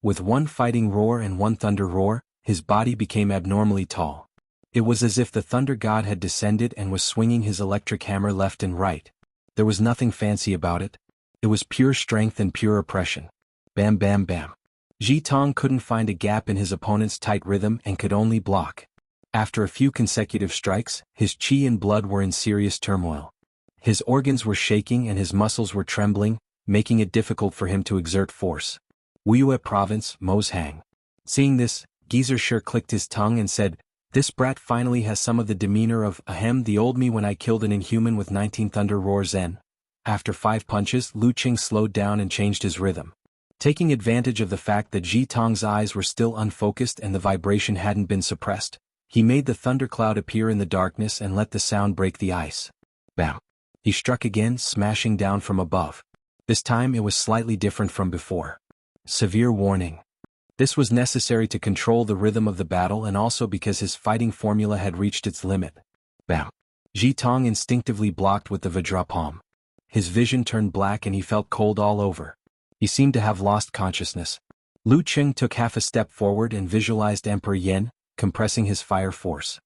Speaker 1: With one fighting roar and one thunder roar, his body became abnormally tall. It was as if the thunder god had descended and was swinging his electric hammer left and right. There was nothing fancy about it. It was pure strength and pure oppression. Bam bam bam. Ji Tong couldn't find a gap in his opponent's tight rhythm and could only block. After a few consecutive strikes, his qi and blood were in serious turmoil. His organs were shaking and his muscles were trembling, making it difficult for him to exert force. Wuyue Province, Mozhang. Seeing this, Geezer clicked his tongue and said, "This brat finally has some of the demeanor of, the old me when I killed an inhuman with 19 thunder roar zen." After 5 punches, Lu Qing slowed down and changed his rhythm. Taking advantage of the fact that Ji Tong's eyes were still unfocused and the vibration hadn't been suppressed, he made the thundercloud appear in the darkness and let the sound break the ice. Bam! He struck again, smashing down from above. This time it was slightly different from before. Severe warning. This was necessary to control the rhythm of the battle and also because his fighting formula had reached its limit. Bam! Ji Tong instinctively blocked with the Vajra palm. His vision turned black and he felt cold all over. He seemed to have lost consciousness. Lu Qing took half a step forward and visualized Emperor Yen, compressing his fire force.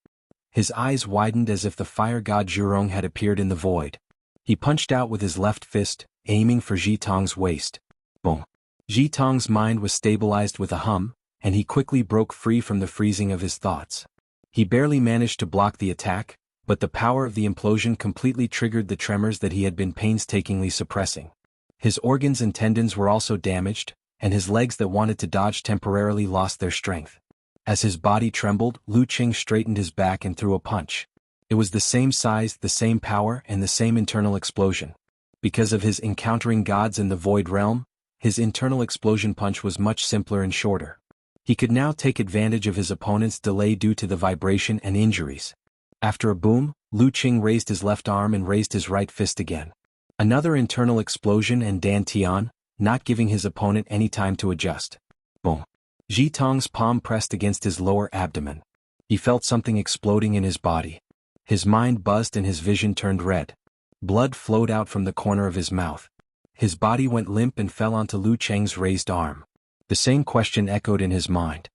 Speaker 1: His eyes widened as if the fire god Zhurong had appeared in the void. He punched out with his left fist, aiming for Ji Tong's waist. Boom! Ji Tong's mind was stabilized with a hum, and he quickly broke free from the freezing of his thoughts. He barely managed to block the attack, but the power of the implosion completely triggered the tremors that he had been painstakingly suppressing. His organs and tendons were also damaged, and his legs that wanted to dodge temporarily lost their strength. As his body trembled, Lu Qing straightened his back and threw a punch. It was the same size, the same power, and the same internal explosion. Because of his encountering gods in the void realm, his internal explosion punch was much simpler and shorter. He could now take advantage of his opponent's delay due to the vibration and injuries. After a boom, Lu Qing raised his left arm and raised his right fist again. Another internal explosion and Dan Tian, not giving his opponent any time to adjust. Boom! Ji Tong's palm pressed against his lower abdomen. He felt something exploding in his body. His mind buzzed and his vision turned red. Blood flowed out from the corner of his mouth. His body went limp and fell onto Lu Qing's raised arm. The same question echoed in his mind.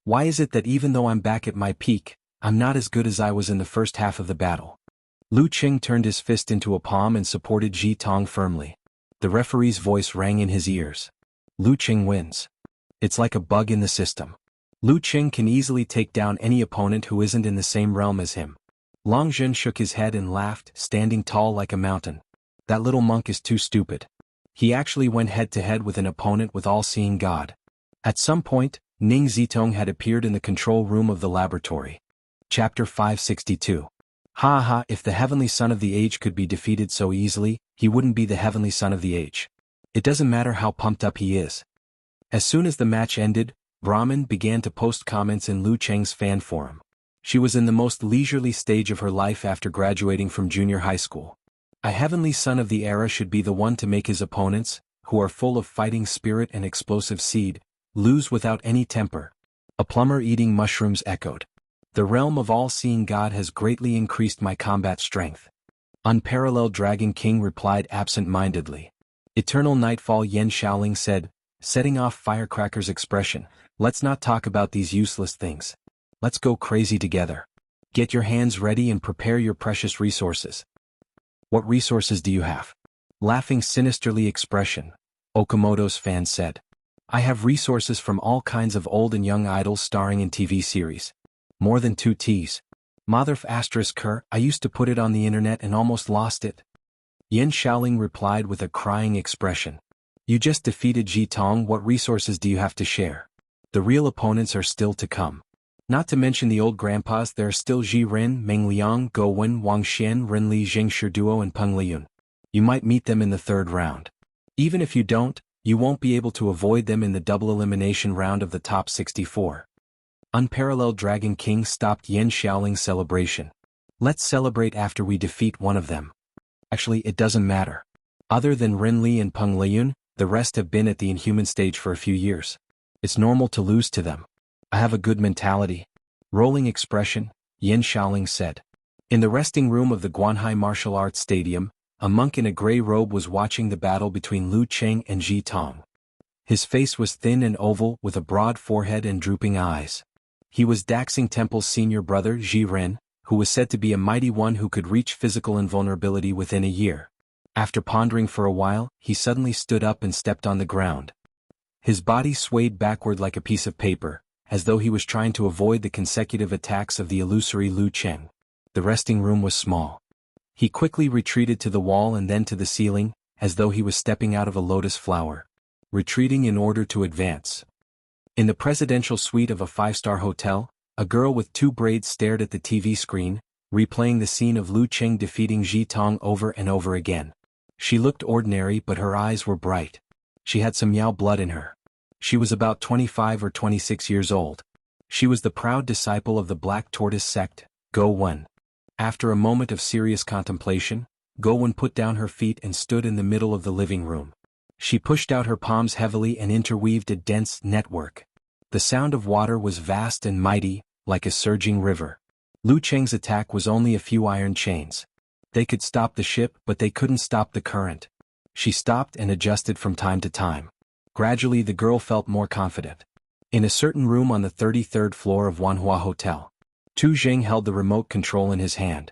Speaker 1: Why is it that even though I'm back at my peak, I'm not as good as I was in the first half of the battle? Lu Qing turned his fist into a palm and supported Ji Tong firmly. The referee's voice rang in his ears. Lu Qing wins. It's like a bug in the system. Lu Qing can easily take down any opponent who isn't in the same realm as him. Long Zhen shook his head and laughed, standing tall like a mountain. That little monk is too stupid. He actually went head-to-head with an opponent with all-seeing God. At some point, Ning Zitong had appeared in the control room of the laboratory. Chapter 562. Ha ha, if the heavenly son of the age could be defeated so easily, he wouldn't be the heavenly son of the age. It doesn't matter how pumped up he is. As soon as the match ended, Brahmin began to post comments in Lu Cheng's fan forum. She was in the most leisurely stage of her life after graduating from junior high school. A heavenly son of the era should be the one to make his opponents, who are full of fighting spirit and explosive seed, lose without any temper. A plumber eating mushrooms echoed. The realm of all-seeing God has greatly increased my combat strength. Unparalleled Dragon King replied absent-mindedly. Eternal Nightfall Yen Shaoling said, setting off Firecracker's expression, let's not talk about these useless things. Let's go crazy together. Get your hands ready and prepare your precious resources. What resources do you have? Laughing sinisterly expression, Okamoto's fan said. I have resources from all kinds of old and young idols starring in TV series. More than 2 T's. Motherf asterisk her, I used to put it on the internet and almost lost it. Yen Shaoling replied with a crying expression. You just defeated Ji Tong, what resources do you have to share? The real opponents are still to come. Not to mention the old grandpas, there are still Ji Ren, Meng Liang, Go Wen, Wang Xian, Ren Li Jingshi Duo and Peng Liyun. You might meet them in the 3rd round. Even if you don't, you won't be able to avoid them in the double elimination round of the top 64. Unparalleled Dragon King stopped Yen Shaoling's celebration. Let's celebrate after we defeat one of them. Actually, it doesn't matter. Other than Ren Li and Peng Liyun, the rest have been at the inhuman stage for a few years. It's normal to lose to them. I have a good mentality. Rolling expression, Yen Shaoling said. In the resting room of the Guanhai Martial Arts Stadium, a monk in a gray robe was watching the battle between Lu Cheng and Ji Tong. His face was thin and oval with a broad forehead and drooping eyes. He was Daxing Temple's senior brother Ji Ren, who was said to be a mighty one who could reach physical invulnerability within a year. After pondering for a while, he suddenly stood up and stepped on the ground. His body swayed backward like a piece of paper, as though he was trying to avoid the consecutive attacks of the illusory Lu Cheng. The resting room was small. He quickly retreated to the wall and then to the ceiling, as though he was stepping out of a lotus flower. Retreating in order to advance. In the presidential suite of a 5-star hotel, a girl with 2 braids stared at the TV screen, replaying the scene of Lu Cheng defeating Ji Tong over and over again. She looked ordinary, but her eyes were bright. She had some Yao blood in her. She was about 25 or 26 years old. She was the proud disciple of the Black Tortoise sect, Go Wen. After a moment of serious contemplation, Go Wen put down her feet and stood in the middle of the living room. She pushed out her palms heavily and interweaved a dense network. The sound of water was vast and mighty, like a surging river. Lu Cheng's attack was only a few iron chains. They could stop the ship, but they couldn't stop the current. She stopped and adjusted from time to time. Gradually the girl felt more confident. In a certain room on the 33rd floor of Wanhua Hotel, Tu Jing held the remote control in his hand.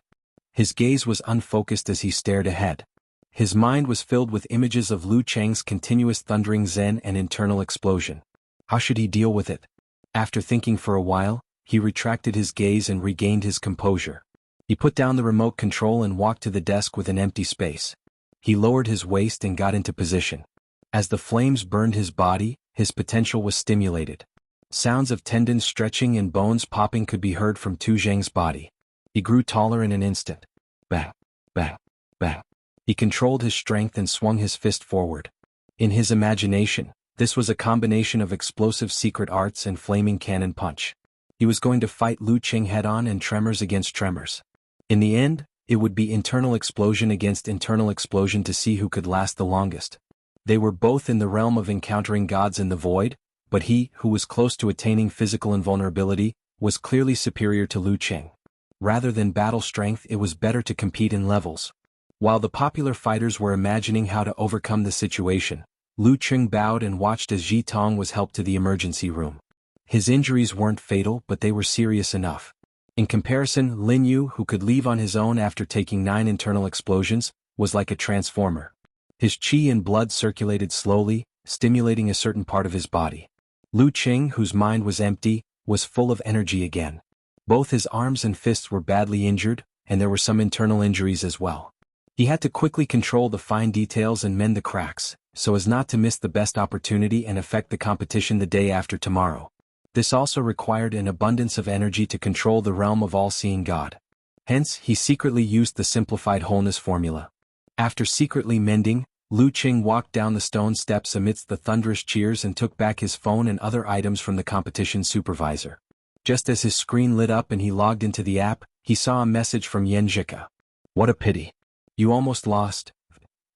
Speaker 1: His gaze was unfocused as he stared ahead. His mind was filled with images of Lu Cheng's continuous thundering zen and internal explosion. How should he deal with it? After thinking for a while, he retracted his gaze and regained his composure. He put down the remote control and walked to the desk with an empty space. He lowered his waist and got into position. As the flames burned his body, his potential was stimulated. Sounds of tendons stretching and bones popping could be heard from Tu Zheng's body. He grew taller in an instant. Bang, bang, bang. He controlled his strength and swung his fist forward. In his imagination, this was a combination of explosive secret arts and flaming cannon punch. He was going to fight Lu Cheng head-on and tremors against tremors. In the end, it would be internal explosion against internal explosion to see who could last the longest. They were both in the realm of encountering gods in the void, but he, who was close to attaining physical invulnerability, was clearly superior to Lu Cheng. Rather than battle strength, it was better to compete in levels. While the popular fighters were imagining how to overcome the situation, Lu Cheng bowed and watched as Ji Tong was helped to the emergency room. His injuries weren't fatal, but they were serious enough. In comparison, Lin Yu, who could leave on his own after taking 9 internal explosions, was like a transformer. His qi and blood circulated slowly, stimulating a certain part of his body. Lu Cheng, whose mind was empty, was full of energy again. Both his arms and fists were badly injured, and there were some internal injuries as well. He had to quickly control the fine details and mend the cracks, so as not to miss the best opportunity and affect the competition the day after tomorrow. This also required an abundance of energy to control the realm of all-seeing God. Hence, he secretly used the simplified wholeness formula. After secretly mending, Lu Qing walked down the stone steps amidst the thunderous cheers and took back his phone and other items from the competition supervisor. Just as his screen lit up and he logged into the app, he saw a message from xianxia. What a pity. You almost lost.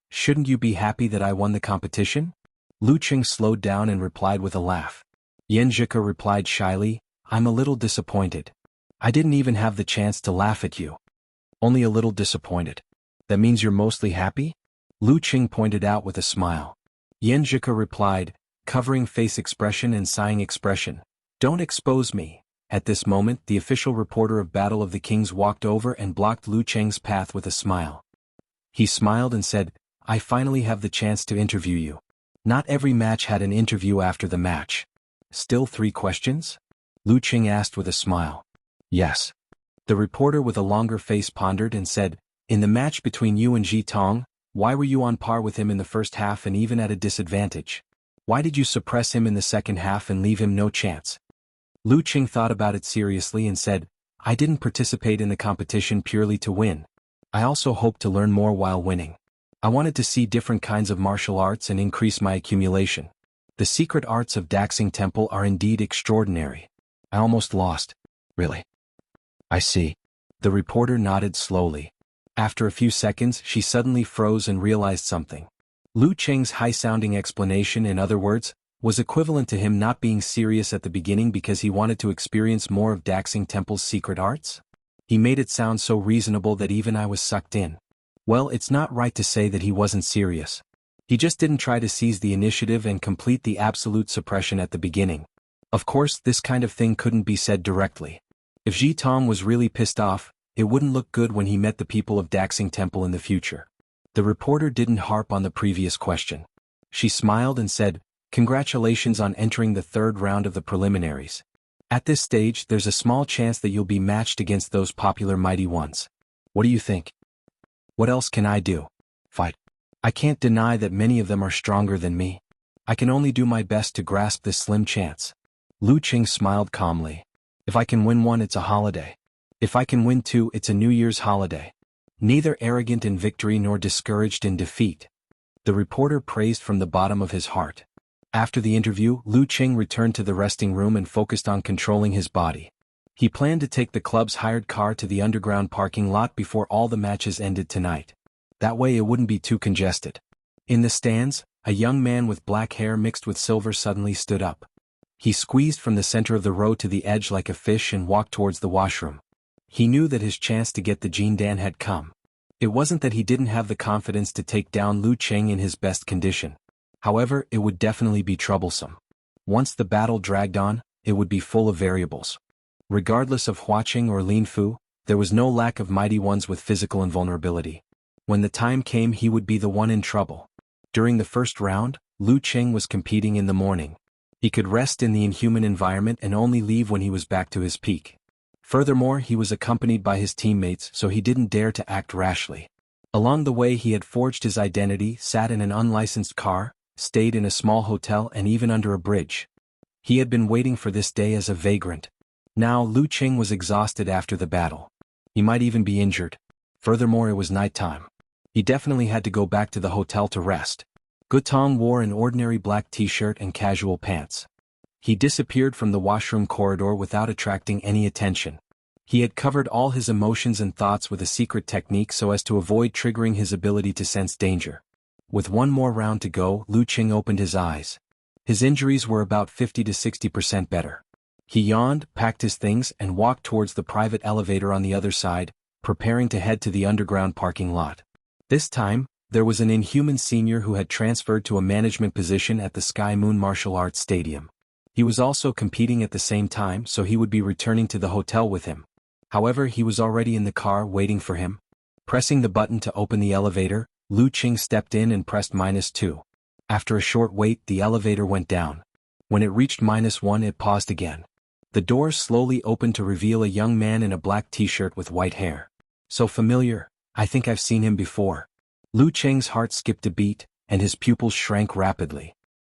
Speaker 1: Shouldn't you be happy that I won the competition? Lu Qing slowed down and replied with a laugh. Xianxia replied shyly, I'm a little disappointed. I didn't even have the chance to laugh at you. Only a little disappointed. That means you're mostly happy? Lu Qing pointed out with a smile. Xianxia replied, covering face expression and sighing expression. Don't expose me. At this moment, the official reporter of Battle of the Kings walked over and blocked Lu Qing's path with a smile. He smiled and said, I finally have the chance to interview you. Not every match had an interview after the match. Still 3 questions? Lu Qing asked with a smile. Yes. The reporter with a longer face pondered and said, in the match between you and Ji Tong, why were you on par with him in the first half and even at a disadvantage? Why did you suppress him in the second half and leave him no chance? Lu Qing thought about it seriously and said, I didn't participate in the competition purely to win. I also hoped to learn more while winning. I wanted to see different kinds of martial arts and increase my accumulation. The secret arts of Daxing Temple are indeed extraordinary. I almost lost. Really? I see. The reporter nodded slowly. After a few seconds, she suddenly froze and realized something. Lu Qing's high-sounding explanation, in other words, was equivalent to him not being serious at the beginning because he wanted to experience more of Daxing Temple's secret arts? He made it sound so reasonable that even I was sucked in. Well, it's not right to say that he wasn't serious. He just didn't try to seize the initiative and complete the absolute suppression at the beginning. Of course, this kind of thing couldn't be said directly. If Ji Tong was really pissed off, it wouldn't look good when he met the people of Daxing Temple in the future. The reporter didn't harp on the previous question. She smiled and said, Congratulations on entering the 3rd round of the preliminaries. At this stage, there's a small chance that you'll be matched against those popular mighty ones. What do you think? What else can I do? Fight. I can't deny that many of them are stronger than me. I can only do my best to grasp this slim chance. Lu Qing smiled calmly. If I can win 1, it's a holiday. If I can win 2, it's a New Year's holiday. Neither arrogant in victory nor discouraged in defeat. The reporter praised from the bottom of his heart. After the interview, Lu Qing returned to the resting room and focused on controlling his body. He planned to take the club's hired car to the underground parking lot before all the matches ended tonight. That way it wouldn't be too congested. In the stands, a young man with black hair mixed with silver suddenly stood up. He squeezed from the center of the row to the edge like a fish and walked towards the washroom. He knew that his chance to get the Jindan had come. It wasn't that he didn't have the confidence to take down Lu Qing in his best condition. However, it would definitely be troublesome. Once the battle dragged on, it would be full of variables. Regardless of Huaqing or Linfu, there was no lack of mighty ones with physical invulnerability. When the time came, he would be the one in trouble. During the first round, Lu Qing was competing in the morning. He could rest in the inhuman environment and only leave when he was back to his peak. Furthermore, he was accompanied by his teammates, so he didn't dare to act rashly. Along the way, he had forged his identity, sat in an unlicensed car, stayed in a small hotel, and even under a bridge. He had been waiting for this day as a vagrant. Now Lu Qing was exhausted after the battle. He might even be injured. Furthermore, it was nighttime. He definitely had to go back to the hotel to rest. Gutong wore an ordinary black t-shirt and casual pants. He disappeared from the washroom corridor without attracting any attention. He had covered all his emotions and thoughts with a secret technique so as to avoid triggering his ability to sense danger. With one more round to go, Lu Qing opened his eyes. His injuries were about 50 to 60% better. He yawned, packed his things, and walked towards the private elevator on the other side, preparing to head to the underground parking lot. This time, there was an inhuman senior who had transferred to a management position at the Sky Moon Martial Arts Stadium. He was also competing at the same time, so he would be returning to the hotel with him. However, he was already in the car waiting for him. Pressing the button to open the elevator, Lu Qing stepped in and pressed -2. After a short wait, the elevator went down. When it reached -1, it paused again. The doors slowly opened to reveal a young man in a black t-shirt with white hair. So familiar, I think I've seen him before. Lu Qing's heart skipped a beat, and his pupils shrank rapidly.